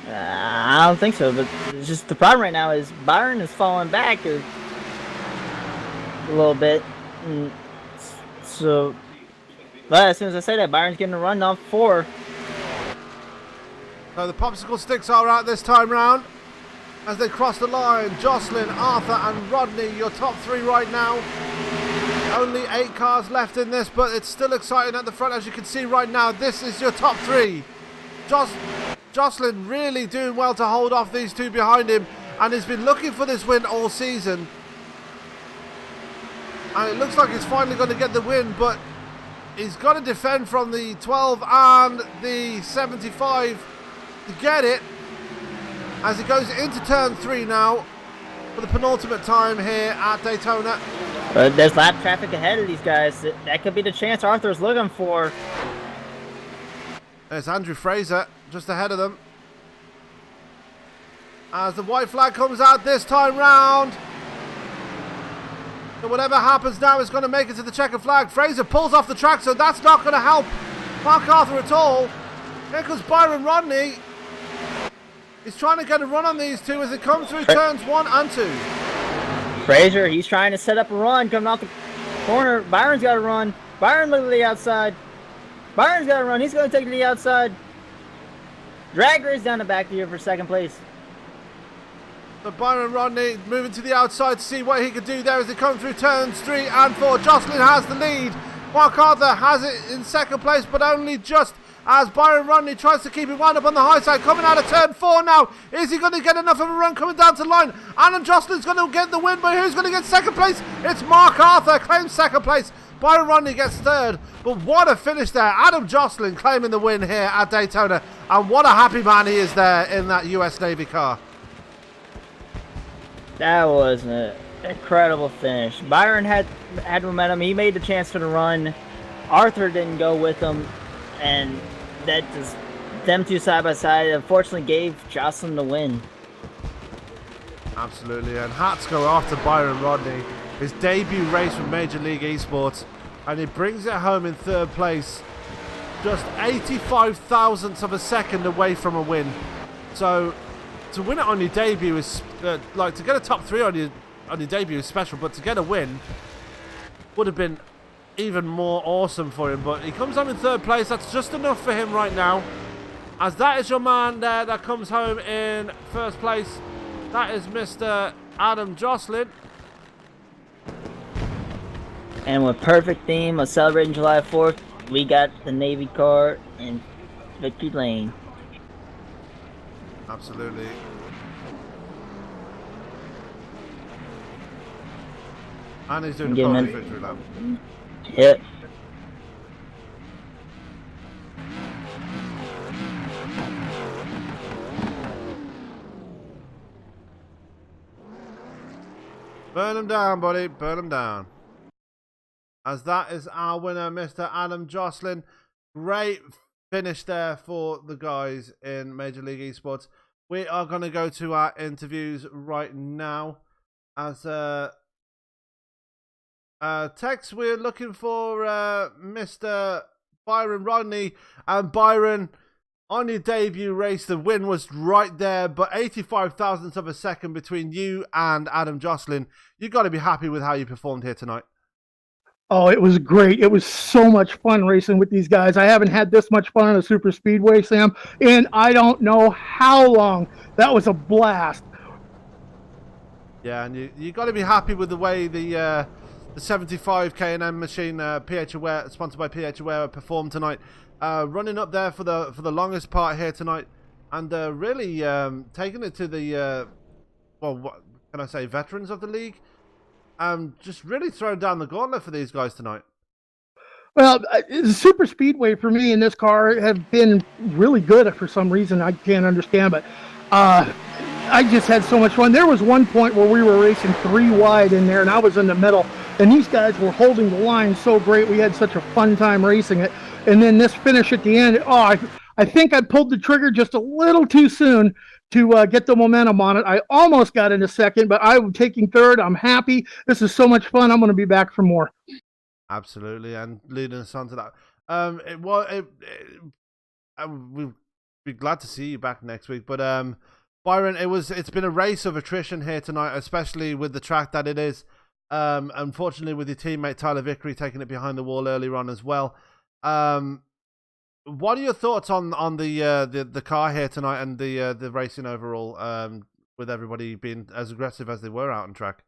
I don't think so, but it's just the problem right now is Byron is falling back a little bit. And so, but as soon as I say that, Byron's getting a run off 4. So the popsicle sticks are out this time round. As they cross the line, Jocelyn, Arthur and Rodney, your top 3 right now. Only 8 cars left in this, but it's still exciting at the front. As you can see right now, this is your top 3. Jocelyn really doing well to hold off these 2 behind him, and he's been looking for this win all season. And it looks like he's finally going to get the win, but he's got to defend from the 12 and the 75 to get it. As he goes into turn 3 now for the penultimate time here at Daytona. But there's lap traffic ahead of these guys. That could be the chance Arthur's looking for. There's Andrew Fraser just ahead of them. As the white flag comes out this time round. So whatever happens now is going to make it to the checkered flag. Fraser pulls off the track, so that's not going to help Mark Arthur at all. Here comes Byron Rodney. He's trying to get a run on these 2 as they come through turns 1 and 2. Fraser, he's trying to set up a run coming off the corner. Byron's got to run. Byron look to the outside. Byron's got to run. He's going to take it to the outside. Drag race down the back here for 2nd place. So Byron Rodney moving to the outside to see what he can do there as they come through turns 3 and 4. Jocelyn has the lead. Mark Arthur has it in 2nd place, but only just as Byron Rodney tries to keep it wound up on the high side. Coming out of turn 4 now. Is he going to get enough of a run coming down to the line? Adam Jocelyn's going to get the win, but who's going to get 2nd place? It's Mark Arthur claims 2nd place. Byron Rodney gets 3rd, but what a finish there. Adam Jocelyn claiming the win here at Daytona, and what a happy man he is there in that US Navy car. That was an incredible finish. Byron had momentum. He made the chance for the run. Arthur didn't go with him, and that just them 2 side by side unfortunately gave Jocelyn the win. Absolutely, and hats go off to Byron Rodney. His debut race with Major League Esports, and he brings it home in 3rd place, just 85 thousandths of a second away from a win. So to win it on your debut is like to get a top 3 on your debut is special, but to get a win would have been even more awesome for him. But he comes home in 3rd place. That's just enough for him right now, as that is your man there that comes home in 1st place. That is Mr. Adam Jocelyn. And with perfect theme of celebrating July 4th, we got the Navy car in victory lane. Absolutely. And he's doing the podium victory lap. Yep. Burn him down, buddy. Burn him down. As that is our winner, Mr. Adam Jocelyn. Great finish there for the guys in Major League Esports. We are going to go to our interviews right now. As Tex, we're looking for Mr. Byron Rodney. And Byron, on your debut race, the win was right there, but 85 thousandths of a second between you and Adam Jocelyn. You've got to be happy with how you performed here tonight. Oh, it was great. It was so much fun racing with these guys. I haven't had this much fun on a super speedway, Sam, and I don't know how long. That was a blast. Yeah, and you got to be happy with the way the 75 K&M machine, PH Aware, sponsored by PH Aware, performed tonight. Running up there for the longest part here tonight, and really taking it to the well, what can I say, veterans of the league. just really throwing down the gauntlet for these guys tonight. Well, the super speedway for me in this car have been really good for some reason I can't understand, but I just had so much fun. There was one point where we were racing 3 wide in there, and I was in the middle, and these guys were holding the line so great. We had such a fun time racing it. And then this finish at the end, I think I pulled the trigger just a little too soon to get the momentum on it. I almost got into second, but I'm taking third. I'm happy. This is so much fun. I'm going to be back for more. Absolutely, and leading us on to that. We'll be glad to see you back next week. But Byron, it's been a race of attrition here tonight, especially with the track that it is. Unfortunately, with your teammate Tyler Vickery taking it behind the wall earlier on as well. What are your thoughts on the car here tonight and the racing overall? With everybody being as aggressive as they were out on track.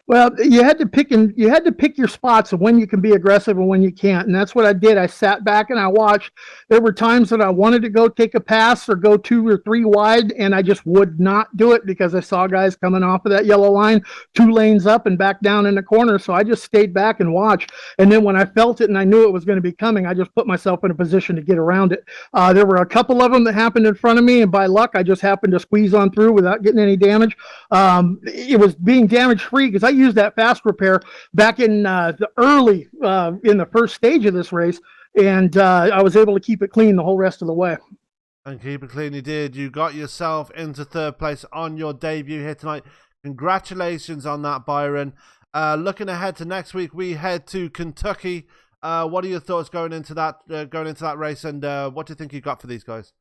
Well, you had to pick your spots of when you can be aggressive and when you can't, and that's what I did. I sat back and I watched. There were times that I wanted to go take a pass or go 2 or 3 wide, and I just would not do it because I saw guys coming off of that yellow line 2 lanes up and back down in the corner. So I just stayed back and watched. And then when I felt it and I knew it was going to be coming, I just put myself in a position to get around it. There were a couple of them that happened in front of me, and by luck, I just happened to squeeze on through without getting any damage. It was being damage free because I used that fast repair back in the early in the first stage of this race, and I was able to keep it clean the whole rest of the way. And keep it clean you did. You got yourself into third place on your debut here tonight. Congratulations on that, Byron. Looking ahead to next week, we head to Kentucky. What are your thoughts going into that race, and what do you think you got for these guys?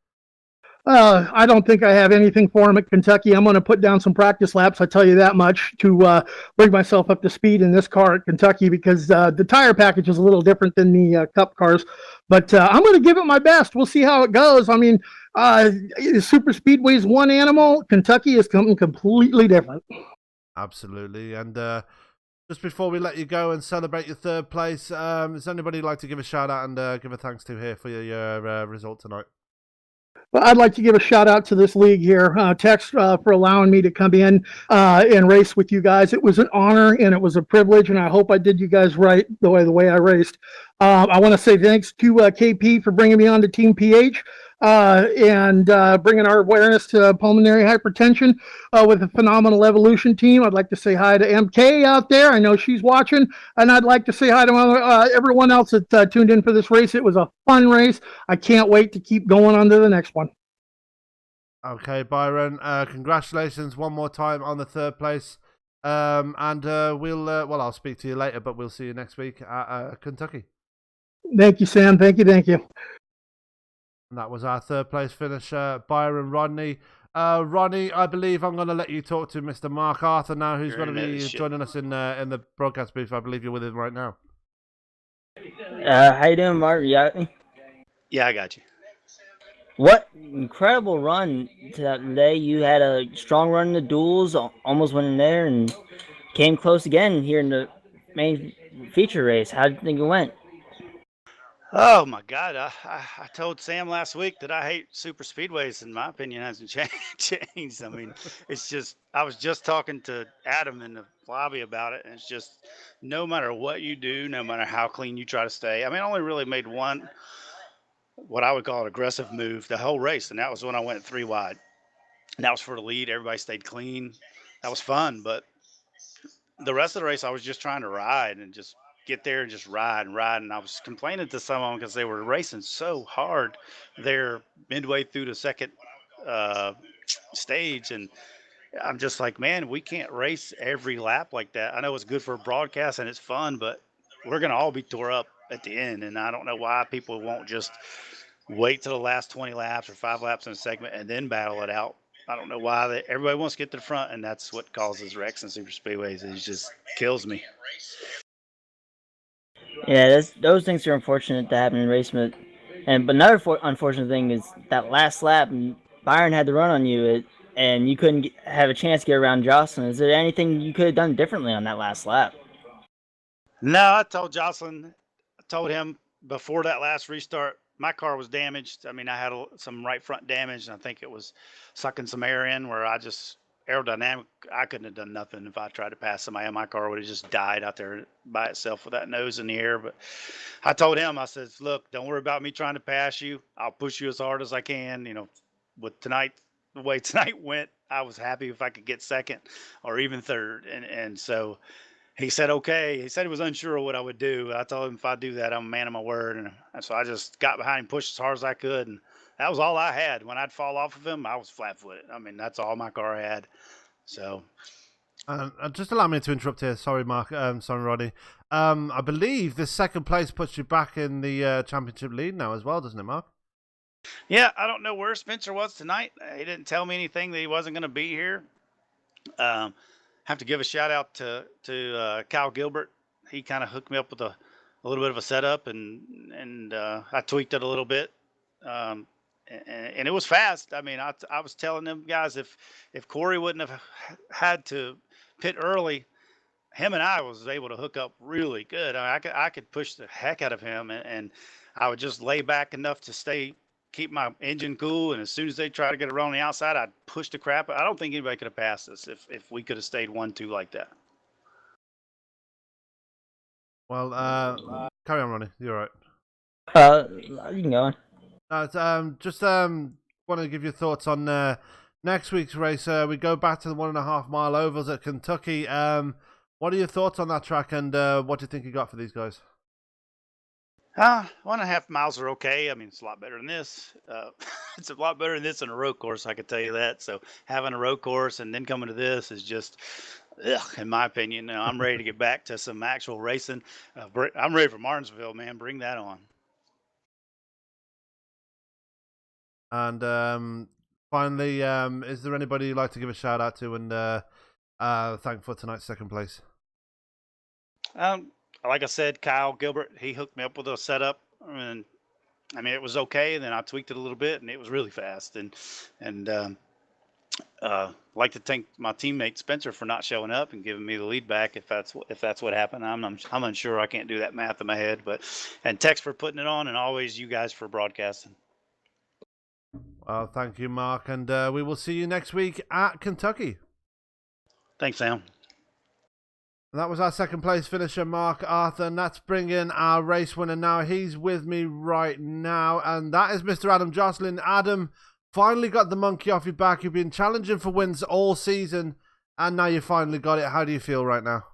I don't think I have anything for him at Kentucky. I'm going to put down some practice laps, I tell you that much, to bring myself up to speed in this car at Kentucky because the tire package is a little different than the Cup cars. But I'm going to give it my best. We'll see how it goes. I mean, Super Speedway is one animal. Kentucky is something completely different. Absolutely. And just before we let you go and celebrate your third place, is anybody you'd like to give a shout out and give a thanks to here for your result tonight? Well, I'd like to give a shout out to this league here, Tex, for allowing me to come in and race with you guys. It was an honor and it was a privilege, and I hope I did you guys right the way I raced. I want to say thanks to KP for bringing me on to Team PH and bringing our awareness to pulmonary hypertension with a phenomenal evolution team. I'd like to say hi to MK out there. I know she's watching, and I'd like to say hi to everyone else that tuned in for this race. It was a fun race. I can't wait to keep going on to the next one. Okay, Byron, congratulations one more time on the third place. And I'll speak to you later, but we'll see you next week at Kentucky. Thank you, Sam. Thank you. And that was our third place finisher, Byron Rodney. Ronnie, I believe I'm going to let you talk to Mr. Mark Arthur now, who's going to be joining us in the broadcast booth. I believe you're with him right now. How you doing, Mark? Yeah, I got you. What incredible run today. You had a strong run in the duels, almost went in there, and came close again here in the main feature race. How did you think it went? Oh my God! I told Sam last week that I hate super speedways, and my opinion hasn't changed. I mean, it's just I was just talking to Adam in the lobby about it, and it's just no matter what you do, no matter how clean you try to stay. I mean, I only really made one, what I would call an aggressive move the whole race, and that was when I went 3 wide. And that was for the lead. Everybody stayed clean. That was fun, but the rest of the race, I was just trying to ride and just get there and just ride and ride. And I was complaining to some of them because they were racing so hard there midway through the second stage. And I'm just like, man, we can't race every lap like that. I know it's good for a broadcast and it's fun, but we're going to all be tore up at the end. And I don't know why people won't just wait till the last 20 laps or 5 laps in a segment and then battle it out. I don't know why everybody wants to get to the front, and that's what causes wrecks in super speedways. It just kills me. Yeah, those things are unfortunate to happen in race, but another unfortunate thing is that last lap, and Byron had to run on you, and you couldn't have a chance to get around Jocelyn. Is there anything you could have done differently on that last lap? No, I told Jocelyn, I told him before that last restart, my car was damaged. I mean, I had some right front damage, and I think it was sucking some air in where aerodynamic. I couldn't have done nothing if I tried to pass somebody. My car would have just died out there by itself with that nose in the air. But I told him, I says, look, don't worry about me trying to pass you. I'll push you as hard as I can. With tonight, the way tonight went, I was happy if I could get second or even third. And so he said, okay. He said he was unsure of what I would do. I told him if I do that, I'm a man of my word. And so I just got behind him, pushed as hard as I could. And that was all I had. When I'd fall off of him, I was flat footed. I mean, that's all my car had. So. Just allow me to interrupt here. Sorry, Mark. Sorry, Roddy. I believe this second place puts you back in the championship lead now as well, doesn't it, Mark? Yeah, I don't know where Spencer was tonight. He didn't tell me anything that he wasn't going to be here. Have to give a shout out to Kyle Gilbert. He kind of hooked me up with a little bit of a setup, and I tweaked it a little bit, and it was fast. I mean, I was telling them guys if Corey wouldn't have had to pit early, him and I was able to hook up really good. I could push the heck out of him, and I would just lay back enough to keep my engine cool. And as soon as they try to get around the outside, I'd push the crap. I don't think anybody could have passed us if we could have stayed 1-2 like that. Well, carry on, Ronnie. You're all You can go on. Just want to give you thoughts on next week's race. We go back to the 1.5 mile ovals at Kentucky. What are your thoughts on that track, and what do you think you got for these guys? 1.5 miles are okay. I mean, it's a lot better than this. It's a lot better than this in a road course, I can tell you that. So having a road course and then coming to this is just, in my opinion. I'm ready to get back to some actual racing. I'm ready for Martinsville, man. Bring that on. And finally, is there anybody you'd like to give a shout out to and thank for tonight's second place? Like I said, Kyle Gilbert, he hooked me up with a setup, and I mean it was okay. And then I tweaked it a little bit, and it was really fast. And like to thank my teammate Spencer for not showing up and giving me the lead back. If that's what happened, I'm unsure. I can't do that math in my head, and Tex for putting it on, and always you guys for broadcasting. Well, thank you, Mark, and we will see you next week at Kentucky. Thanks, Sam. And that was our second place finisher, Mark Arthur, and that's bringing our race winner now. He's with me right now, and that is Mr. Adam Jocelyn. Adam, finally got the monkey off your back. You've been challenging for wins all season, and now you finally got it. How do you feel right now?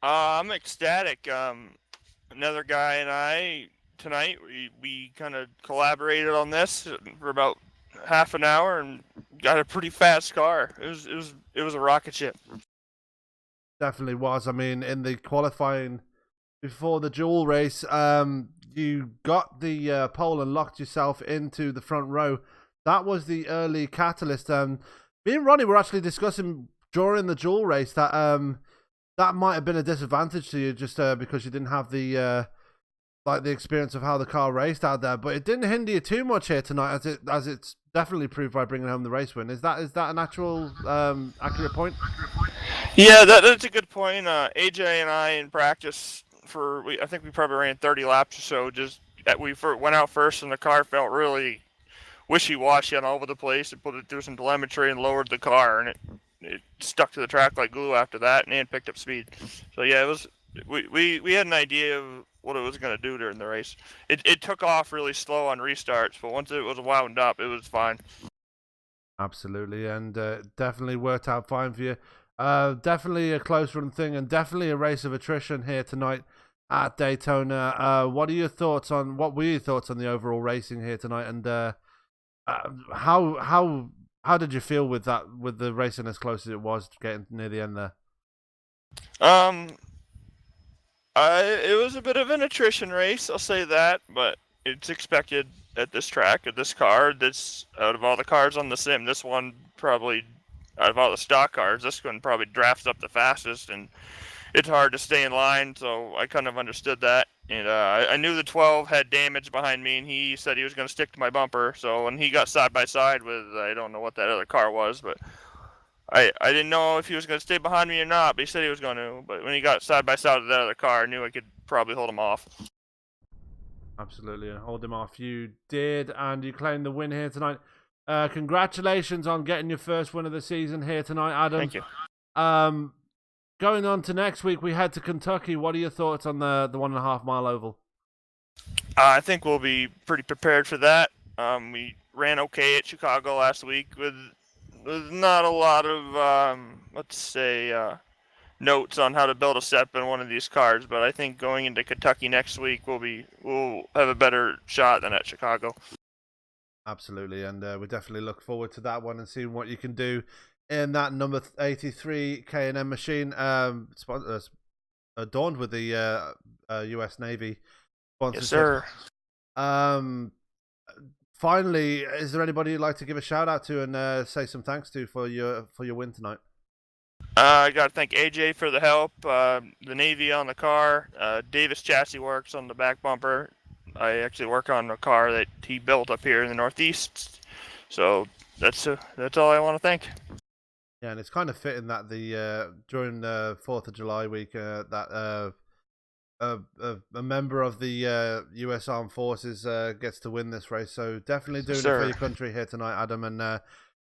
I'm ecstatic. Another guy and I, tonight, we kind of collaborated on this for about half an hour and got a pretty fast car. It was a rocket ship. Definitely was. I mean, in the qualifying before the dual race, you got the pole and locked yourself into the front row. That was the early catalyst. Me and Ronnie were actually discussing during the dual race that that might have been a disadvantage to you just because you didn't have the the experience of how the car raced out there. But it didn't hinder you too much here tonight, as it's definitely proved by bringing home the race win. Is that an actual accurate point? Yeah, that's a good point. AJ and I in practice I think we probably ran 30 laps or so. Just we went out first, and the car felt really wishy-washy and all over the place. And put it through some telemetry and lowered the car, and it stuck to the track like glue after that, and picked up speed. So yeah, it was. We had an idea of what it was going to do during the race. It took off really slow on restarts, but once it was wound up, it was fine. Absolutely, and definitely worked out fine for you. Definitely a close run thing, and definitely a race of attrition here tonight at Daytona. What were your thoughts on the overall racing here tonight, and how did you feel with the racing as close as it was getting near the end there? It was a bit of an attrition race, I'll say that, but it's expected at this track, at this car. Out of all the cars on the sim, this one probably, out of all the stock cars, this one probably drafts up the fastest, and it's hard to stay in line, so I kind of understood that. And I knew the 12 had damage behind me, and he said he was going to stick to my bumper, so when he got side by side with, I don't know what that other car was, but I didn't know if he was going to stay behind me or not, but he said he was going to. But when he got side by side with that other car, I knew I could probably hold him off. Absolutely, and hold him off. You did, and you claimed the win here tonight. Congratulations on getting your first win of the season here tonight, Adam. Thank you. Going on to next week, we head to Kentucky. What are your thoughts on the 1.5 mile oval? I think we'll be pretty prepared for that. We ran okay at Chicago last week with not a lot of notes on how to build a step in one of these cars, but I think going into Kentucky next week we'll have a better shot than at Chicago. Absolutely, and we definitely look forward to that one and seeing what you can do in that number 83 K&M machine, adorned with the U.S. Navy sponsorship. Yes, sir. Finally, is there anybody you'd like to give a shout out to and say some thanks to for your win tonight? I got to thank AJ for the help, the Navy on the car, Davis Chassis Works on the back bumper. I actually work on a car that he built up here in the Northeast. So that's all I want to thank. Yeah, and it's kind of fitting that the during the 4th of July week that a member of the U.S. Armed Forces gets to win this race. So definitely doing it for your country here tonight, Adam. And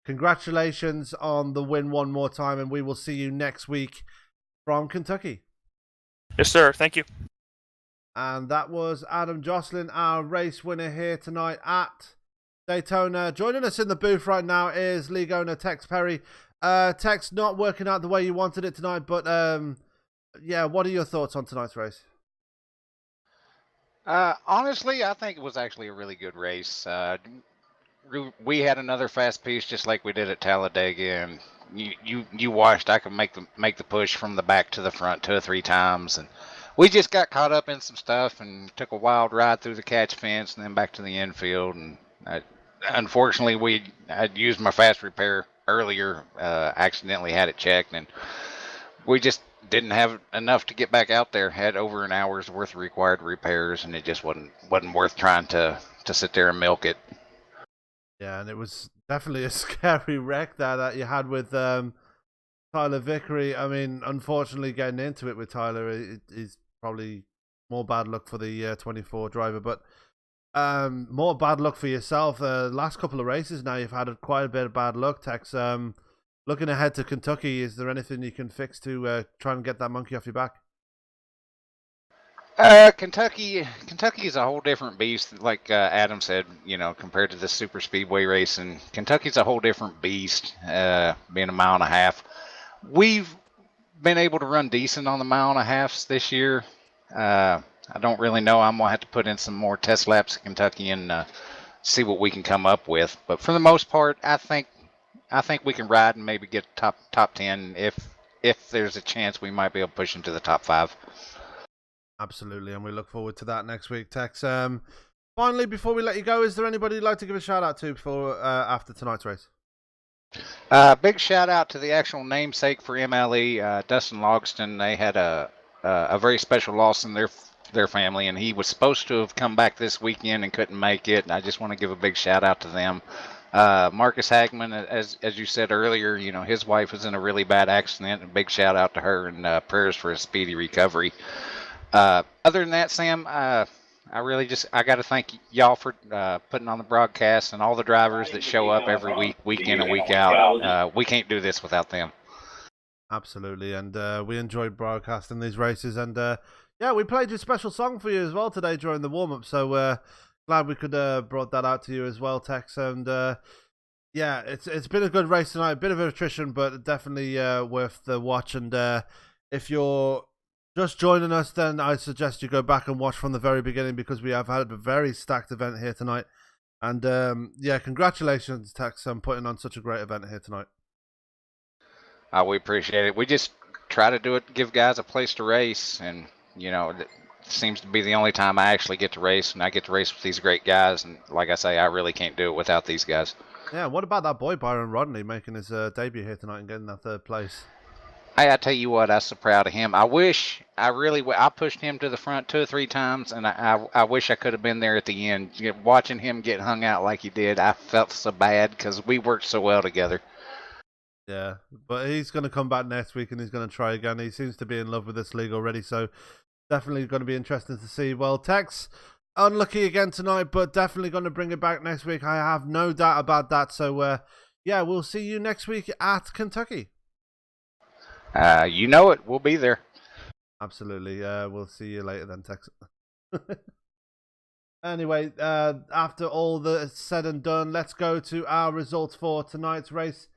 congratulations on the win one more time. And we will see you next week from Kentucky. Yes, sir. Thank you. And that was Adam Jocelyn, our race winner here tonight at Daytona. Joining us in the booth right now is league owner Tex Perry. Tex, not working out the way you wanted it tonight, but yeah, what are your thoughts on tonight's race? Honestly, I think it was actually a really good race. We had another fast piece just like we did at Talladega, and you watched. I could make the push from the back to the front 2 or 3 times, and we just got caught up in some stuff and took a wild ride through the catch fence and then back to the infield. And unfortunately, I'd used my fast repair earlier, accidentally had it checked, and we just didn't have enough to get back out there. Had over an hour's worth of required repairs, and it just wasn't worth trying to sit there and milk it. Yeah, and it was definitely a scary wreck that you had with Tyler Vickery. I mean, unfortunately, getting into it with Tyler is probably more bad luck for the 24 driver, but more bad luck for yourself. Last couple of races now, you've had quite a bit of bad luck, Tex. Looking ahead to Kentucky, is there anything you can fix to try and get that monkey off your back? Kentucky is a whole different beast. Like Adam said, compared to the super speedway racing, Kentucky's a whole different beast. Being a mile and a half, we've been able to run decent on the mile and a halves this year. I don't really know. I'm gonna have to put in some more test laps at Kentucky and see what we can come up with. But for the most part, I think we can ride and maybe get top 10. If there's a chance, we might be able to push into the top 5. Absolutely, and we look forward to that next week, Tex. Finally, before we let you go, is there anybody you'd like to give a shout out to before after tonight's race? Big shout out to the actual namesake for MLE, Dustin Logston. They had a very special loss in their family, and he was supposed to have come back this weekend and couldn't make it. I just want to give a big shout out to them. Marcus Hagman, as you said earlier, his wife was in a really bad accident. A big shout out to her, and prayers for a speedy recovery. Other than that, Sam, I got to thank y'all for putting on the broadcast and all the drivers that show up every week in and week out. We can't do this without them. Absolutely, and we enjoyed broadcasting these races, and yeah, we played your special song for you as well today during the warm-up, so glad we could brought that out to you as well, Tex. And yeah, it's been a good race tonight, a bit of an attrition, but definitely worth the watch. And if you're just joining us, then I suggest you go back and watch from the very beginning, because we have had a very stacked event here tonight. And yeah, congratulations, Tex, on putting on such a great event here tonight. We appreciate it. We just try to do it, give guys a place to race, and it seems to be the only time I actually get to race, and I get to race with these great guys. And like I say, I really can't do it without these guys. Yeah, what about that boy Byron Rodney making his debut here tonight and getting that 3rd place? Hey, I tell you what, I'm so proud of him. I pushed him to the front 2 or 3 times, and I wish I could have been there at the end. Watching him get hung out like he did, I felt so bad because we worked so well together. Yeah, but he's going to come back next week and he's going to try again. He seems to be in love with this league already, so definitely going to be interesting to see. Well, Tex, Unlucky again tonight, but definitely going to bring it back next week. I have no doubt about that. So, yeah, we'll see you next week at Kentucky. You know it. We'll be there. Absolutely. We'll see you later then, Texas. Anyway, after all the said and done, let's go to our results for tonight's race.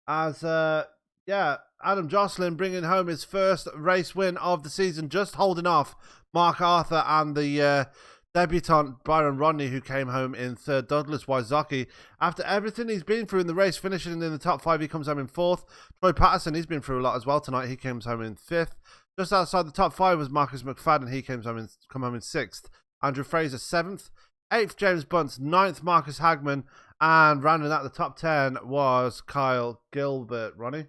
As, Adam Jocelyn bringing home his first race win of the season, just holding off Mark Arthur and the debutant Byron Rodney, who came home in third. Douglas Wysocki, after everything he's been through in the race, finishing in the top 5, he comes home in 4th. Troy Patterson, he's been through a lot as well tonight. He comes home in 5th. Just outside the top 5 was Marcus McFadden. He come home in 6th. Andrew Fraser 7th. 8th, James Bunce. 9th, Marcus Hagman. And rounding out the top 10 was Kyle Gilbert. Ronnie?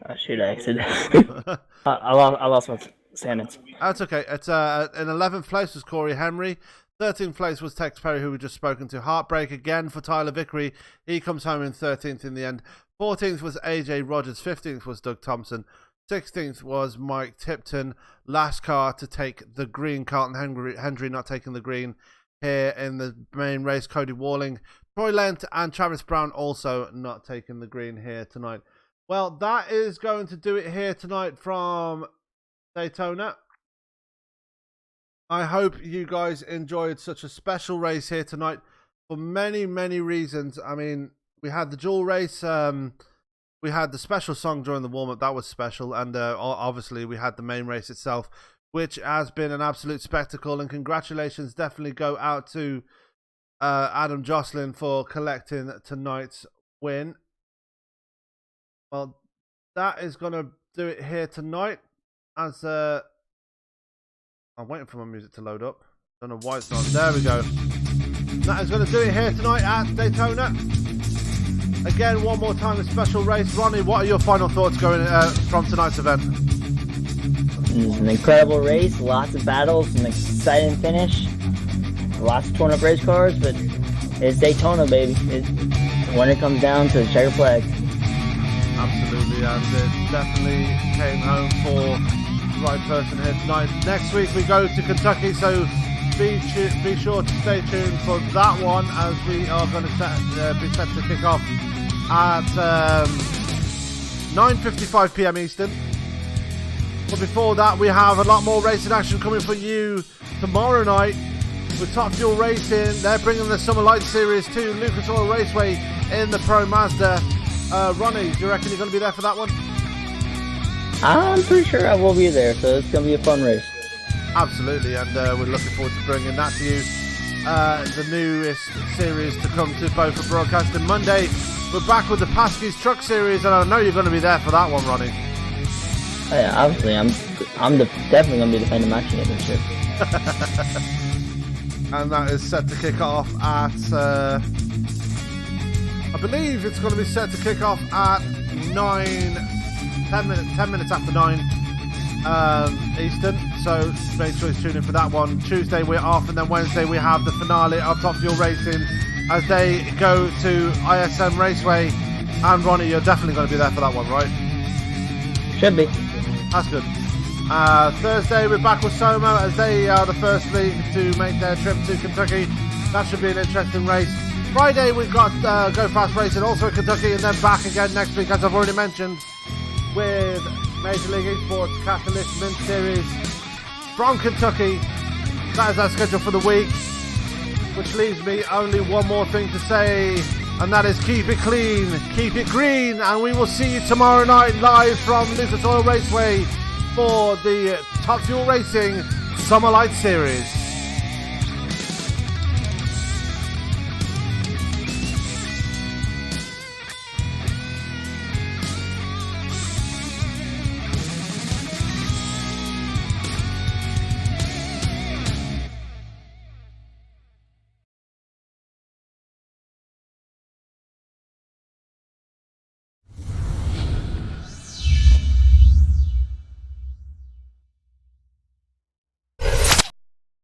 Oh, shoot, I accidentally. I lost my standings. That's okay. It's in 11th place was Corey Henry. 13th place was Tex Perry, who we just spoken to. Heartbreak again for Tyler Vickery. He comes home in 13th in the end. 14th was AJ Rogers. 15th was Doug Thompson. 16th was Mike Tipton. Last car to take the green. Carlton Hendry not taking the green here in the main race. Cody Walling, Troy Lent, and Travis Brown also not taking the green here tonight. Well, that is going to do it here tonight from Daytona. I hope you guys enjoyed such a special race here tonight for many, many reasons. I mean, we had the dual race. We had the special song during the warm-up. That was special. And obviously, we had the main race itself, which has been an absolute spectacle. And congratulations definitely go out to Adam Jocelyn for collecting tonight's win. Well, that is going to do it here tonight. As I'm waiting for my music to load up. Don't know why it's not. There we go. That is going to do it here tonight at Daytona. Again, one more time, a special race. Ronnie, what are your final thoughts going from tonight's event? It was an incredible race, lots of battles, an exciting finish, lots of torn up race cars, but it's Daytona, baby. When it comes down to the checker flag. Absolutely, and it definitely came home for the right person here tonight. Next week we go to Kentucky, so be sure to stay tuned for that one, as we are going to be set to kick off at 9:55 p.m. Eastern. But before that, we have a lot more racing action coming for you tomorrow night with Top Fuel Racing. They're bringing the Summer Light Series to Lucas Oil Raceway in the Pro Mazda. Ronnie, do you reckon you're going to be there for that one? I'm pretty sure I will be there, so it's going to be a fun race. Absolutely, and we're looking forward to bringing that to you. The newest series to come to both for broadcasting Monday. We're back with the Paskey's Truck Series, and I know you're going to be there for that one, Ronnie. Oh, yeah, obviously, I'm definitely going to be defending my championship. And that is set to kick off at... I believe it's going to be set to kick off at 10 minutes after 9 Eastern, so make sure you tune in for that one. Tuesday we're off, and then Wednesday we have the finale of Top Fuel Racing as they go to ISM Raceway. And Ronnie, you're definitely going to be there for that one, right? Should be. That's good. Thursday we're back with Soma as they are the first league to make their trip to Kentucky. That should be an interesting race. Friday we've got Go Fast Racing also in Kentucky, and then back again next week, as I've already mentioned, with Major League eSports Catalyst Mint Series from Kentucky. That is our schedule for the week, which leaves me only one more thing to say, and that is keep it clean, keep it green, and we will see you tomorrow night live from Lucas Oil Raceway for the Top Fuel Racing Summer Light Series.